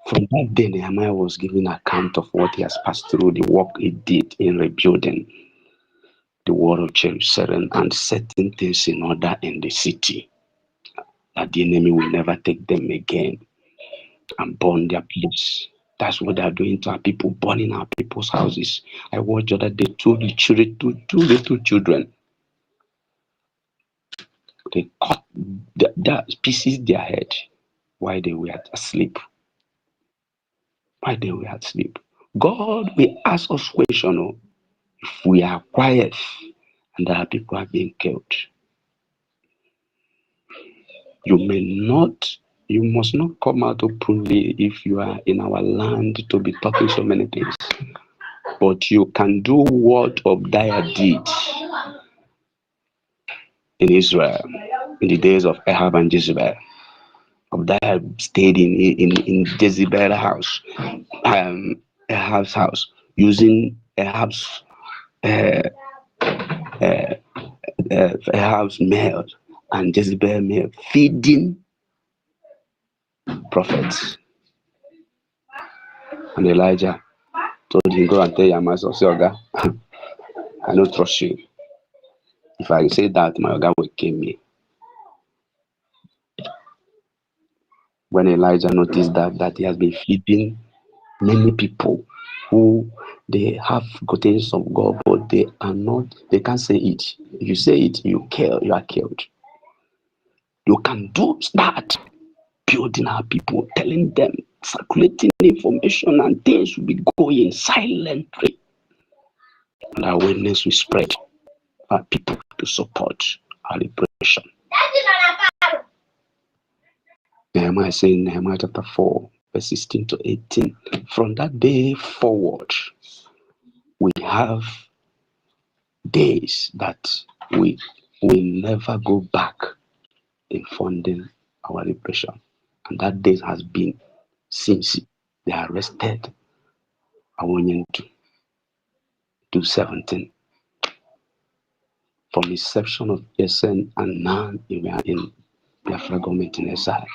[SPEAKER 8] from that day, Nehemiah was giving account of what he has passed through, the work he did in rebuilding the wall of Jerusalem and setting things in order in the city, that the enemy will never take them again and burn their place. That's what they are doing to our people, burning our people's houses. I watched the other day two little children. They cut their pieces their head while they were asleep. While they were asleep. God will ask us questions if we are quiet and our people are being killed. You must not come out openly if you are in our land to be talking so many things. But you can do what Obadiah did in Israel in the days of Ahab and Jezebel. Obadiah stayed in Jezebel's house, Ahab's house, using Ahab's male and Jezebel male, feeding prophets. And Elijah told him, go and tell your master, say, Oga, I don't trust you. If I say that, my God will kill me. When Elijah noticed that he has been feeding many people who they have good things of God, but they can't say it. If you say it, you are killed. You can do that, building our people, telling them, circulating information, and things will be going silently. And our awareness will spread for people to support our liberation. Nehemiah is saying, Nehemiah chapter 4, verse 16 to 18. From that day forward, we have days that we will never go back in funding our liberation. And that day has been since they arrested Awonyentu 2017. From inception of SN and now we are in Biafra government in exile.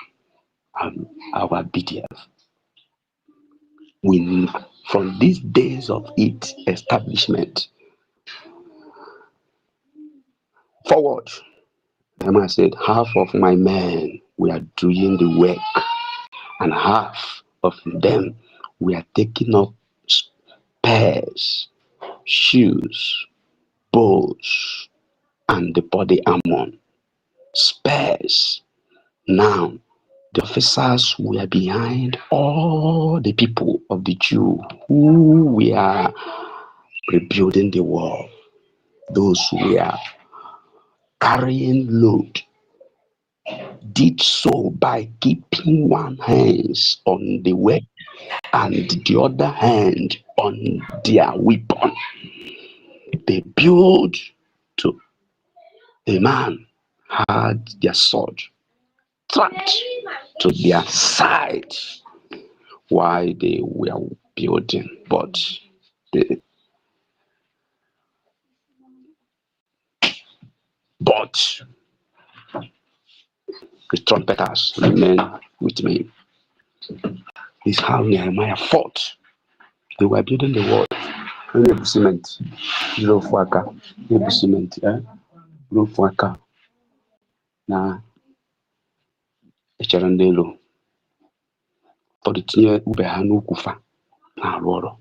[SPEAKER 8] Our BDF. From these days of its establishment forward, Emma said, half of my men were doing the work, and half of them were taking up spears, shoes, bows, and the body armor. Spears. Now, the officers were behind all the people of the Jew who were rebuilding the wall. Those who were carrying load did so by keeping one hand on the work and the other hand on their weapon. They built to a man had their sword trapped to their side while they were building, but the trumpeters remained with me. This is how Nehemiah fought. They were building the wall. Cement, cement, na echere for the tinye ube ha n'ukwufa na arụ ọrụ.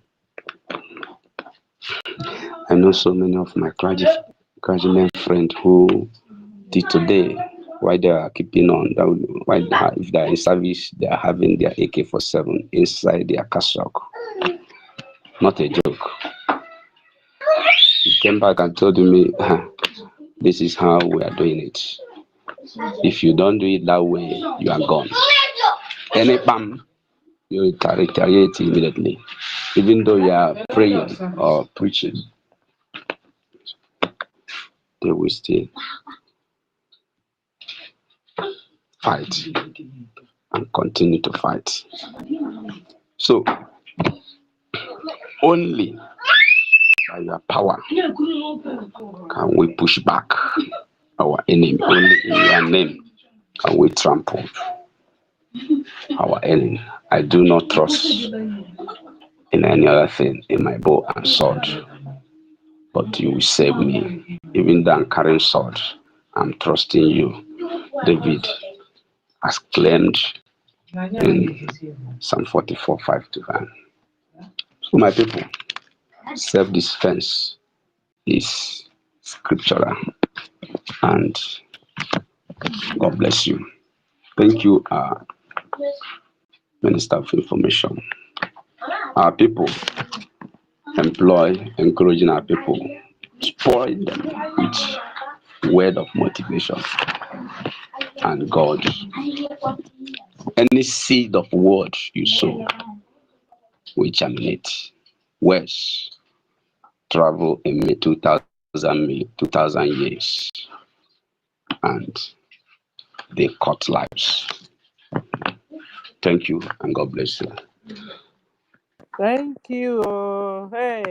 [SPEAKER 8] I know so many of my clergymen friends who till today, while they are keeping on, if they are in service, they are having their AK-47 inside their cassock. Not a joke. He came back and told me, this is how we are doing it. If you don't do it that way, you are gone. Any bam, you retaliate immediately, even though you are praying or preaching. They will still fight and continue to fight. So, only by your power can we push back our enemy. Only in your name can we trample our enemy. I do not trust in any other thing in my bow and sword, but you will save me. Even though I'm carrying sword, I'm trusting you. David has claimed in Psalm 44:5-5. So my people, self-defense is scriptural, and God bless you. Thank you, Minister of Information. Our people encouraging our people, spoil them with word of motivation and God. Any seed of word you sow will germinate. Words travel in 2,000 years, and they cut lives. Thank you, and God bless you.
[SPEAKER 6] Thank you. Hey,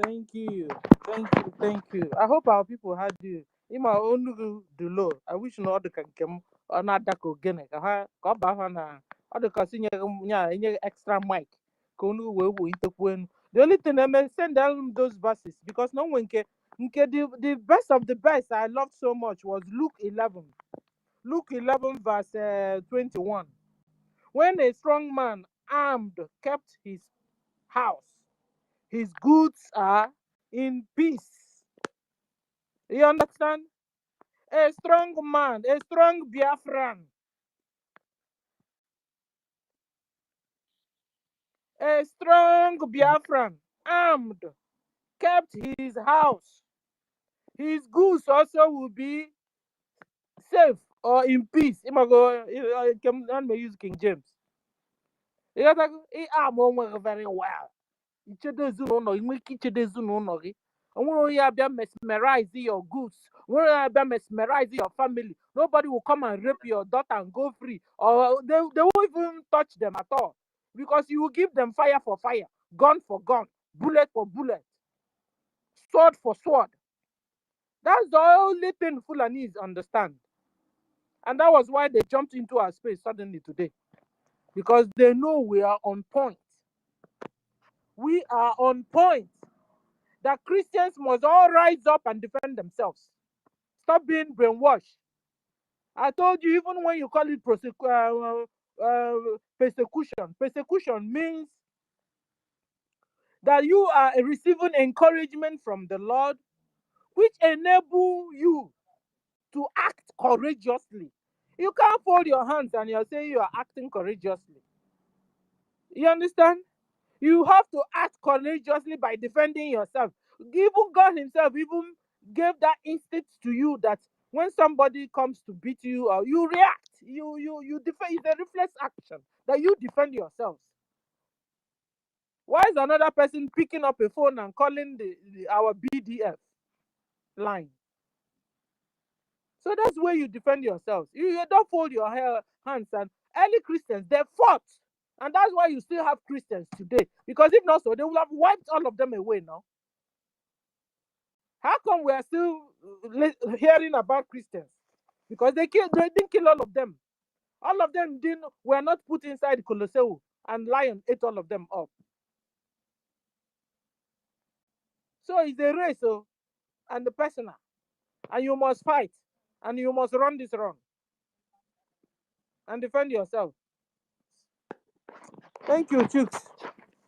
[SPEAKER 6] thank you. Thank you. I hope our people had you. In my own dulo, I wish no other can come on that again. Come back on other casino extra mic. Konu we interpwen The only thing I may send them those verses because no one can. The best of the best I loved so much was Luke 11. Luke 11 verse 21. When a strong man armed kept his house, his goods are in peace. You understand? A strong man, a strong Biafran, a strong Biafran, armed, kept his house. His goods also will be safe or in peace. I can use King James. He armed very well. Ichedo ezinụlọ gị nwee ike ichedo ezinụlọ gị. Onwere onye abịa mesmerize your goods. Onwere onye abịa mesmerize your family. Nobody will come and rape your daughter and go free. Or they won't even touch them at all. Because you will give them fire for fire, gun for gun, bullet for bullet, sword for sword. That's the only thing Fulanese understand. And that was why they jumped into our space suddenly today. Because they know we are on point. We are on point. That Christians must all rise up and defend themselves. Stop being brainwashed. I told you, even when you call it persecution, persecution means that you are receiving encouragement from the Lord, which enable you to act courageously. You can't fold your hands and you're saying you are acting courageously. You understand? You have to act courageously by defending yourself. Even God himself even gave that instinct to you that when somebody comes to beat you, or you react, you defend. It's a reflex action that you defend yourselves. Why is another person picking up a phone and calling our BDF line? So that's where you defend yourselves. You don't fold your hands. And early Christians, they fought. And that's why you still have Christians today. Because if not so, they would have wiped all of them away now. How come we are still hearing about Christians? Because they didn't kill all of them. All of them were not put inside Colosseum, and lion ate all of them up. So it's a race, and the personal. And you must fight. And you must run this run. And defend yourself. Thank you, Chooks.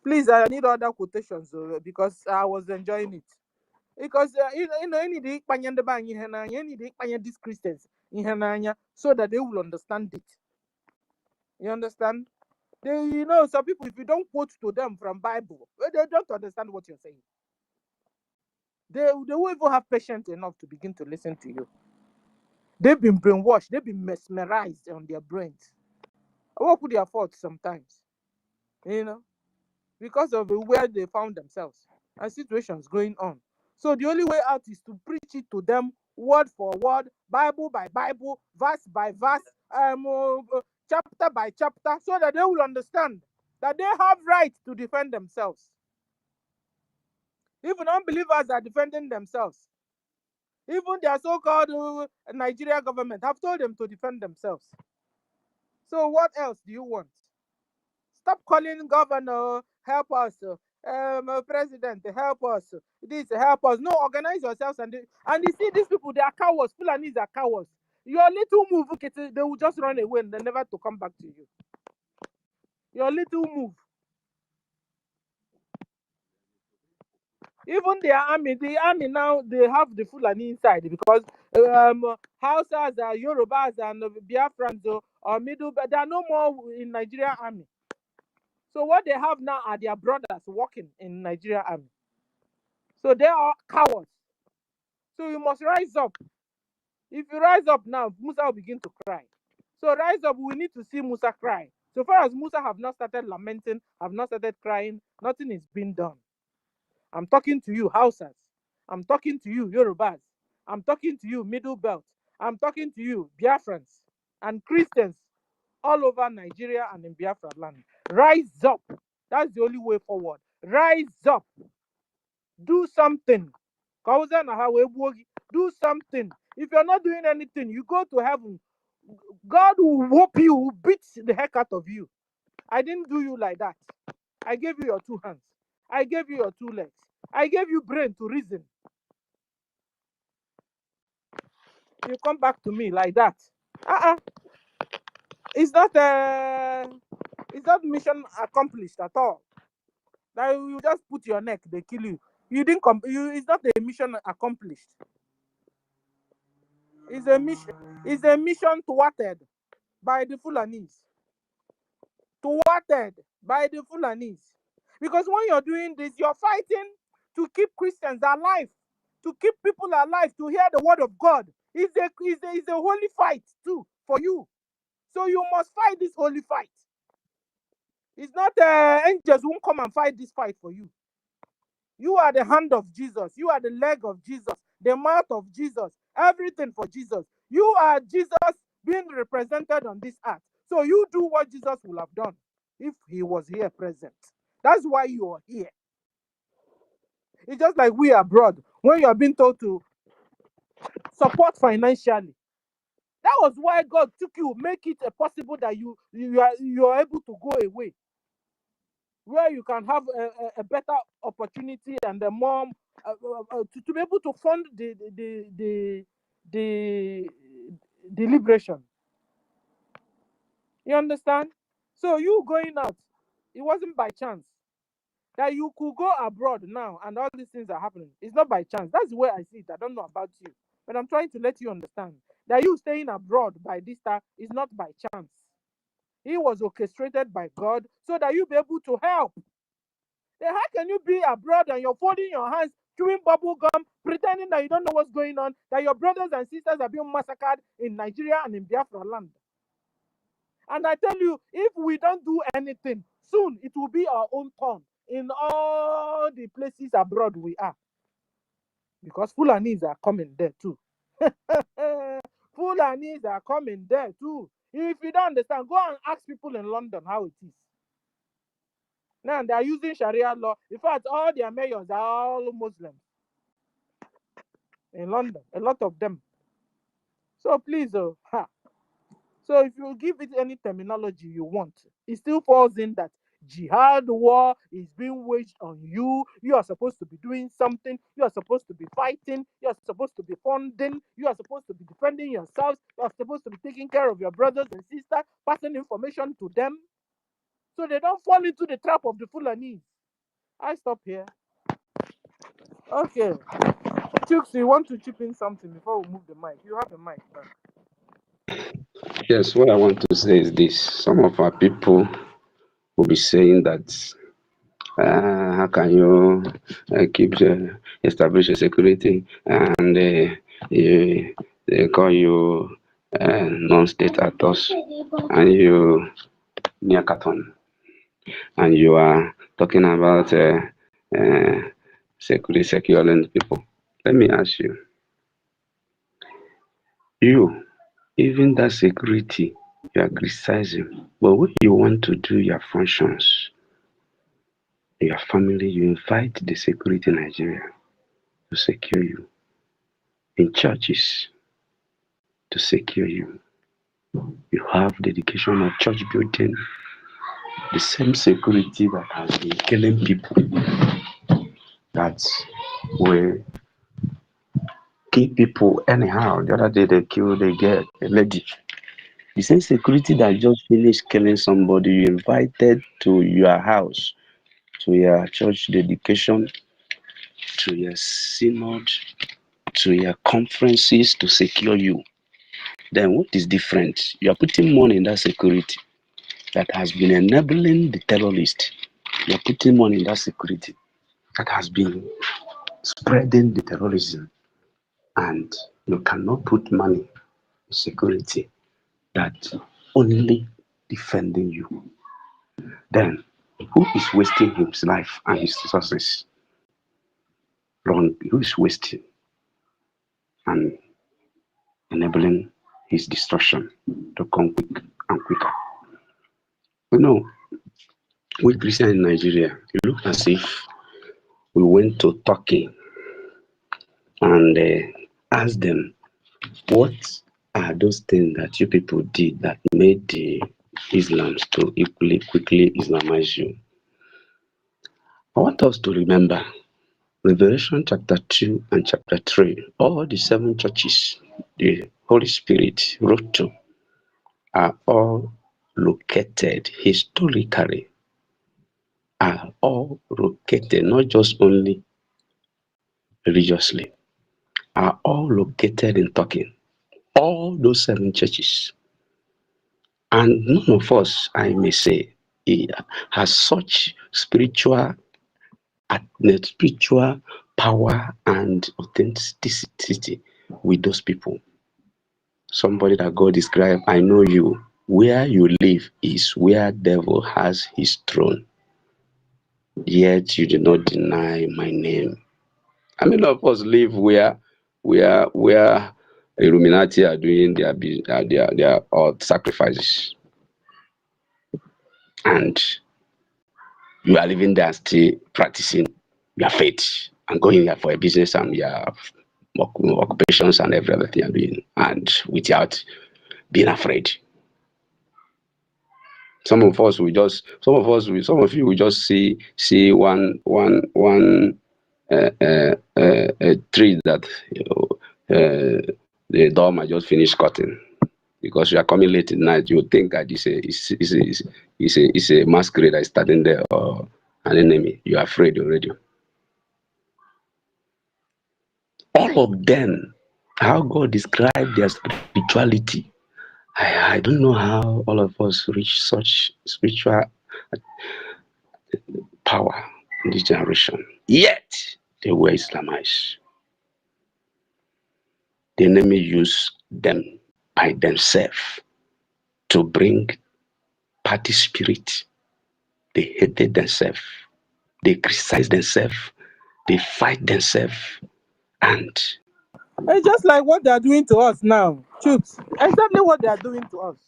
[SPEAKER 6] Please, I need other quotations because I was enjoying it. Because you need to these Christians so that they will understand it. You understand? Some people, if you don't quote to them from Bible, they don't understand what you're saying. They won't even have patience enough to begin to listen to you. They've been brainwashed. They've been mesmerized on their brains. I work with their faults sometimes, because of where they found themselves and situations going on. So the only way out is to preach it to them word for word, Bible by Bible, verse by verse, chapter by chapter, so that they will understand that they have right to defend themselves. Even unbelievers are defending themselves. Even their so-called Nigeria government have told them to defend themselves. So what else do you want? Stop calling governor, help us, president, help us, this, help us. No, organize yourselves and you see these people, they are cowards. Fulanis are cowards. Your little move, they will just run away and they never to come back to you. Your little move. Even the army now, they have the Fulani inside because Hausas, Yorubas, and Biafrans or Middle, but they are no more in Nigeria army. So what they have now are their brothers working in Nigeria army. So they are cowards. So you must rise up. If you rise up now, Musa will begin to cry. So rise up, we need to see Musa cry. So far as Musa have not started lamenting, have not started crying, nothing is being done. I'm talking to you, Hausas. I'm talking to you, Yorubas. I'm talking to you, Middle Belt. I'm talking to you, Biafrans and Christians all over Nigeria and in Biafra land. Rise up. That's the only way forward. Rise up. Do something. Do something. If you're not doing anything, you go to heaven. God will whoop you, will beat the heck out of you. I didn't do you like that. I gave you your 2 hands. I gave you your 2 legs. I gave you brain to reason. You come back to me like that. It's not mission accomplished at all. That you just put your neck, they kill you. You didn't it's not a mission accomplished. It's a mission thwarted by the Fulanis. Thwarted by the Fulanis. Because when you're doing this, you're fighting to keep Christians alive, to keep people alive, to hear the word of God. It's a holy fight too for you. So you must fight this holy fight. It's not angels who come and fight this fight for you. You are the hand of Jesus. You are the leg of Jesus, the mouth of Jesus, everything for Jesus. You are Jesus being represented on this earth. So you do what Jesus would have done if he was here present. That's why you are here. It's just like we abroad, when you are being told to support financially. That was why God took you, make it possible that you are able to go away, where you can have a better opportunity and a more to be able to fund the liberation. You understand? So you going out, it wasn't by chance. That you could go abroad now and all these things are happening. It's not by chance. That's the way I see it. I don't know about you. But I'm trying to let you understand that you staying abroad by this time is not by chance. It was orchestrated by God so that you be able to help. Then how can you be abroad and you're folding your hands, chewing bubble gum, pretending that you don't know what's going on, that your brothers and sisters are being massacred in Nigeria and in Biafra land? And I tell you, if we don't do anything, soon it will be our own turn in all the places abroad we are. Because Fulanis are coming there too. Fulanis are coming there too. If you don't understand, go and ask people in London how it is. Now they are using Sharia law. In fact, all their mayors are all Muslims in London. A lot of them. So please, so if you give it any terminology you want, it still falls in that jihad war is being waged on you. You are supposed to be doing something. You are supposed to be fighting. You are supposed to be funding. You are supposed to be defending yourselves. You are supposed to be taking care of your brothers and sisters, passing information to them, so they don't fall into the trap of the Fulani. I stop here. Okay. Chooks, you want to chip in something before we move the mic? You have the mic back.
[SPEAKER 8] Yes, what I want to say is this. Some of our people will be saying that how can you keep establish security and they call you non-state actors and you near Katon and you are talking about security securing people. Let me ask you, even that security you are criticizing, but when you want to do your functions, your family, you invite the security in Nigeria to secure you, in churches to secure you. You have dedication of church building, the same security that has been killing people, that will kill people anyhow. The other day they killed a lady. The same security that just finished killing somebody, you invited to your house, to your church dedication, to your synod, to your conferences to secure you. Then what is different? You are putting money in that security that has been enabling the terrorists. You are putting money in that security that has been spreading the terrorism. And you cannot put money in security that only defending you. Then who is wasting his life and his resources? Wrong. Who is wasting and enabling his destruction to come quick and quicker? You know, we Christians in Nigeria, it looks as if we went to Turkey and asked them, what are those things that you people did that made the Islams to quickly Islamize you? I want us to remember Revelation chapter 2 and chapter 3. All the 7 churches the Holy Spirit wrote to are all located historically, are all located not just only religiously, are all located in Turkey. All those 7 churches. And none of us, I may say, has such spiritual power and authenticity with those people. Somebody that God described, I know you. Where you live is where devil has his throne. Yet you do not deny my name. How many of us live where Illuminati are doing their sacrifices, and you are living there still practicing your faith and going there for a business and your occupations and every other thing you're doing, and without being afraid? Some of you will just see one a tree that the dog might just finish cutting. Because you are coming late at night, you think that it's a masquerade that is starting there, or an enemy. You are afraid already. All of them, how God described their spirituality. I don't know how all of us reach such spiritual power in this generation. Yet they were Islamized. The enemy used them by themselves to bring party spirit. They hated themselves. They criticize themselves. They fight themselves. And
[SPEAKER 6] It's just like what they are doing to us now. Chooks. Exactly what they are doing to us.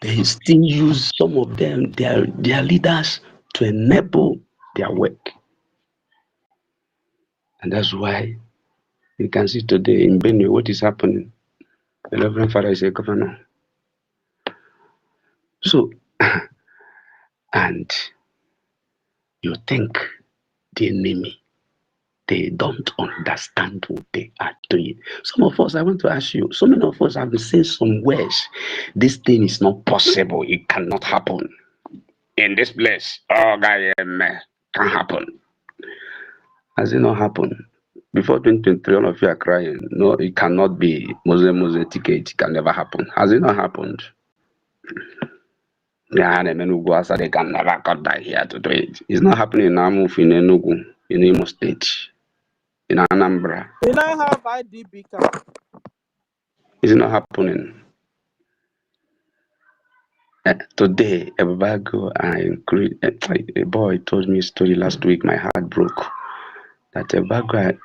[SPEAKER 8] they still use some of them, their leaders, to enable their work. And that's why you can see today in Benue what is happening. The Reverend Father is a governor. So, and you think the enemy, they don't understand what they are doing. Some of us, I want to ask you, so many of us have been saying some words. This thing is not possible. It cannot happen. In this place, can't happen. Has it not happened? Before 2023, all of you are crying. No, it cannot be. Muslim ticket. It can never happen. Has it not happened? Yeah, the men who go outside, they can never cut that here to do it. It's not happening in Amuf, in Enugu, in Imo State, in Anambra.
[SPEAKER 6] We now have IDB card.
[SPEAKER 8] It's not happening. Today, a Bago, a boy told me a story last week. My heart broke. That a Bago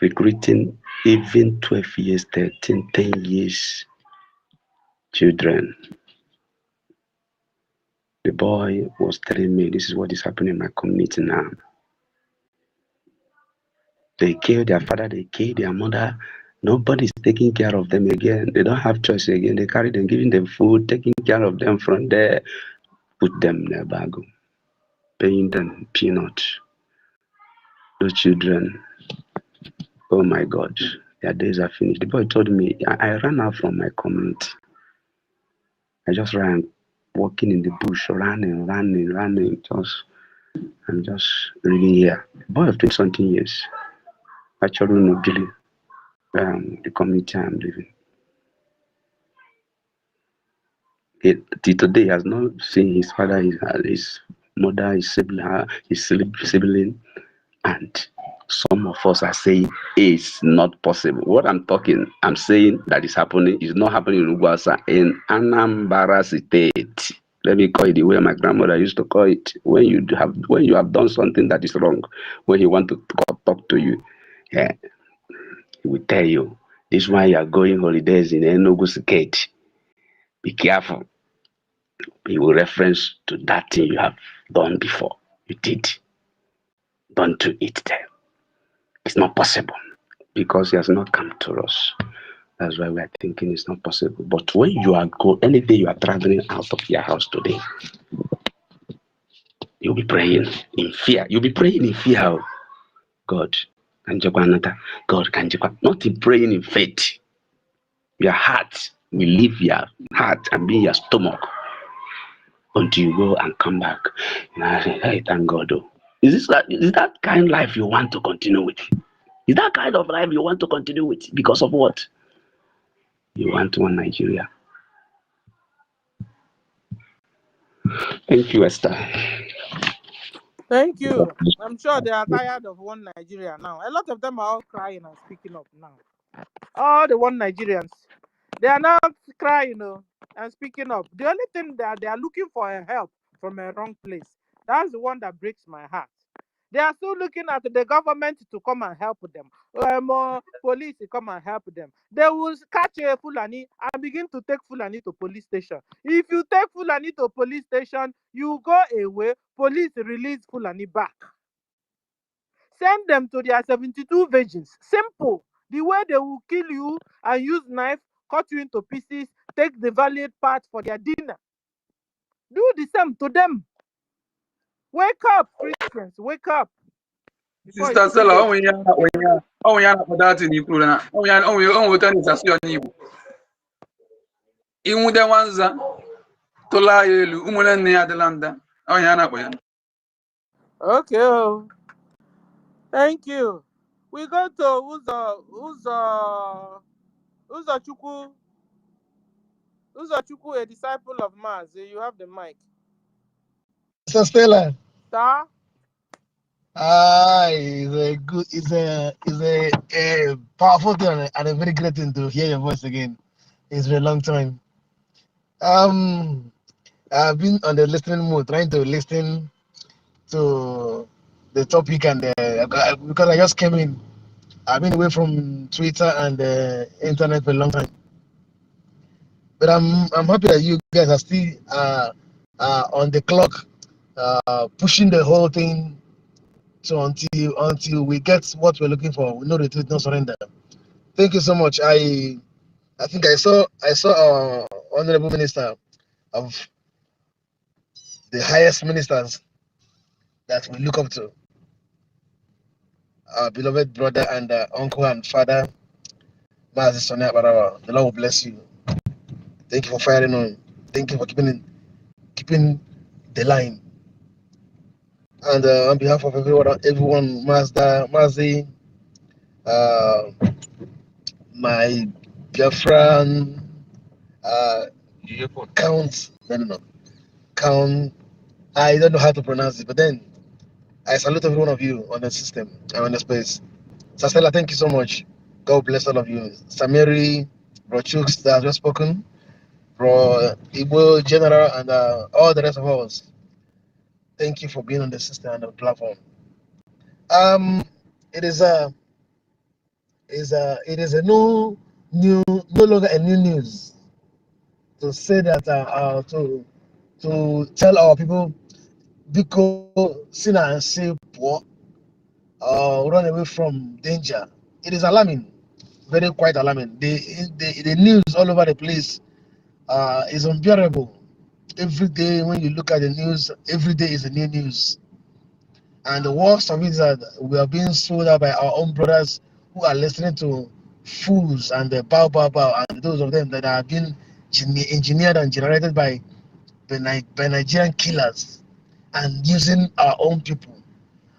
[SPEAKER 8] recruiting even 12 years, 13, 10 years children. The boy was telling me, this is what is happening in my community now. They kill their father, they kill their mother. Nobody's taking care of them again. They don't have choice again. They carry them, giving them food, taking care of them from there, put them in a bag, paying them peanuts. Those children, oh my God, their days are finished. The boy told me, I ran out from my community. I just ran, walking in the bush, running, I'm just living here. A boy of 20-something years, actually in the community I'm living. Till today, he has not seen his father, his mother, his sibling, and some of us are saying it's not possible. What I'm saying that is happening is not happening in Ugwasa, in Anambra State. Let me call it the way my grandmother used to call it. When you have done something that is wrong, when he want to talk to you, he will tell you, this is why you are going holidays in Enugu State. Be careful. He will reference to that thing you have done before. You did. Don't do it there. It's not possible because he has not come to us. That's why we are thinking it's not possible. But when you are any day you are traveling out of your house today, You'll be praying in fear. You'll be praying in fear. Oh, God, God, not in praying in faith. Your heart will leave your heart and be your stomach until you go and come back. And I say, hey, thank God. Oh. Is that kind of life you want to continue with? Is that kind of life you want to continue with? Because of what? You want one Nigeria. Thank you, Esther.
[SPEAKER 6] Thank you. I'm sure they are tired of one Nigeria now. A lot of them are all crying and speaking up now. All the one Nigerians, they are now crying, and speaking up. The only thing that they are looking for a help from a wrong place. That's the one that breaks my heart. They are still looking at the government to come and help them. Police to come and help them. They will catch a Fulani and begin to take Fulani to police station. If you take Fulani to police station, you go away, police release Fulani back. Send them to their 72 virgins. Simple. The way they will kill you and use knife, cut you into pieces, take the valued part for their dinner. Do the same to them. Wake up, Christians. Wake up.
[SPEAKER 2] Sister Stella, oh yeah, for that in Ikula. Oh yeah, oh turn is as your neighbor. In the ones to lie, Umulan near the Landa. Oh yeah,
[SPEAKER 6] okay. Thank you. We go to Uzo Chukwu, a disciple of Mars. You have the mic.
[SPEAKER 9] So Stella,
[SPEAKER 6] Sir?
[SPEAKER 9] it's a powerful thing and a very great thing to hear your voice again. It's been a long time. I've been on the listening mode, trying to listen to the topic and because I just came in. I've been away from Twitter and the internet for a long time, but I'm happy that you guys are still on the clock, pushing the whole thing. So until we get what we're looking for, we no retreat, no surrender. Thank you so much. I think I saw our honorable minister of the highest ministers that we look up to, our beloved brother and uncle and father, Mazi Sonia Barawa. The Lord will bless you. Thank you for firing on. Thank you for keeping the line. And on behalf of everyone, Mazi, my Biafran, Count, Count, I don't know how to pronounce it, but then I salute every one of you on the system and on the space. Sastella, thank you so much. God bless all of you. Samiri, Bro Chooks that has just spoken, Bro Igbo General, and all the rest of us. Thank you for being on the system and the platform. It is no longer a new news to say that to tell our people because sin and say poor run away from danger. It is alarming, very quite alarming. The news all over the place is unbearable. Every day when you look at the news, every day is a new news. And the worst of it is that we are being sold out by our own brothers who are listening to fools and the bow and those of them that are being engineered and generated by Nigerian killers and using our own people,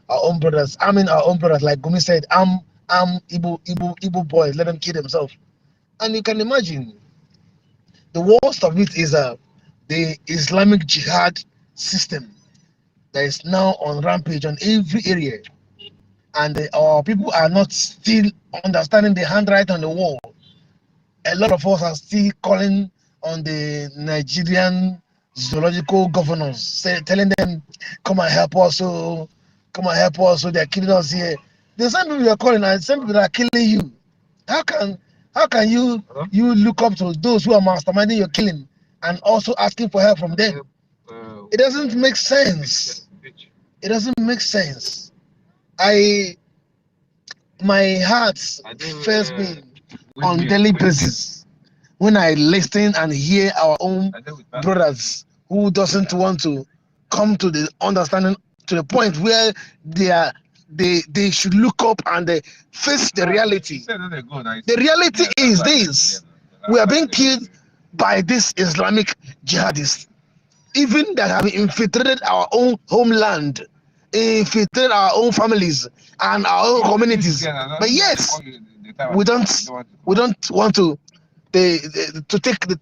[SPEAKER 9] our own brothers. I mean our own brothers, like Gumi said, I'm Igbo boys, let them kill themselves. And you can imagine the worst of it is the Islamic Jihad system that is now on rampage on every area. And our people are not still understanding the handwriting on the wall. A lot of us are still calling on the Nigerian zoological governors, telling them, come and help us, so they're killing us here. The same people you are calling and the same people that are killing you. How can you look up to those who are masterminding your killing and also asking for help from them? It doesn't make sense. It doesn't make sense. My heart fails me on daily basis when I listen and hear our own brothers who doesn't want to come to the understanding to the point where they should look up and they face the reality. The reality is this: we are being killed by this Islamic jihadists, even that have infiltrated our own homeland, infiltrated our own families and our own communities. But yes, we don't want to take the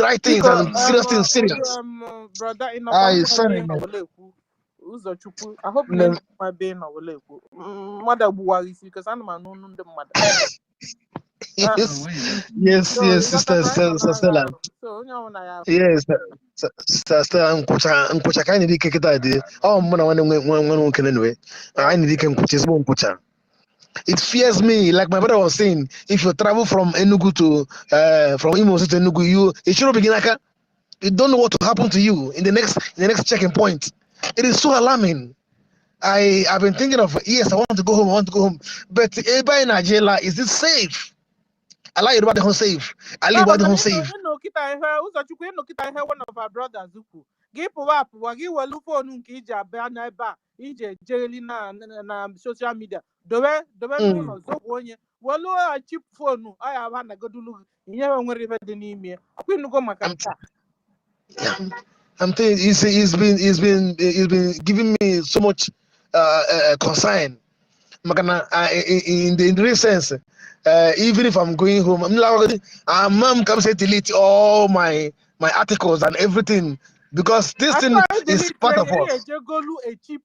[SPEAKER 9] right things and serious things serious.
[SPEAKER 6] Brother, in
[SPEAKER 9] Sorry, man.
[SPEAKER 6] Uzochukwu, I hope you my being away. Mother Buwaris, because I'm a no mother.
[SPEAKER 9] Yes, sister Stella.
[SPEAKER 6] So,
[SPEAKER 9] Yes, sister Stella, Nkucha kind of kick it idea. Oh, one can anyway. I need to Nkucha. It fears me, like my brother was saying, if you travel from Enugu to from Imo State to Enugu, it should begin like you don't know what will happen to you in the next checking point. It is so alarming. I've been thinking of, yes, I want to go home, but everybody in Nigeria, is it safe? I like about the home safe. I live about the home safe.
[SPEAKER 6] One of our brothers, give up, give a look for Nunkija, Bernaba, EJ, Jelly na social media. The way well, a cheap phone. I have a good look. You never worry about the name here. I couldn't go my
[SPEAKER 9] I'm telling you, he's been giving me so much concern. In the real sense, even if I'm going home, mom comes to delete all my articles and everything because this thing is part of us.
[SPEAKER 6] A cheap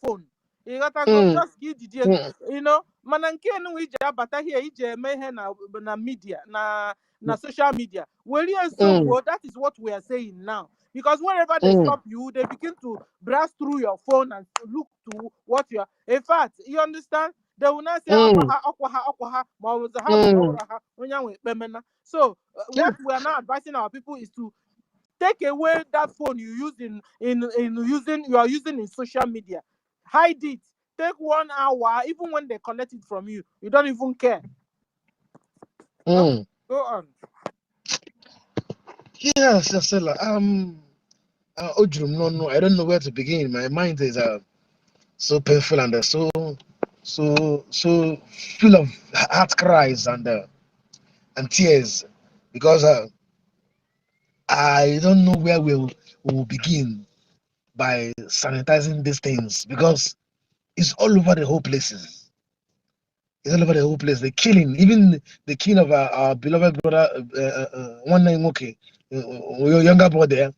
[SPEAKER 6] phone. You got to just give you know, Mananke we jabata here, na media, na social media. Well, yes, so that is what we are saying now. Because whenever they stop you, they begin to browse through your phone and look to what you are. In fact, you understand? They will not say, so what we are now advising our people is to take away that phone you use you are using in social media. Hide it. Take 1 hour, even when they collect it from you, you don't even care. Go on.
[SPEAKER 9] Yes, Stella. No, I don't know where to begin. My mind is so painful and so full of heart cries and tears because I don't know where we'll begin by sanitizing these things because it's all over the whole places. It's all over the whole place. The killing, even the killing of our beloved brother, one name okay, your younger brother,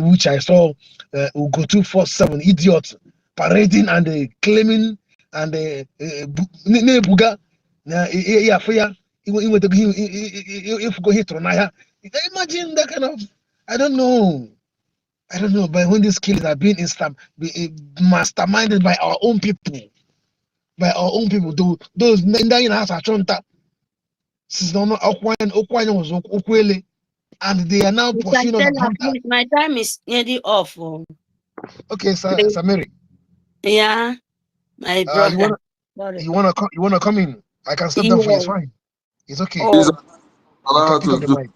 [SPEAKER 9] which I saw go 247 idiot parading and claiming and buga if go hit imagine that kind of I don't know, but when these killings are being masterminded by our own people, those in house are chonta since no Okwane was Okwele, and they are now pursuing us as hunters.
[SPEAKER 10] My time is nearly off.
[SPEAKER 9] Okay, Samiri.
[SPEAKER 10] Yeah, my brother.
[SPEAKER 9] You wanna come in? I can step down for you. It's fine. It's okay.
[SPEAKER 10] Oh.
[SPEAKER 9] You can pick up the mic.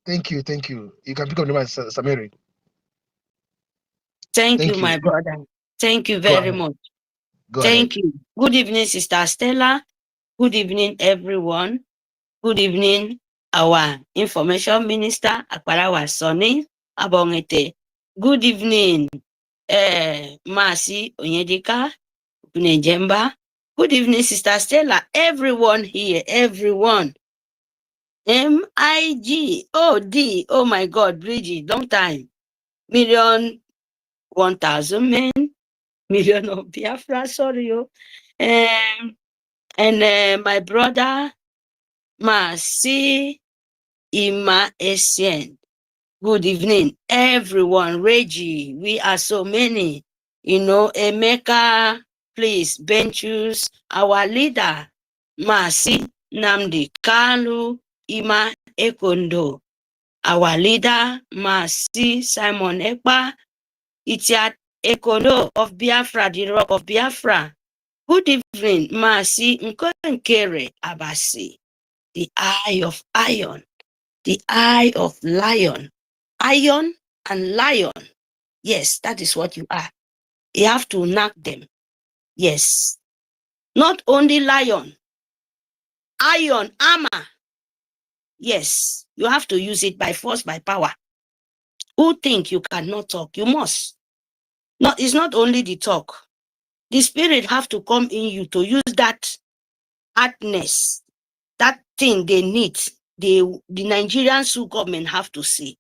[SPEAKER 9] Thank you. You can pick up the mic, Samiri.
[SPEAKER 10] Thank you, my brother. Thank you very much. Thank you. Good evening, Sister Stella. Good evening, everyone. Good evening, our information minister, Akparawa Sonny Abongete. Good evening, Masi Onyedika Bunejemba. Good evening, Sister Stella. Everyone here, everyone. MIG, oh my God, BRGIE, long time. 1,000 men, million of Biafra, sorry. And my brother, Masi Ima Essien. Good evening, everyone. Reggie, we are so many. Emeka, please, Benchus, our leader, Masi Namdi Kalu, Ima Ekondo, our leader, Masi Simon Ekpa, Itiat Ekondo of Biafra, the Rock of Biafra. Good evening, Masi Nkonkere Abasi, the eye of iron, the eye of lion. Iron and lion. Yes, that is what you are. You have to knock them. Yes. Not only lion, iron, armor. Yes, you have to use it by force, by power. Who think you cannot talk? You must. No, it's not only the talk. The spirit have to come in you to use that hardness, that thing they need. The Nigerian Sioux government have to see.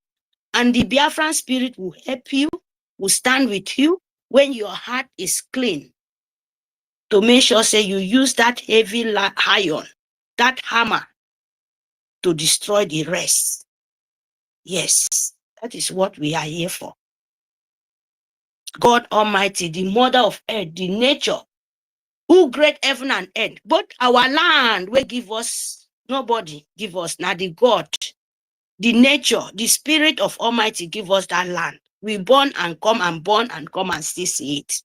[SPEAKER 10] And the Biafran spirit will help you, will stand with you when your heart is clean. To make sure, say, you use that heavy iron, that hammer, to destroy the rest. Yes, that is what we are here for. God Almighty, the mother of earth, the nature, who created heaven and earth, but our land will give us, nobody give us, now the God, the nature, the spirit of Almighty give us that land. We born and come and still see it.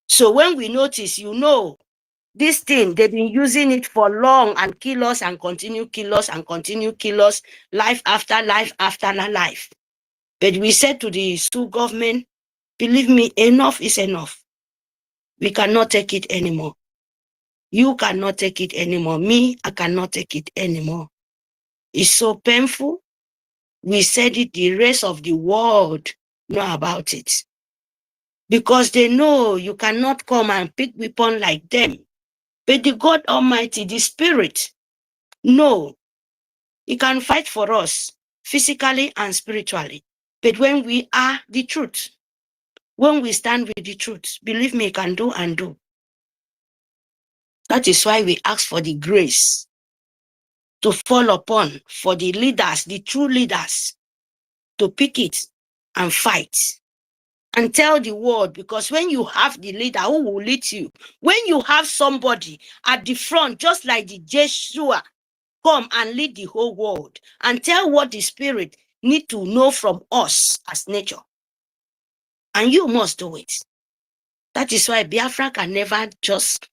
[SPEAKER 10] So when we notice, you know, this thing, they've been using it for long and kill us and continue kill us and continue kill us, life after life after life. But we said to the Sioux government, believe me, enough is enough. We cannot take it anymore. You cannot take it anymore. Me, I cannot take it anymore. It's so painful. We said it, the rest of the world know about it. Because they know you cannot come and pick weapon like them. But the God Almighty, the Spirit, no, He can fight for us physically and spiritually. But when we are the truth, when we stand with the truth, believe me, He can do and do. That is why we ask for the grace to fall upon for the leaders, the true leaders, to pick it and fight and tell the world. Because when you have the leader who will lead you, when you have somebody at the front, just like the Joshua, come and lead the whole world and tell what the Spirit need to know from us as nature. And you must do it. That is why Biafra can never just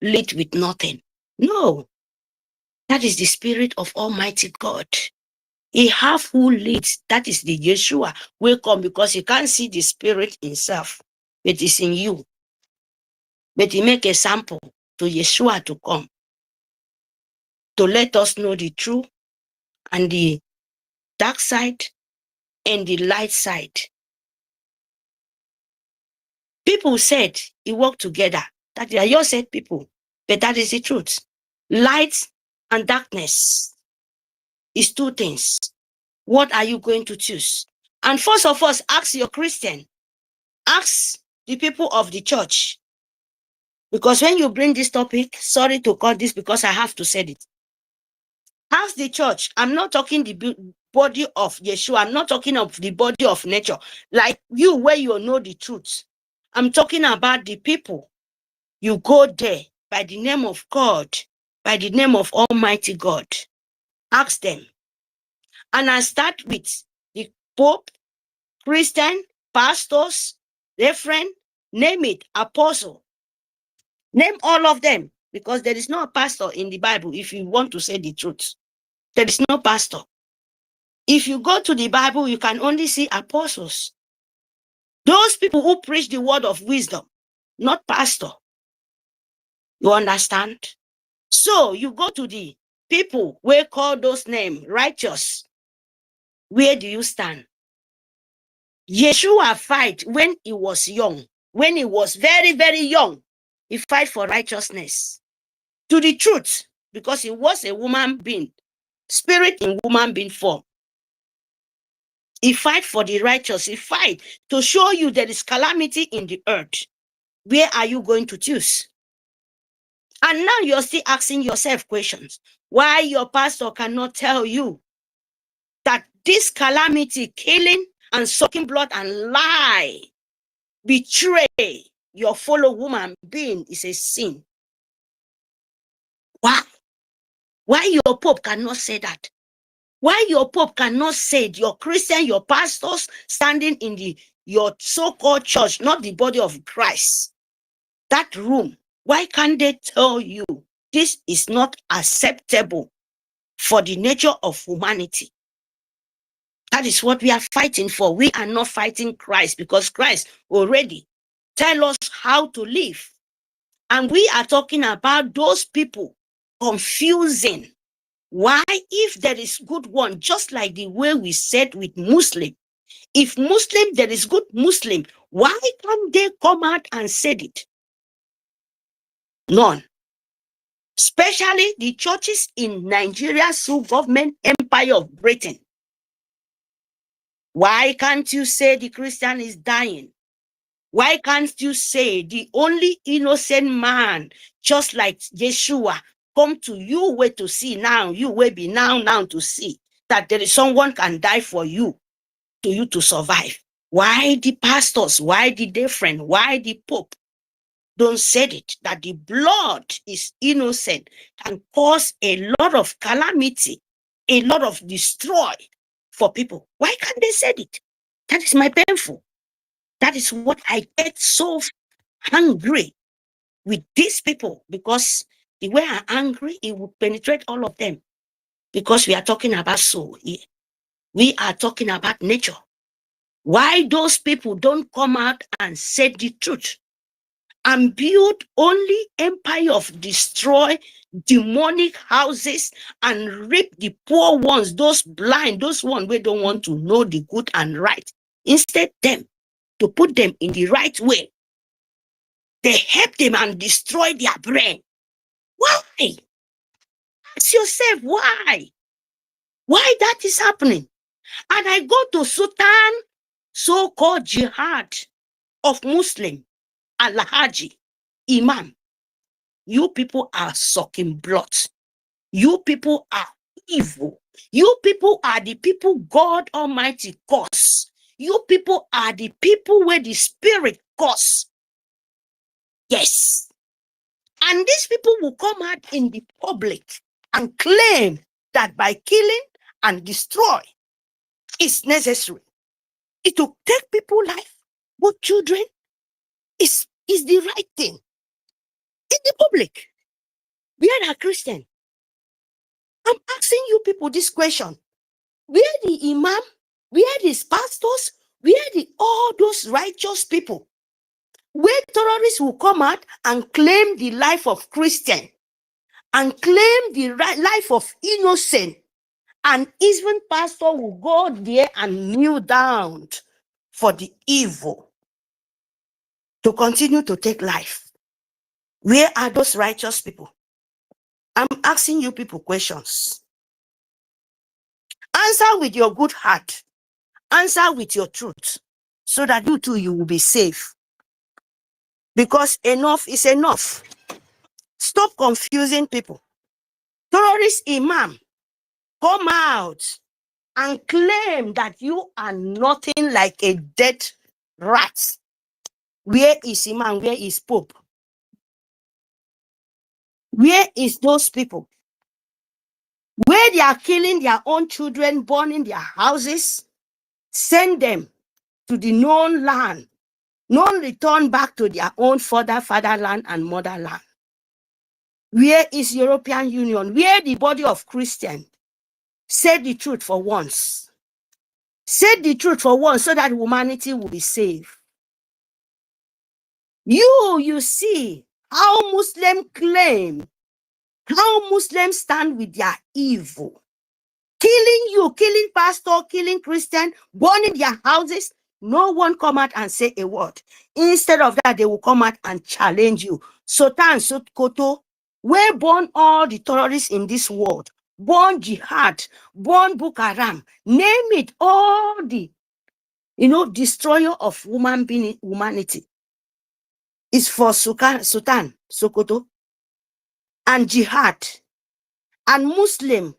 [SPEAKER 10] lead with nothing. No. That is the Spirit of Almighty God. He have who leads. That is the Yeshua will come, because you can't see the Spirit himself, but it's in you. But he make a sample to Yeshua to come, to let us know the truth and the dark side and the light side. People said he worked together. That I just said people, but that is the truth. Light and darkness is two things. What are you going to choose? And first of all, ask your Christian. Ask the people of the church. Because when you bring this topic, sorry to call this because I have to say it. Ask the church. I'm not talking the body of Yeshua. I'm not talking of the body of nature. Like you, where you know the truth. I'm talking about the people. You go there by the name of God, by the name of Almighty God. Ask them. And I start with the Pope, Christian, pastors, reverend, name it, apostle. Name all of them, because there is no pastor in the Bible if you want to say the truth. There is no pastor. If you go to the Bible, you can only see apostles. Those people who preach the word of wisdom, not pastor. You understand? So you go to the people where call those names righteous. Where do you stand? Yeshua fight when he was young. When he was very, very young, he fight for righteousness. To the truth, because he was a woman being, spirit in woman being form. He fight for the righteous. He fight to show you there is calamity in the earth. Where are you going to choose? And now you're still asking yourself questions. Why your pastor cannot tell you that this calamity, killing and sucking blood and lie, betray your fellow woman being is a sin. Why? Why your Pope cannot say that? Why your Pope cannot say it? Your Christian, your pastors standing in your so-called church, not the body of Christ, that room, why can't they tell you this is not acceptable for the nature of humanity. That is what we are fighting for. We are not fighting Christ, because Christ already tell us how to live. And we are talking about those people confusing. Why? If there is good one, just like the way we said with Muslim, if Muslim, there is good Muslim, why can't they come out and say it? None. Especially the churches in Nigeria's sub-government empire of Britain. Why can't you say the Christian is dying? Why can't you say the only innocent man, just like Yeshua, come to you way to see now, you will be now to see that there is someone can die for you to survive? Why the pastors, why the different, why the Pope don't say it, that the blood is innocent, can cause a lot of calamity, a lot of destroy for people? Why can't they say it? That is my painful. That is what I get so angry with these people, because the way I'm angry, it will penetrate all of them, because we are talking about soul here. We are talking about nature. Why those people don't come out and say the truth and build only empire of destroy demonic houses and rape the poor ones, those blind, those ones who don't want to know the good and right, instead them to put them in the right way. They help them and destroy their brain. Why? Ask yourself why. Why that is happening? And I go to Sultan, so-called Jihad of Muslim, Al-Haji, Imam. You people are sucking blood. You people are evil. You people are the people God Almighty curse. You people are the people where the spirit curse. Yes. And these people will come out in the public and claim that by killing and destroy is necessary. It will take people's life, both children, is the right thing. In the public, we are Christian. I'm asking you people this question. Where the imam, where these pastors, where the all those righteous people, where terrorists will come out and claim the life of Christian and claim the life of innocent, and even pastor will go there and kneel down for the evil to continue to take life. Where are those righteous people? I'm asking you people questions. Answer with your good heart. Answer with your truth, so that you too, you will be safe. Because enough is enough. Stop confusing people. Terrorist imam, come out and claim that you are nothing like a dead rat. Where is imam? Where is Pope? Where is those people? Where they are killing their own children, burning their houses, send them to the known land, non return back to their own fatherland and motherland. Where is European Union? Where the body of Christians? Say the truth for once. Say the truth for once, so that humanity will be saved. You see how Muslims claim, how Muslims stand with their evil. Killing you, killing pastor, killing Christian, burning their houses. No one come out and say a word. Instead of that, they will come out and challenge you. Sultan Sokoto, where born all the terrorists in this world, born Jihad, born Boko Haram, name it, all the, destroyer of humanity. Is for Sultan Sokoto and Jihad and Muslim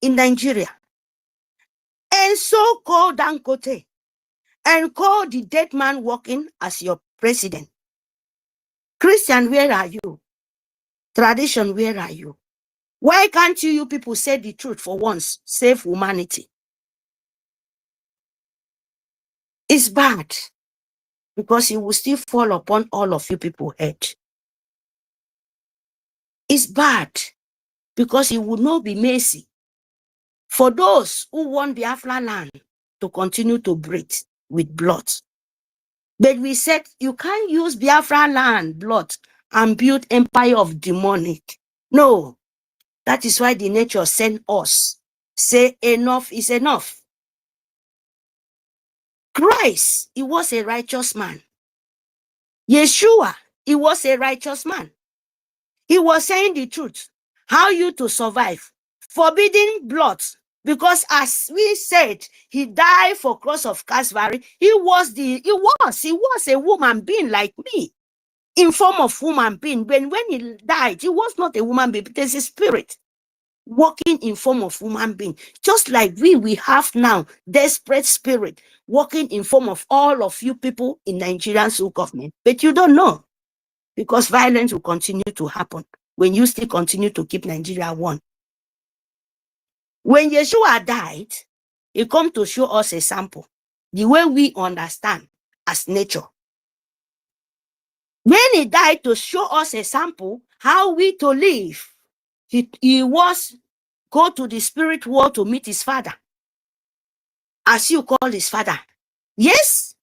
[SPEAKER 10] in Nigeria, and so-called Dangote, and call the dead man walking as your president. Christian, where are you? Tradition, where are you? Why can't you people say the truth for once? Save humanity. It's bad, because it will still fall upon all of you people head. It's bad, because it will not be mercy. for those who want Biafra land to continue to breathe with blood. But we said you can't use Biafra land blood and build empire of demonic. No, that is why the nature sent us. Say enough is enough. Christ, he was a righteous man. Yeshua, he was a righteous man. He was saying the truth. How you to survive? Forbidding blood. Because as we said, he died for cross of Calvary. He was a woman being like me, in form of woman being. When he died, he was not a woman being, but there's a spirit walking in form of human being. Just like we have now, desperate spirit walking in form of all of you people in Nigerian government. But you don't know, because violence will continue to happen when you still continue to keep Nigeria one. When Yeshua died, he come to show us a sample, the way we understand as nature. When he died to show us a sample, how we to live, he was go to the spirit world to meet his father, as you call his father. Yes?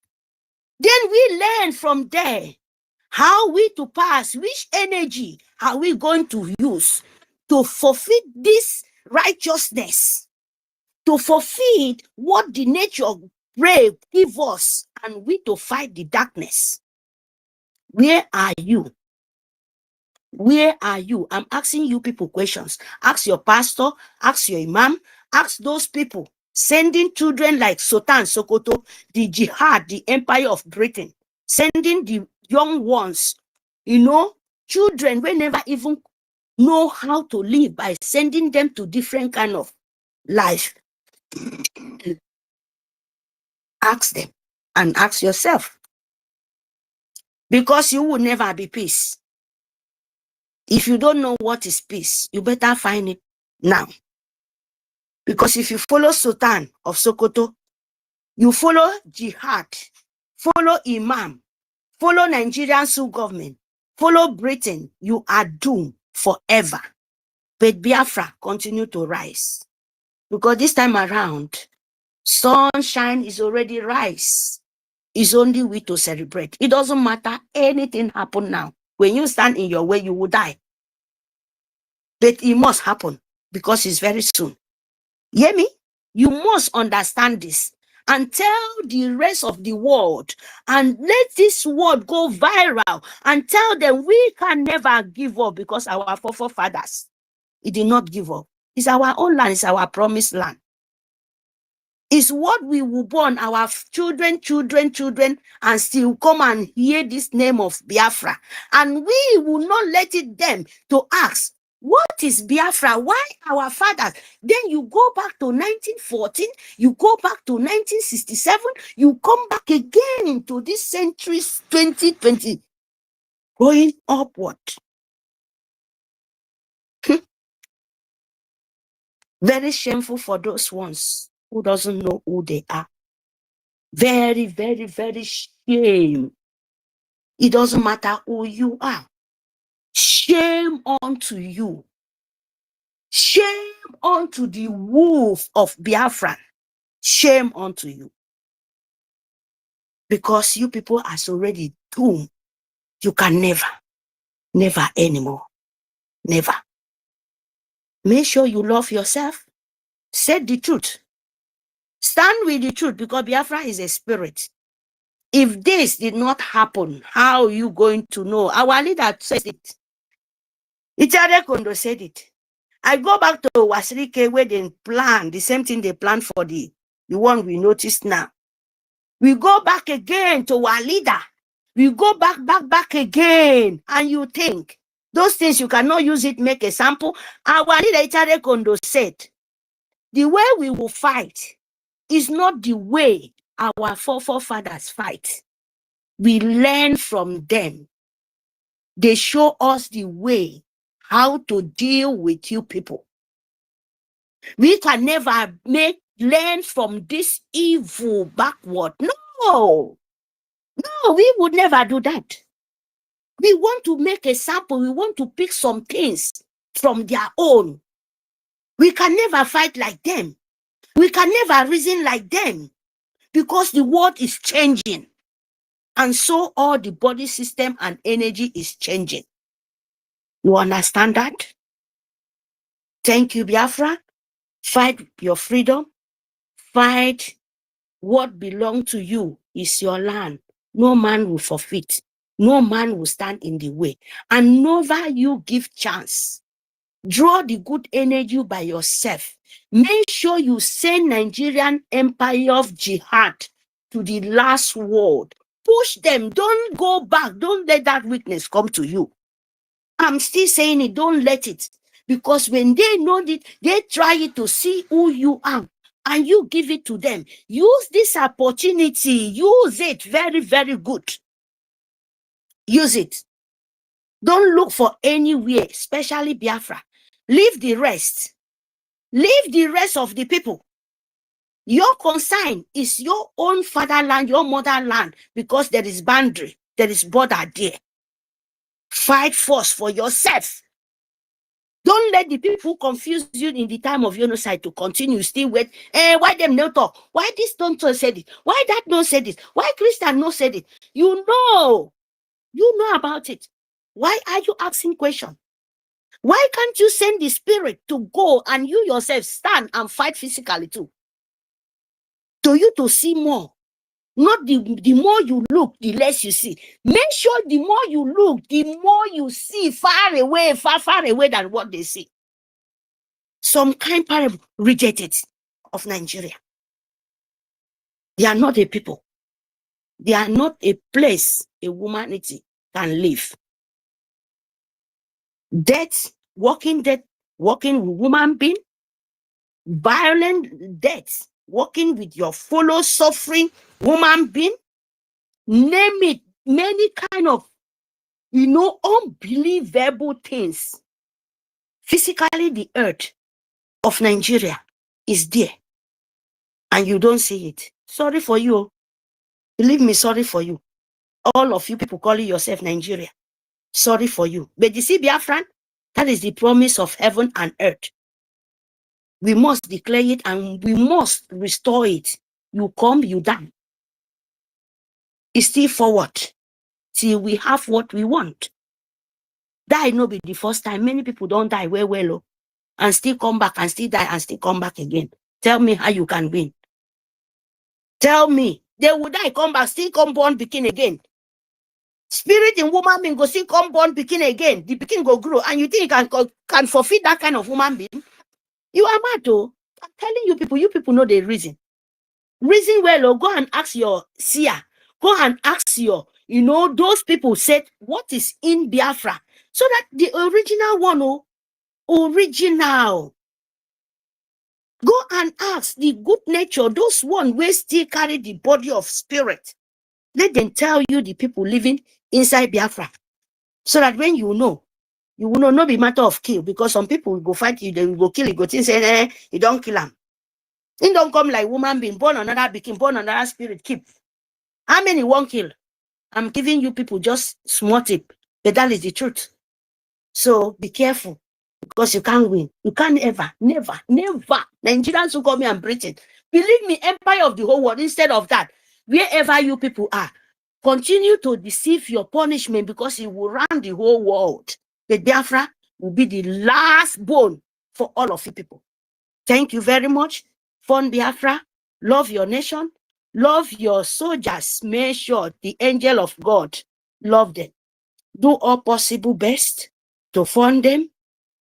[SPEAKER 10] Then we learn from there how we to pass, which energy are we going to use to fulfill this righteousness, to fulfill what the nature brave give us, and we to fight the darkness. Where are you? Where are you? I'm asking you people questions. Ask your pastor, ask your imam, ask those people sending children like Sultan Sokoto, the Jihad, the Empire of Britain, sending the young ones, children will never even know how to live, by sending them to different kind of life. Ask them and ask yourself, because you will never be peace. If you don't know what is peace, you better find it now. Because if you follow Sultan of Sokoto, you follow Jihad, follow Imam, follow Nigerian government, follow Britain, you are doomed forever. But Biafra continue to rise. Because this time around, sunshine is already rise. It's only we to celebrate. It doesn't matter anything happen now. When you stand in your way, you will die. But it must happen, because it's very soon. Hear me? You must understand this and tell the rest of the world, and let this word go viral, and tell them we can never give up, because our forefathers, it did not give up. It's our own land, it's our promised land. It's what we will born our children, and still come and hear this name of Biafra. And we will not let it them to ask, what is Biafra? Why our fathers? Then you go back to 1914, you go back to 1967, you come back again to this century 2020, going upward. Very shameful for those ones who doesn't know who they are. Very, very, very shame. It doesn't matter who you are. Shame unto you. Shame unto the wolf of Biafra. Shame unto you. Because you people are already doomed. You can never anymore. Never. Make sure you love yourself. Say the truth. Stand with the truth, because Biafra is a spirit. If this did not happen, how are you going to know? Our leader said it. Ichade Kondo said it. I go back to Wasrike, where they plan the same thing they planned for the one we noticed now. We go back again to our leader. We go back again. And you think those things you cannot use it, make a sample. Our leader Ichade Kondo said, the way we will fight is not the way our forefathers fight. We learn from them. They show us the way how to deal with you people. We can never learn from this evil backward. No, we would never do that. We want to make a sample. We want to pick some things from their own. We can never fight like them. We can never reason like them because the world is changing. And so all the body system and energy is changing. You understand that? Thank you, Biafra. Fight your freedom. Fight what belongs to you is your land. No man will forfeit. No man will stand in the way. And never you give chance. Draw the good energy by yourself. Make sure you send Nigerian empire of jihad to the last world. Push them. Don't go back. Don't let that weakness come to you. I'm still saying it. Don't let it. Because when they know it, they try it to see who you are. And you give it to them. Use this opportunity. Use it very, very good. Use it. Don't look for anywhere, especially Biafra. Leave the rest. Leave the rest of the people. Your concern is your own fatherland, your motherland, because there is boundary, there is border there. Fight first for yourself. Don't let the people confuse you in the time of genocide to continue still wait. Why them no talk? Why this don't say it? Why that no said it? Why Christian no said it? You know about it. Why are you asking questions? Why can't you send the spirit to go and you yourself stand and fight physically too? To you to see more. Not the more you look, the less you see. Make sure the more you look, the more you see far away than what they see. Some kind parable rejected of Nigeria. They are not a people. They are not a place a humanity can live. Death, walking with human being, violent death, working with your fellow suffering human being, name it, many kind of, unbelievable things. Physically, the earth of Nigeria is there, and you don't see it. Sorry for you. Believe me, sorry for you. All of you people calling yourself Nigeria. Sorry for you. But you see, Biafran, that is the promise of heaven and earth. We must declare it and we must restore it. You come, you die. It's still forward till we have what we want. Die no be the first time. Many people don't die well, and still come back and still die and still come back again. Tell me how you can win. Tell me. They will die, come back, still come born, begin again. Spirit in woman being go still come born, begin again. The begin go grow. And you think you can forfeit that kind of human being? You are mad though. I'm telling you people know the reason. Reason well, go and ask your seer. Go and ask your, those people said, what is in Biafra? So that the original one, original. Go and ask the good nature, those one who still carry the body of spirit. Let them tell you the people living inside Biafra. So that when you will know, not be matter of kill, because some people will go fight you, they will go kill you, go think, say, you don't kill them. It don't come like woman being born another being born another spirit, keep. How many won't kill? I'm giving you people just small tip, but that is the truth. So be careful, because you can't win. You can't ever, never. Nigerians will come here and Britain. Believe me, empire of the whole world. Instead of that, wherever you people are, continue to deceive your punishment, because it will run the whole world. The Biafra will be the last bone for all of you people. Thank you very much. Fund Biafra. Love your nation. Love your soldiers. Make sure the angel of God love them. Do all possible best to fund them.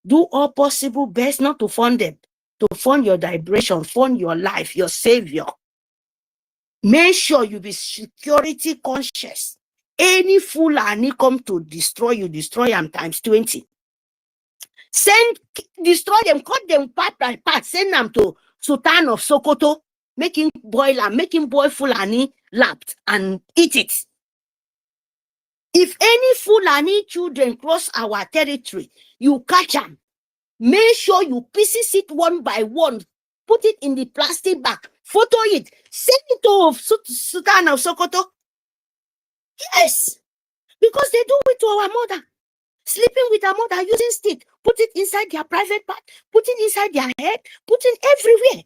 [SPEAKER 10] Do all possible best not to fund them, to fund your liberation, fund your life, your savior. Make sure you be security conscious. Any fool and come to destroy you, destroy them times 20. Destroy them, cut them part by part, send them to Sultan of Sokoto, making boil Fulani lapped and eat it. If any Fulani children cross our territory, you catch them. Make sure you pieces it one by one, put it in the plastic bag, photo it, send it to Sultan of Sokoto. Yes, because they do it to our mother. Sleeping with our mother, using stick, put it inside their private part, put it inside their head, put it everywhere.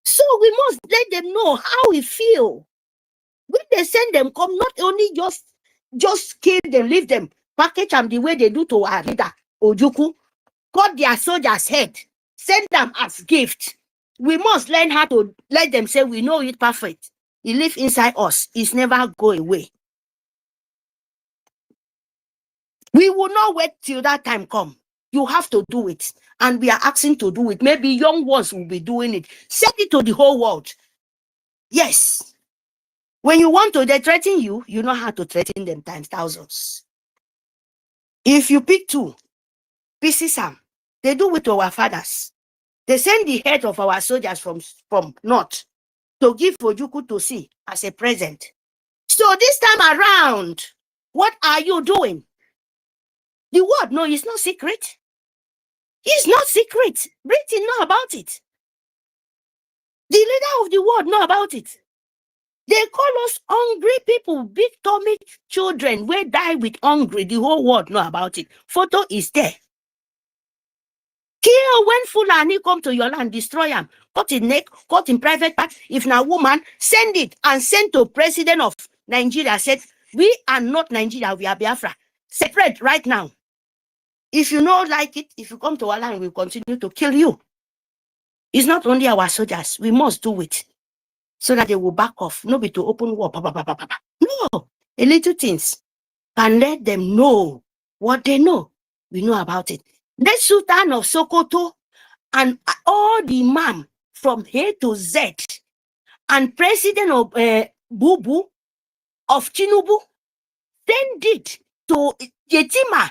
[SPEAKER 10] So we must let them know how we feel. When they send them come, not only just kill them, leave them, package them the way they do to our leader, Ojukwu, cut their soldiers' head, send them as gift. We must learn how to let them say, we know it perfect. It live inside us. It's never go away. We will not wait till that time come. You have to do it. And we are asking to do it. Maybe young ones will be doing it. Send it to the whole world. Yes. When you want to, they threaten you, you know how to threaten them times thousands. If you pick two pieces, they do it to our fathers. They send the head of our soldiers from north to give Ojukwu to see as a present. So this time around, what are you doing? The world, no, it's not secret. It's not secret. Britain know about it. The leader of the world know about it. They call us hungry people, big tummy children. We die with hungry. The whole world know about it. Photo is there. Kill when Fulani come to your land, destroy them. Cut in neck, cut in private part. If na woman, send it and send to President of Nigeria. Said, we are not Nigeria, we are Biafra. Separate right now. If you don't like it, if you come to our land, we'll continue to kill you. It's not only our soldiers. We must do it so that they will back off. No be to open war. No. A little things can let them know what they know. We know about it. The Sultan of Sokoto and all the imam from A to Z and President of Bubu of Tinubu send it to Yetima,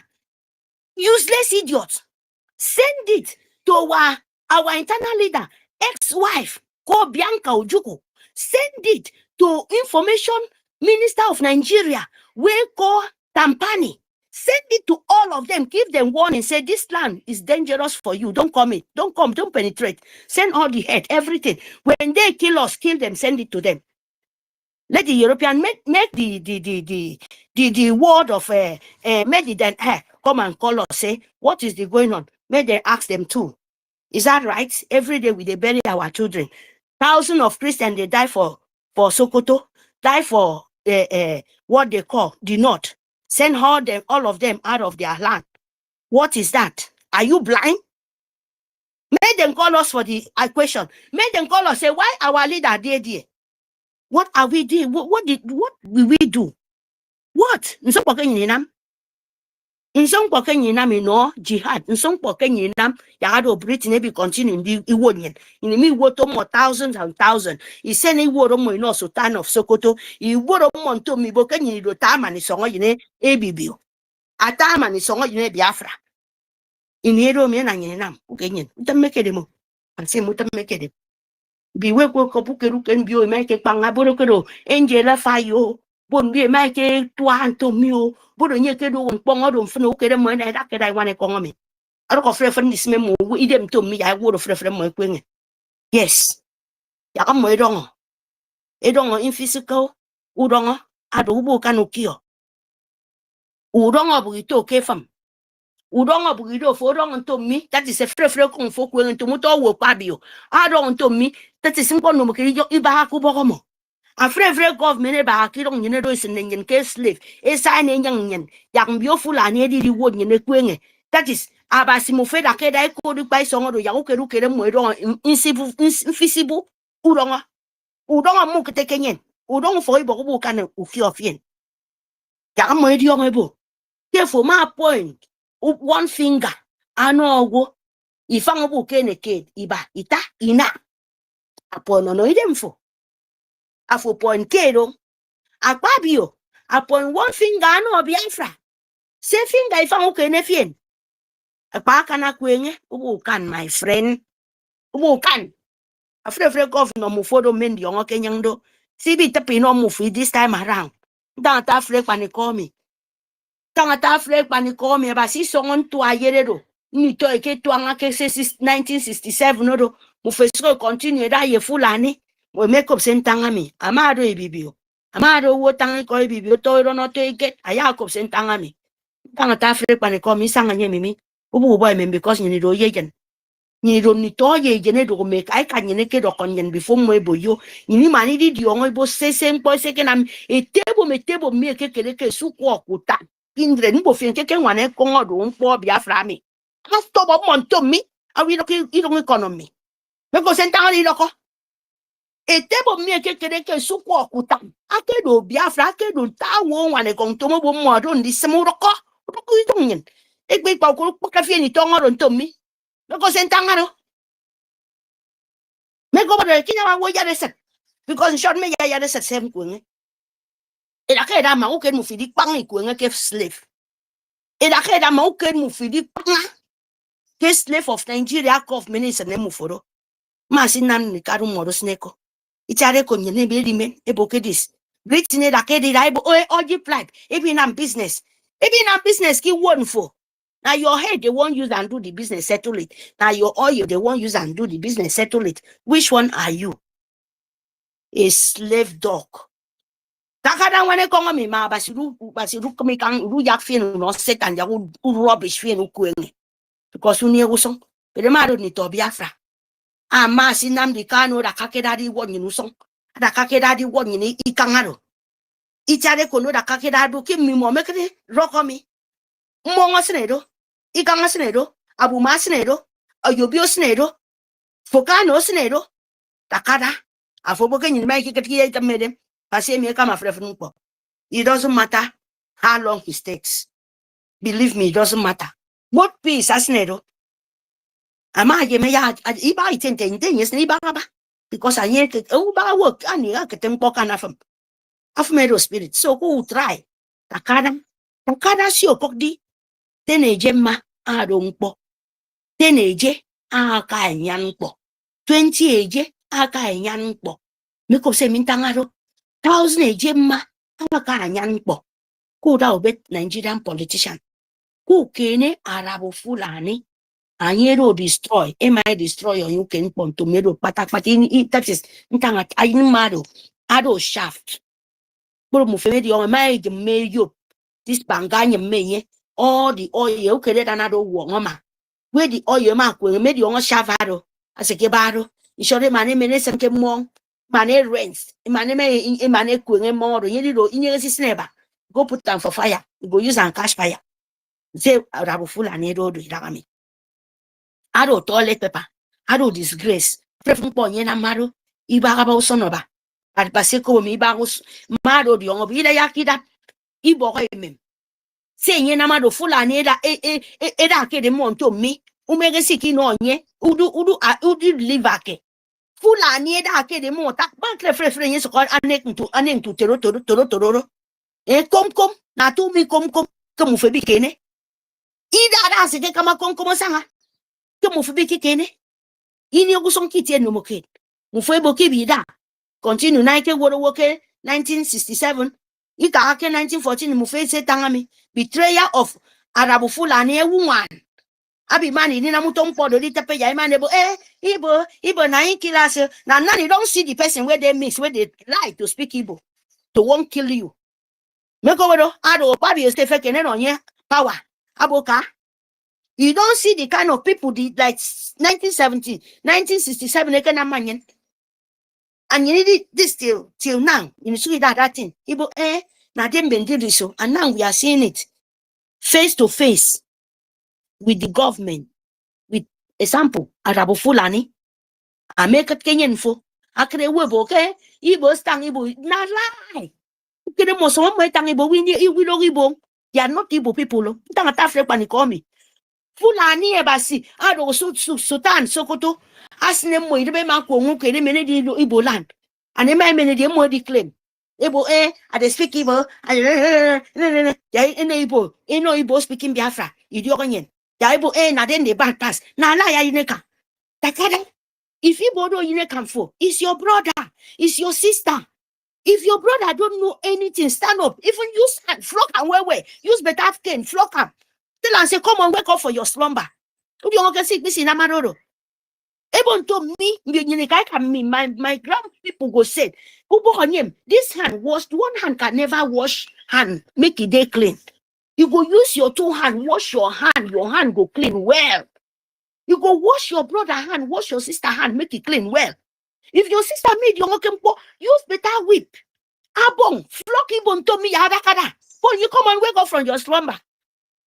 [SPEAKER 10] useless idiots. Send it to our internal leader, ex-wife, called Bianca Ojukwu. Send it to Information Minister of Nigeria, we call Tampani. Send it to all of them. Give them warning. Say, this land is dangerous for you. Don't come in. Don't come. Don't penetrate. Send all the head, everything. When they kill us, kill them. Send it to them. Let the European make the word of Mediterranean come and call us. Say, what is the going on? May they ask them too. Is that right? Every day we they bury our children. Thousands of Christians they die for Sokoto, die for what they call the North. Send all of them out of their land. What is that? Are you blind? Make them call us for the question. Make them call us, say, why our leader there? What are we doing? What will we do? What? In some Pokeninam, no jihad, in some Pokeninam, Yado Britain be continuing the Iwonian. In the Miwoto more thousands and thousands. He sent a word on no Sultan of Sokoto. He would on to me Bokeni do time and his song in EBIBIO. A time and his song in Biafra. In Edo men and Yenam, Uganian, make it mo, and say Mutam make it. Be work Kopukeru and Bio make a pangaburokero, Angela Fayo. Bon be make it to Antomio, Bodonia and Pong Fno Kedam and I want to call me. I don't offer from this memo, idem to me, I would have referred my queen. Yes, Yam Edong. Edong in physical, Udonga, Adobo Canokio. Udonga Buito Kefam. Udonga Buido for Dong to me, that is a frefre con folk willing to Muto Pabio. I don't to me, that is simple no Ibahaku Bogomo. A frevre government ba kirong yene do sin nyen ke slave e sa ne nyen yang bioful ani di wod yene kwenge. That is abasimu fe da ke da ko du pai songo do yawo keru kere mo do invisible udonga mu kete kenyen udonga fo ibo bu kan ufi ofien ya mo di o ebo therefore my point one finger ano ogo ifang bu kene ke iba ita ina apono no idemfo afo point kedo akpabio upon one finger no Biafra say finger if I'm okay nefien akpa kana kwenye ubu kan my friend ubu kan afre governor mu fodo mendi ongo kenyando sibi tapi no mu fi this time around dan ta afre panikomi kan ta afre panikomi ba si songon to ayeredo ni to eke to anga ke 1967 no do mu fesko continue da ye fulani we make up sentangami amado EBIBIO amado wo tang ko EBIBIO to ro no to get ayako sentangami tang ta fre pa ne ko mi sanga nye mimi ubu boy men because ni do yegen Ni ro ni to ye jene do me kai ka nyene ke do kon yen before mo ebo yo ni mani di di ongo ebo sese mpo seke na etebo metebo mi ke kele ke su ko okuta indre ni bo fin ke nwane ko ngodo mpo Biafra mi asto bo monto mi awi do ki economy me ko senta ri loko etebo mi ke kele ke su ko okuta ake do Biafra ake do tawo nwane ko to mo bo mo do ndi semu roko do ku idonyen egbe pa ko ka fi ni to ngoro nto mi me ko senta ngaro me go bada kinya wa ya reset because short me ya reset sem kwenge e da ka da ma o ken mu fidi pang i kwenge ke slave e da ka da ma o ken mu fidi pang ke slave of Nigeria government is ne mu foro ma si nam ni karu moro sneko itare ko nyene be rime e bo ke dis great ne da ke di da e bo oji flight e bi na business ki won for. Now your head they won't use and do the business settle it. Now your oil they won't use and do the business settle it. Which one are you? A slave dog. Takada wane kongo mi ma basiru kumi kan ru yak fin no set and ya rubbish fin ukuenge. Because uni usong. Pero ma do ni to Biafra. Ma sinam di kano da kakeda di won ni usong. Da kakeda di won ni ikangaro. Itare kono da kakeda do kim mi mo mekre rokomi. Mongo snedo. Ikanga snedo. Abuma snedo. Ayobio snedo. Fokano snedo. Takada. Afoboke ni mai kiketiye tamedem. Pase me kama frefnupo. It doesn't matter how long it takes. Believe me, it doesn't matter. What peace as nedo? Ama ye me ya iba itente yes ni ba because I hear ba work ani ka tempo kana fam. Afmedo spirit. So who try? Takada si okokdi. Teneje ma adonpo. Teneje aka nyanpo. 20 eje aka nyanpo. Miko se mintangaro 1000 eje ma aka nyanpo. Who da obet Nigerian politician? Who kene Arabo Fulani? Anyero destroy. Am I destroy or you can pon to medo patak in Texas? Ntanga ayinmado. Ado shaft. Bro mufemedi on my mayo. This banganya me all the oil okay that another woman. Where the oil mark will made you on shavado as a kebado. You show them my name and some mong. Mane rents. Mane in mane queen more. You know in your neighbor. Go put down for fire. Go use and cash fire. Say Rabu Fulani road with Rami. I don't toilet paper. I don't disgrace. Prefum ponyena maro. Ibagaba sonoba. At Baseko mi bagos maro the young of Ida Yakida. Ibo mem. Say yena maro Fulani eda ke de monto me. Umega siki no nye. Udu livake. Fulani eda ke de monta. Bank reference called anek to toro. Kom na tu mi kom kamu febi kene ida da se ke kama kom sanga kamu febi kene ini oguson kiti no moke mu febo ke bi da continue na ke woro woke 1967 ika ake 1914 mu fe se tangami betrayal of Arabo Fulani ewuwan abi mani ni na mutom podo di tepe ya imane bo Igbo na kilas na nani don't see the person where they mix where they lie to speak Igbo to won't kill you. Mekowedo ado pabi estefe kene no nye power aboka. You don't see the kind of people like 1970, 1967 ekena manyen. And you need this till now. You see that thing. Ibo na dem bendiri so and now we are seeing it face to face with the government. With example, Arabo Fulani. America Kenyan fo. Akre webo okay? Ibo stang Ibo na lie. They are not Igbo people. Fulani ebasi ado Sultan Sokoto asne mo idebe mako nwoke ne mene di Igbo land and eme mene di mo di claim Igbo I dey speak Igbo ya Igbo no Igbo speaking Biafra idi okonyen ya Igbo na den dey bad pass na ala ya yineka takada if Igbo do yineka for is your brother is your sister. If your brother don't know anything, stand up. Even use hand, flock and way. Use better cane, flock him. Tell and say, come on, wake up for your slumber. Who do you want to see this in Amaroro? Even to me, my grand people go say, this hand washed, one hand can never wash hand, make it day clean. You go use your two hand, wash your hand go clean well. You go wash your brother hand, wash your sister hand, make it clean well. If your sister made your use better whip. Abong, flock ibon to me yadakada. When you come and wake up from your slumber,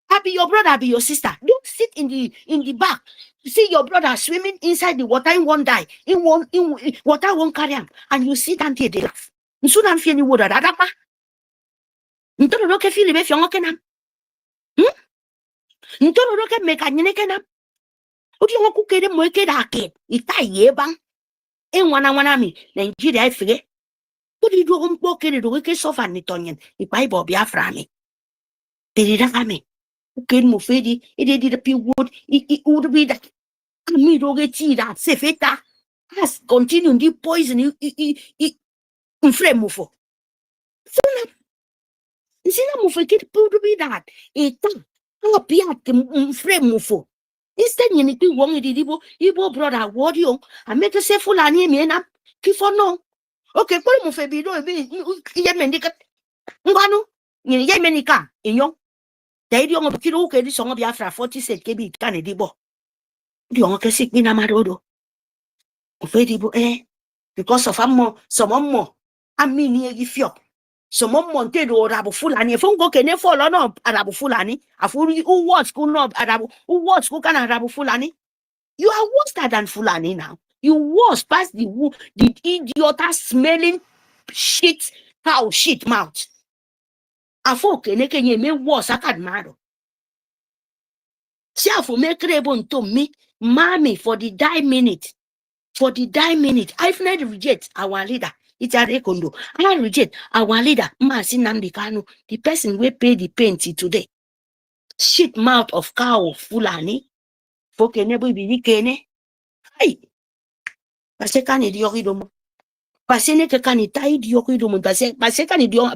[SPEAKER 10] I be your brother, be your sister. Don't sit in the back. You see your brother swimming inside the water in one die, in water won't carry him, and you sit and they laugh. Soon I'm feeling water. Dadama. Ntoro roke feel be fiong kenam. Ntoro roke make anyene kenam. Odi ngoku kede mo kede ake. Ita yebang. Wana mi Nigeria ifige. Odi do mpo kede do ke sofa ni tonyen. Ipai bo Biafra mi. Perida me. Uken mo fedi. Ede di pi wood. I would be that. Ami do get that sefeta. Has continue the poison. I frame mufo. Sina mufo kede would be that. Eta. Piat frame mufo. Instead, you need to wong Ibo brother, what you I make a say Fulani me up. Kifo no. Okay, put him for Bido be Yemenica. Ngano, Yemenica, in young. They don't want to kill okay, this song of Biafra 40 said KB Canadibo. The uncle sick me Namadodo. Fedibo, because of some more. I mean, if you. Some monte do Arabu Fulani, if go can fall on up Arabu Fulani, a fully who was school up Arabu, who was who can Arabu Fulani. You are worse than Fulani now. You was past the idiota smelling shit, cow shit mouth. A folk and you may was a cad mado. Self make rebon to me, mammy, for the die minute. For the die minute, I've never reject our leader. It's a recondo. I reject our leader, Masinam Kanu, the person we pay the penalty today. Shit mouth of cow Fulani. Folk never be kene. Hey. Pasekani dioridomo. Pasene ke kanita dioridomo. Pasekani diom.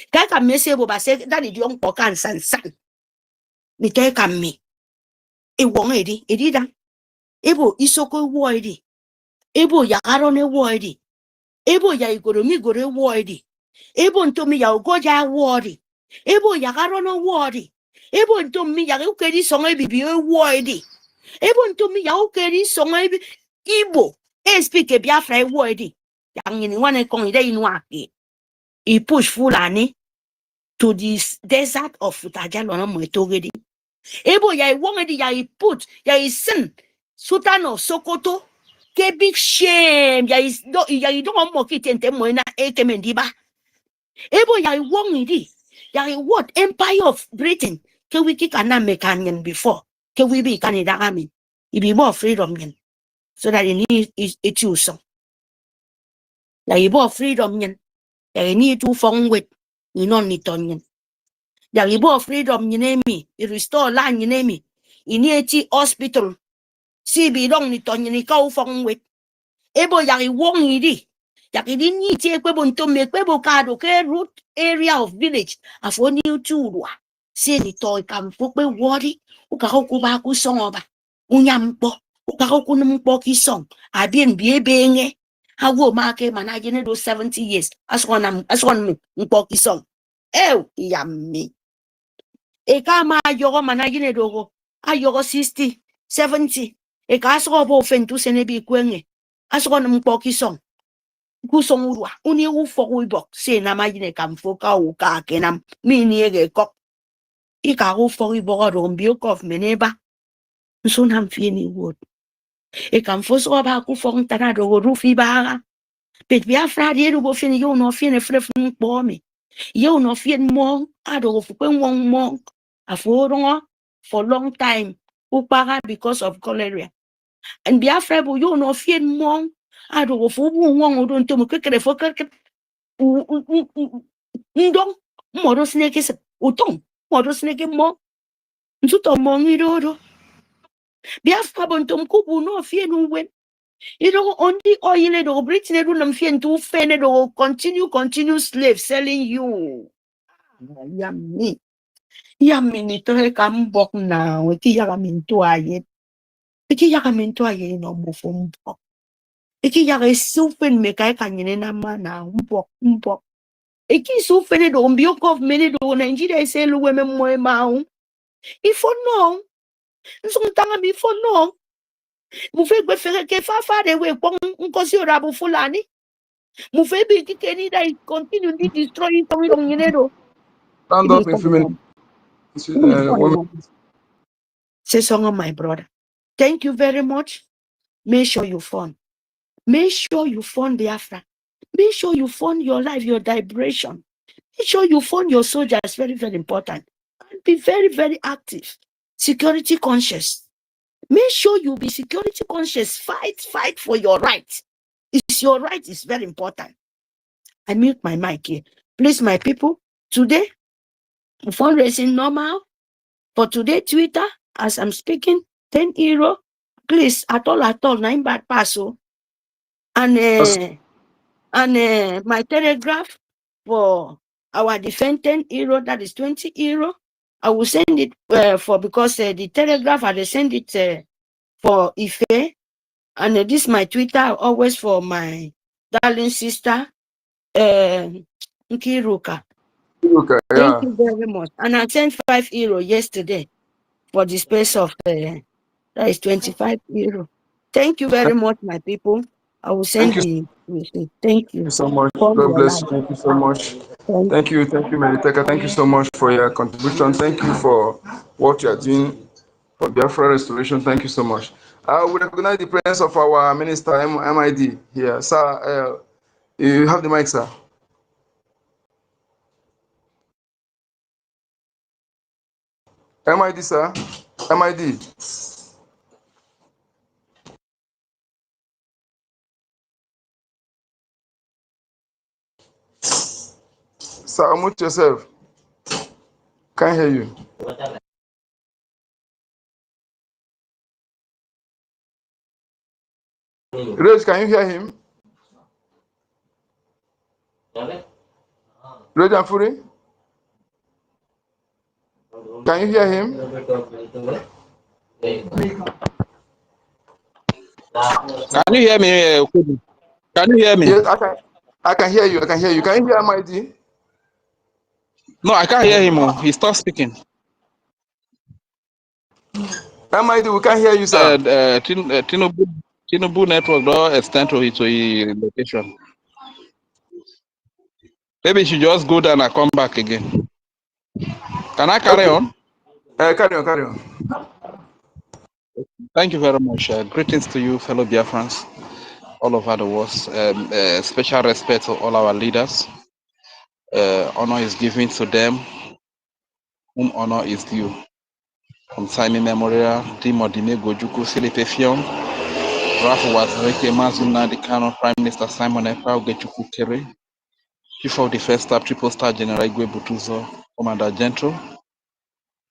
[SPEAKER 10] Kaka mesebo basek dani diom pokan san. Ni teka me. E wong edi da. Ebo isoko wo edi. Ebo yakarone wo edi. Ebo ya igoromi gore wo edi. Ebo ntomi ya ogoja wo edi. Ebo yakarono wo edi. Ebo ntomi ya ukeri songo EBIBIO wo edi. Ebo ntomi ya ukeri songo Igbo. Speak a Biafra word. Young in one con day he push Fulani to this desert of Futajalo Moetogedi. Ebo ya wongedi ya he put ya his son Sultan of Sokoto. Ke big shame ya is do ya you don't mock it and temoina ekemendiba. Ebo ya wongedi ya what Empire of Britain. Ke we kick an American before. Ke we be Canada army. It be more freedom yen. So that you need it you so. Ya ibo freedom yen. Ya need to form with you non need onion. Ya ibo freedom me. You restore land me. You need hospital. See be long need onion go form with. Ebo ya wong idi. Ya need take webon to make webo card okay root area of village. Afo new churwa. See the toy come book me worry. Ukahoku baku song over. Unyampo. Ukahoku numpoki song. I been be benge. I will mark him and I get those 70 years. As one me, Mpoki song. Yammy. A kama yogo managine dogo. I yogo 60, 70. A castle offen to senebi quenge. As one Mpoki song. Gusong urwa. Uni u for we box. Say na magine kam foka u ka kenam. Me near cock. Ika u for we board on bilk of meneba. Soon I'm feeling wood. A kam fos oba ku fong tanado rufi bara. But Biafra did go fin you no fin a flip for me. You no fear more, I don't one monk. A for long time. Upara because of cholera. And Biafra, you no fear more. I don't for one who don't to me quickly for kirk. Don't model snake is Uton, model snake more. Zuto mongi dodo. Biafra bontum kubu no fear no win. You know, only oil or Britain and fear to fend or continue slave selling you. Yummy. Yummy, to come back now. Iki yagamin to aye. Iki yagamin to aye no mufum. Iki yagay sufen me kay kanina mana umpok. Iki sufen do mbio of many do Nigeria say women mo maung. If for no, so tanga me for no. Mufe gbe fere ke fa de we pon nkosi ora bu Fulani. Mufe bi ki keni da continue to destroy it on yinero.
[SPEAKER 2] Stand up in a few minutes.
[SPEAKER 10] Say song, my brother. Thank you very much. Make sure you fund. Make sure you fund Biafra. Make sure you fund your life, your vibration. Make sure you fund your soldiers. Very, very important. And be very, very active. Security conscious. Make sure you be security conscious. Fight for your right. It's your right. It's very important. I mute my mic here. Please, my people, today, fundraising normal. For today, Twitter, as I'm speaking, 10 euro. Please, at all, 9 bad pass. And my telegraph for our defense 10 euro, that is 20 euro. I will send it because the telegraph, I will send it for Ife. And this is my Twitter, always for my darling sister, Nkiruka.
[SPEAKER 2] Okay, yeah.
[SPEAKER 10] Thank you very much. And I sent 5 euro yesterday for the space of that is 25 euro. Thank you very much, my people. I will send the thank you
[SPEAKER 2] so much.
[SPEAKER 10] for
[SPEAKER 2] God
[SPEAKER 10] your
[SPEAKER 2] bless
[SPEAKER 10] life.
[SPEAKER 2] you. Thank you so much.
[SPEAKER 10] Thank
[SPEAKER 2] you, Mediteka. Thank you so much for your contribution. Thank you for what you are doing for Biafra restoration. Thank you so much. We recognize the presence of our minister, MID, here. Sir, you have the mic, sir. MID, sir. MID. Sir, unmute yourself. Can't hear you. Rose, can you hear him? Rose Afuri? Can you hear him?
[SPEAKER 11] Can you hear me? Can you hear me?
[SPEAKER 2] Yes, I can hear you. I can hear you. Can you hear MID?
[SPEAKER 11] No, I can't hear him. He stopped speaking.
[SPEAKER 2] MID, we can't hear you, sir.
[SPEAKER 11] Tinubu network don't extend to his location. Maybe you should just go down and come back again. Can I carry on?
[SPEAKER 2] Carry on.
[SPEAKER 11] Thank you very much. Greetings to you, fellow Biafrans, all over the world. Special respect to all our leaders. Honor is given to them whom honor is due. From Simon Memorial, Dimodime Gojuku Silipefion, Rafu Wazareke Mazuna, the Kano Prime Minister Simon Ekpa Ugechuku Kere, Chief of the First Staff, Triple Star General Igwe Butuzo, Commander Gentle,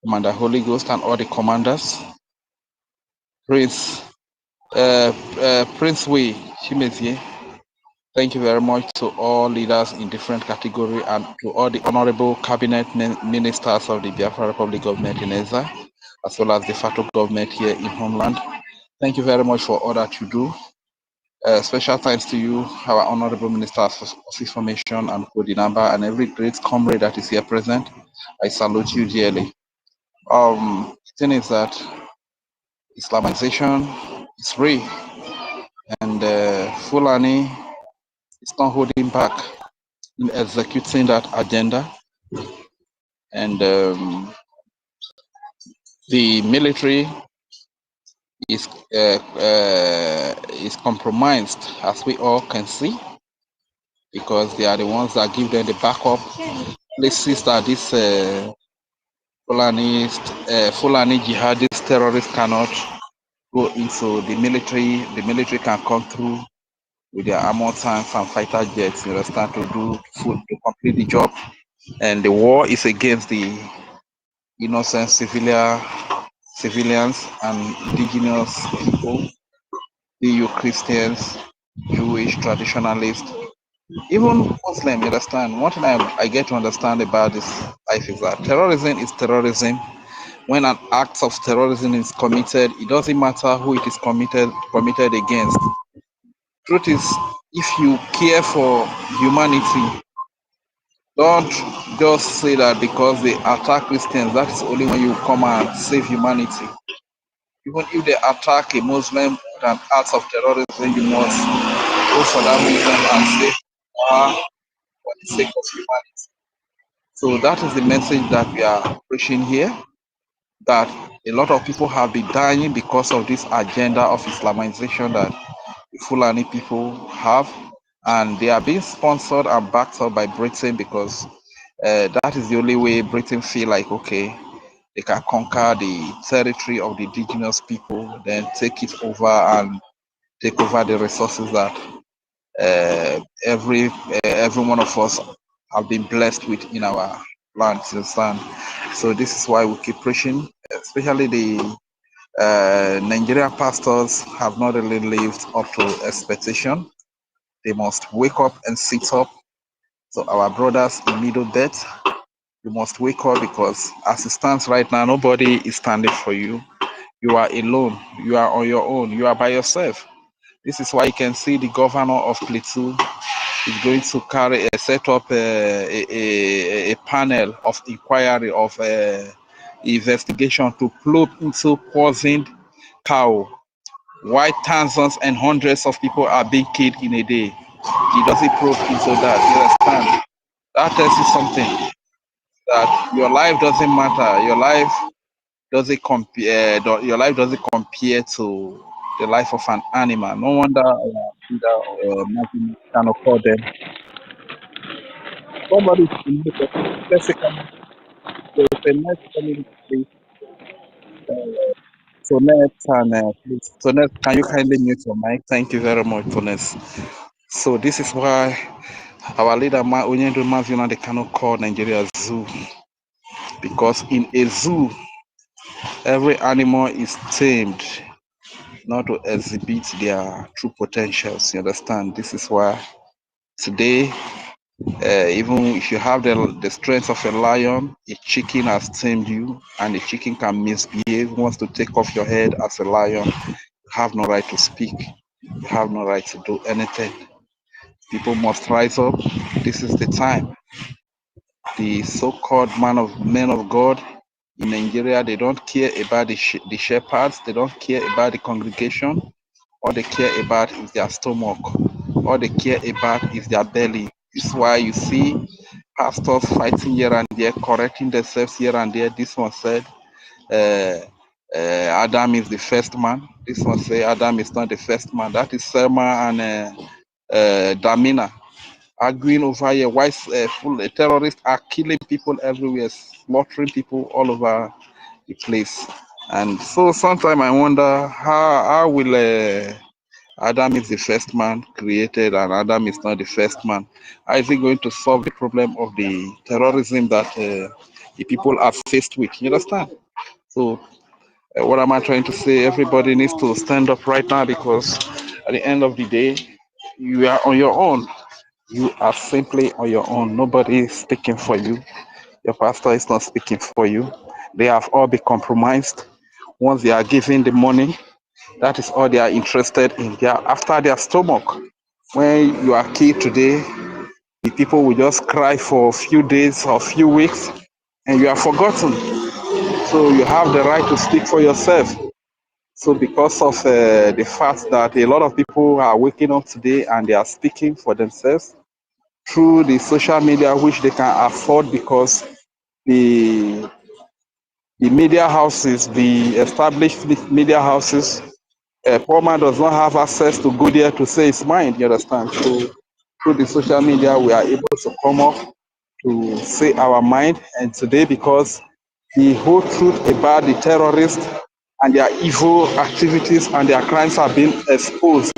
[SPEAKER 11] Commander Holy Ghost, and all the commanders. Prince Wei Chimezie, thank you very much to all leaders in different categories and to all the honorable cabinet ministers of the Biafra Republic government in Eza, as well as the FATO government here in Homeland. Thank you very much for all that you do. Special thanks to you, our honorable ministers of information and Kodinamba, and every great comrade that is here present. I salute you dearly. The thing is that Islamization is real, and Fulani is not holding back in executing that agenda. And the military is compromised, as we all can see, because they are the ones that give them the backup places that this Fulani jihadist terrorists cannot go into. The military can come through with their armored tanks and fighter jets, you understand, to complete the job. And the war is against the innocent civilians and indigenous people, EU Christians, Jewish traditionalists, even Muslim, you understand. One thing I get to understand about this life is that terrorism is terrorism. When an act of terrorism is committed, it doesn't matter who it is committed against. Truth is, if you care for humanity, don't just say that because they attack Christians, that is only when you come and save humanity. Even if they attack a Muslim, and acts of terrorism, you must go for that reason and say, for the sake of humanity. So that is the message that we are preaching here, that a lot of people have been dying because of this agenda of Islamization that the Fulani people have, and they are being sponsored and backed up by Britain because that is the only way Britain feel like, okay, they can conquer the territory of the indigenous people, then take it over and take over the resources that every one of us have been blessed with in our land. You understand? So this is why we keep preaching, especially the Nigerian pastors have not really lived up to expectation. They must wake up and sit up. So our brothers in middle belt, you must wake up, because as it stands right now, nobody is standing for you. You are alone. You are on your own. You are by yourself. This is why you can see the governor of Plateau is going to set up a panel of inquiry of investigation to probe into poisoned cow. Why thousands and hundreds of people are being killed in a day? He doesn't probe into that. You understand? That tells you something, that your life doesn't matter. Your life doesn't compare. Your life doesn't compare to the life of an animal. No wonder Martin cannot call them. Somebody let's say there's a nice community, please. Tonet and please. Tonet, can you kindly mute your mic? Thank you very much, Tonet. So this is why our leader Onyendu Mazina, they cannot call Nigeria zoo, because in a zoo every animal is tamed not to exhibit their true potentials. You understand? This is why today, even if you have the strength of a lion, a chicken has tamed you, and a chicken can misbehave, wants to take off your head as a lion. You have no right to speak. You have no right to do anything. People must rise up. This is the time. The so-called men of God in Nigeria, they don't care about the shepherds. They don't care about the congregation. All they care about is their stomach. All they care about is their belly. This is why you see pastors fighting here and there, correcting themselves here and there. This one said, Adam is the first man. This one say Adam is not the first man. That is Selma and Damina arguing over here. Why terrorists are killing people everywhere, slaughtering people all over the place. And so sometimes I wonder, how will Adam is the first man created and Adam is not the first man? How is he going to solve the problem of the terrorism that the people are faced with? You understand? So what am I trying to say? Everybody needs to stand up right now, because at the end of the day, you are on your own. You are simply on your own. Nobody is speaking for you. Your pastor is not speaking for you. They have all been compromised. Once they are given the money, that is all they are interested in. They are after their stomach. When you are killed today, the people will just cry for a few days or a few weeks, and you are forgotten. So you have the right to speak for yourself. So because of the fact that a lot of people are waking up today and they are speaking for themselves through the social media, which they can afford, because the media houses, the established media houses, a poor man does not have access to go there to say his mind, you understand? So through the social media, we are able to come up to say our mind. And today, because the whole truth about the terrorists and their evil activities and their crimes are being exposed,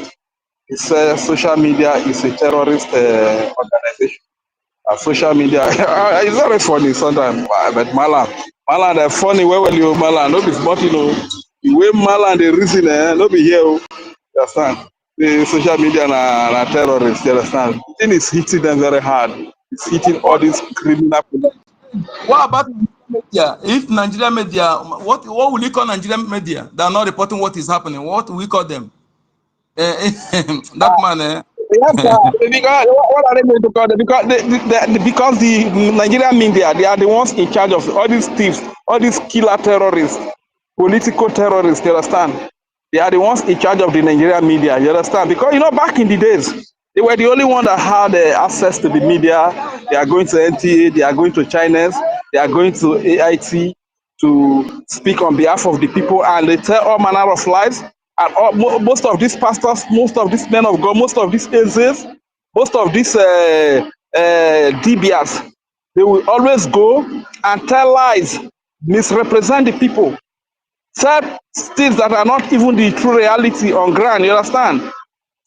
[SPEAKER 11] it's social media is a terrorist organization. Social media, it's very funny sometimes, but Malan, they're funny. Where will you, Malan? No be smart, you know. The way Malan, the reason, no be here, you understand? The social media na terrorists, you understand? The thing is hitting them very hard. It's hitting all these criminal people.
[SPEAKER 2] What about media? If Nigeria media, what will you call Nigerian media? They are not reporting what is happening. What will we call them? That man.
[SPEAKER 11] Yes, because what are they going to call them? Because the Nigerian media, they are the ones in charge of all these thieves, all these killer terrorists, political terrorists. You understand? They are the ones in charge of the Nigerian media. You understand? Because you know, back in the days, they were the only one that had access to the media. They are going to NTA, they are going to China's, they are going to AIT to speak on behalf of the people, and they tell all manner of lies. And most of these pastors, most of these men of God, most of these AZs, most of these DBS, they will always go and tell lies, misrepresent the people, tell things that are not even the true reality on ground. You understand?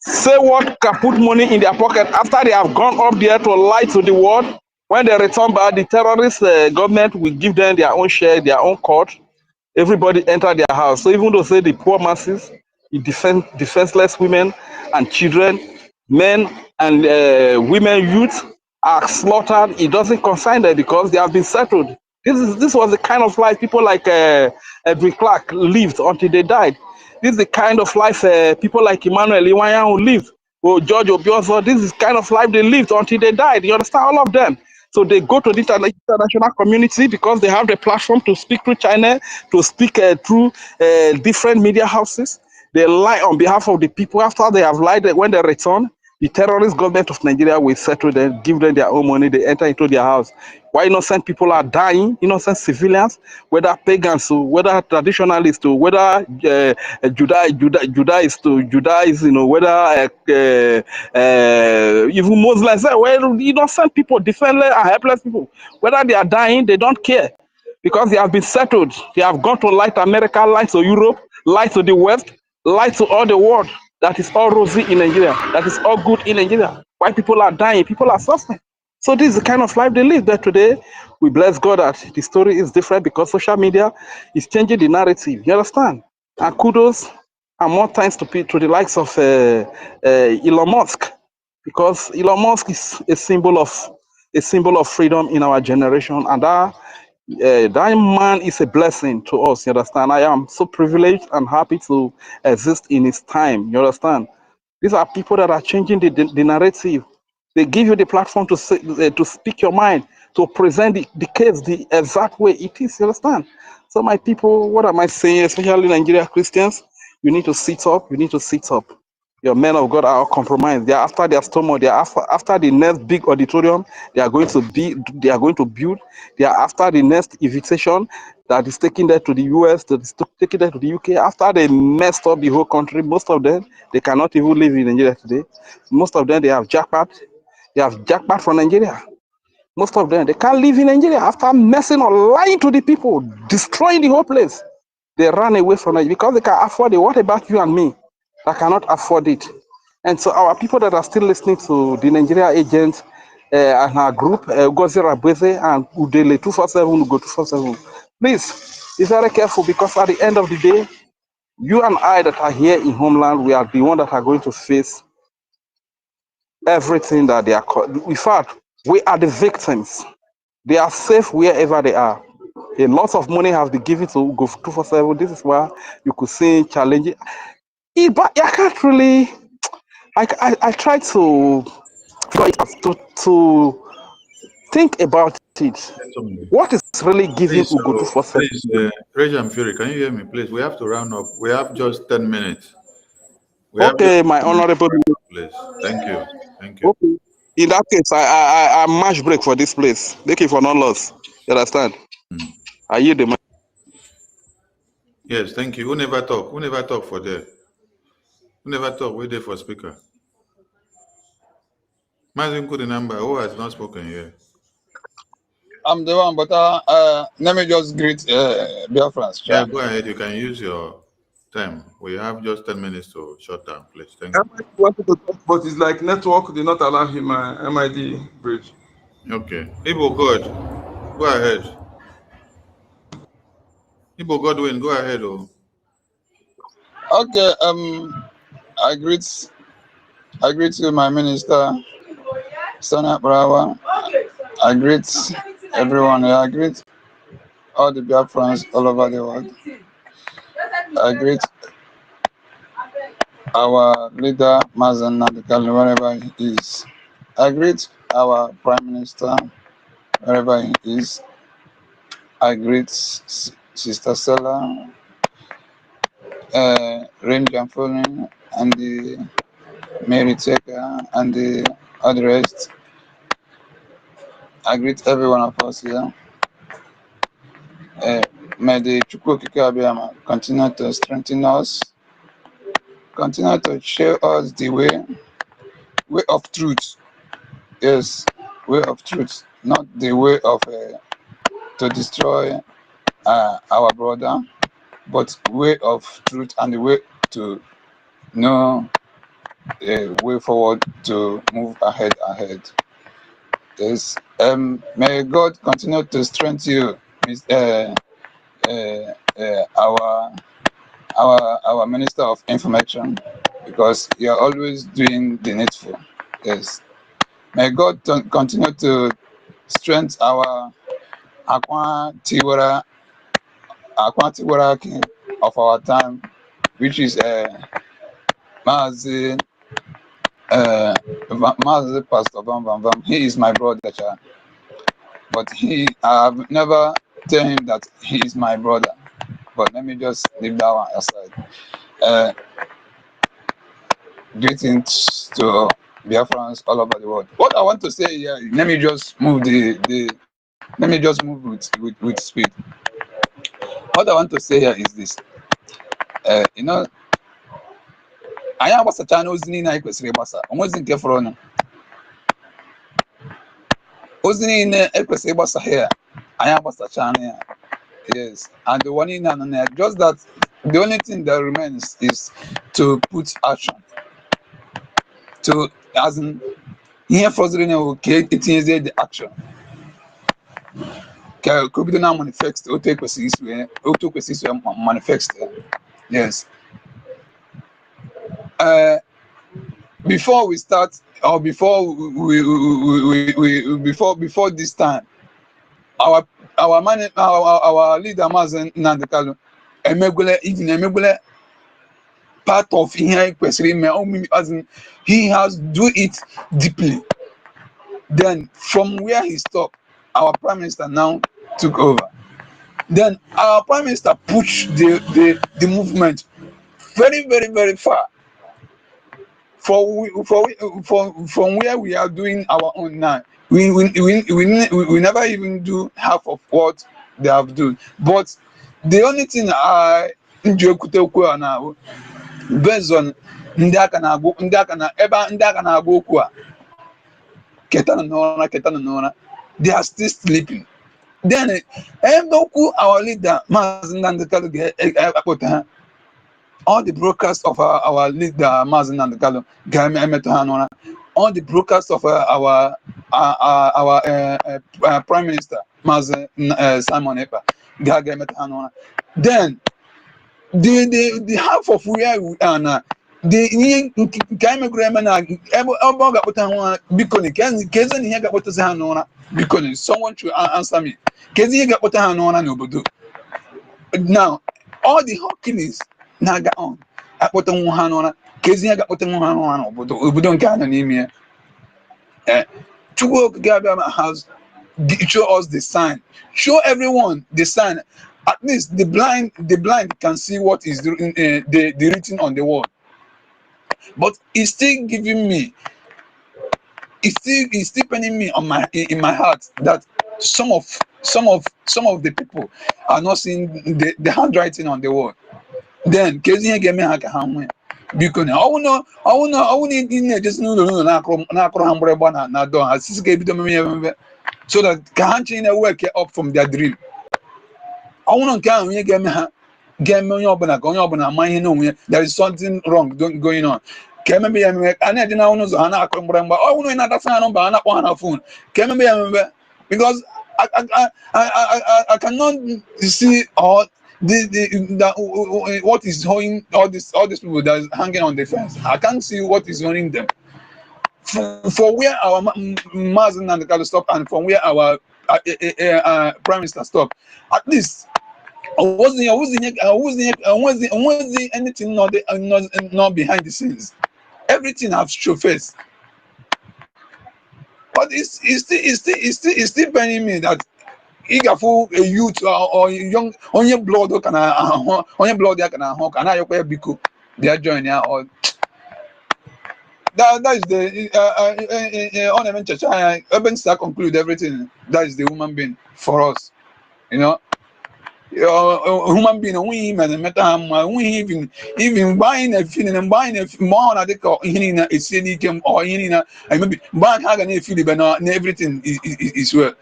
[SPEAKER 11] Say what can put money in their pocket after they have gone up there to lie to the world. When they return back, the terrorist government will give them their own share, their own court. Everybody enter their house. So even though say the poor masses, the defenseless women and children, men and women, youth are slaughtered, it doesn't concern them because they have been settled. This was the kind of life people like Edwin Clark lived until they died. This is the kind of life people like Emmanuel Iwanya who lived, or George Obiozo. This is the kind of life they lived until they died. You understand? All of them. So they go to the international community because they have the platform to speak through China, to speak through different media houses. They lie on behalf of the people. After they have lied, when they return, the terrorist government of Nigeria will settle them, give them their own money, they enter into their house. Why innocent people are dying, innocent civilians, whether pagans, whether traditionalists, whether Judaists, Judaism, whether even Muslims, well, innocent people, defenseless and helpless people, whether they are dying, they don't care because they have been settled. They have gone to light America, light to Europe, light to the West, light to all the world. That is all rosy in Nigeria. That is all good in Nigeria. Why people are dying, people are suffering. So this is the kind of life they live. But today, we bless God that the story is different because social media is changing the narrative. You understand? And kudos and more thanks to the likes of Elon Musk, because Elon Musk is a symbol of freedom in our generation, and that man is a blessing to us. You understand? I am so privileged and happy to exist in his time. You understand? These are people that are changing the narrative. They give you the platform to say, to speak your mind, to present the case the exact way it is. You understand? So, my people, what am I saying? Especially Nigeria Christians, you need to sit up. You need to sit up. Your men of God are compromised. They are after their stomach. They are after the next big auditorium. They are going to be. They are going to build. They are after the next invitation that is taking them to the US, that is taking them to the UK. After they messed up the whole country, most of them they cannot even live in Nigeria today. Most of them they have jackpot. They have jackpot from Nigeria. Most of them they can't live in Nigeria after messing or lying to the people, destroying the whole place. They run away from it because they can afford it. What about you and me that cannot afford it? And so our people that are still listening to the Nigeria agents and our group, Gozi Rabweze and Udele 247, Ugo 247, please be very careful because at the end of the day, you and I that are here in homeland, we are the one that are going to face everything that they are. In fact, we are the victims. They are safe wherever they are. A lot of money has been given to Go 247. This is where you could see challenging. But I can't really. I try to to think about it. What is really giving
[SPEAKER 4] Please,
[SPEAKER 11] Ugo 247?
[SPEAKER 4] please, Rachel and Fury, can you hear me, please? We have to round up. We have just 10 minutes. We have just
[SPEAKER 11] Okay, my
[SPEAKER 4] 10 minutes,
[SPEAKER 11] honorable.
[SPEAKER 4] please. Thank you. Thank you.
[SPEAKER 11] Okay. In that case, I match break for this place. Make it for no loss. You understand? I hear the man.
[SPEAKER 4] Yes, thank you. Who never talk? Who never talk for there? Who never talk? Wait there for speaker. Mazin the number. Who has not spoken here?
[SPEAKER 12] I'm the one, but let me just greet Biafrans.
[SPEAKER 4] Yeah, go ahead. You can use your time. We have just 10 minutes to shut down, please. Thank you.
[SPEAKER 2] MID wanted to talk, but it's like network did not allow him MID bridge.
[SPEAKER 4] Okay. Ibo God, go ahead. Ibo Godwin, go ahead. Oh.
[SPEAKER 12] Okay, I greet you, my minister, Sana Brawa. I greet everyone here. I greet all the Biafrans all over the world. I greet our leader, Mazen Nadikali, wherever he is. I greet our Prime Minister, wherever he is. I greet Sister Stella. Ranger Foreign and the Mary Taker and the other rest. I greet every one of us here. May the Chukwukika continue to strengthen us, continue to show us the way of truth. Yes, way of truth, not the way of to destroy our brother, but way of truth and the way to know a way forward to move ahead. Yes, may God continue to strengthen you, our Minister of Information, because you are always doing the needful. Yes, may God continue to strengthen our Akwa Tiwara King of our time, which is Mazi Pastor Bam Bam Bam. He is my brother, but I have never tell him that he is my brother. But let me just leave that one aside. Greetings to Biafrans all over the world. What I want to say here, let me just move with speed. What I want to say here is this. You know, I am a channel Ozni kwesịrị ịgbasa. Onwezi nke fọrọ nụ. Ozi niile ekwesịrị ịgbasa here. I am a channel here. Yes, and the one in and just that the only thing that remains is to put action. To as in here for it is the action. Could be now manifest or take manifest. Yes. Before we start, or before before this time, our leader Mazen Nandekalo, even part of here as in he has do it deeply. Then from where he stopped, our Prime Minister now took over. Then our Prime Minister pushed the movement very, very, very far. From where we are doing our own now, we never even do half of what they have done. But the only thing I enjoy now, based on they are still sleeping. Then our leader, all the brokers of our leader, Mazen and the all the brokers of our Prime Minister, Mazen Simon Epa, then the half of where we are now, the someone should answer me. Now, all the Hawkins naga on. Has show us the sign. Show everyone the sign. At least the blind can see what is the written on the wall. But it's still giving me. It's still paining me on in my heart that some of the people are not seeing the handwriting on the wall. Then because I just so that can't wake up from their dream. I want to there is something wrong going on. Because I cannot see all what is holding all these people that is hanging on the fence. I can't see what is holding them. For where our Mazen and the Kalo stop, and from where our Prime Minister stop, at least I wasn't anything not behind the scenes. Everything have show face. But it's still paining me that igafu a youth or young on your blood can on your blood can hawk and I biko they are joining or that is the ornament church. Urban Star conclude everything. That is the human being for us, you know. Human being, we even buying a feeling and buying a more than they call in a city or in a maybe buying a feeling, but everything is well.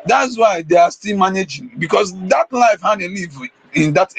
[SPEAKER 12] That's why they are still managing because that life how they live in that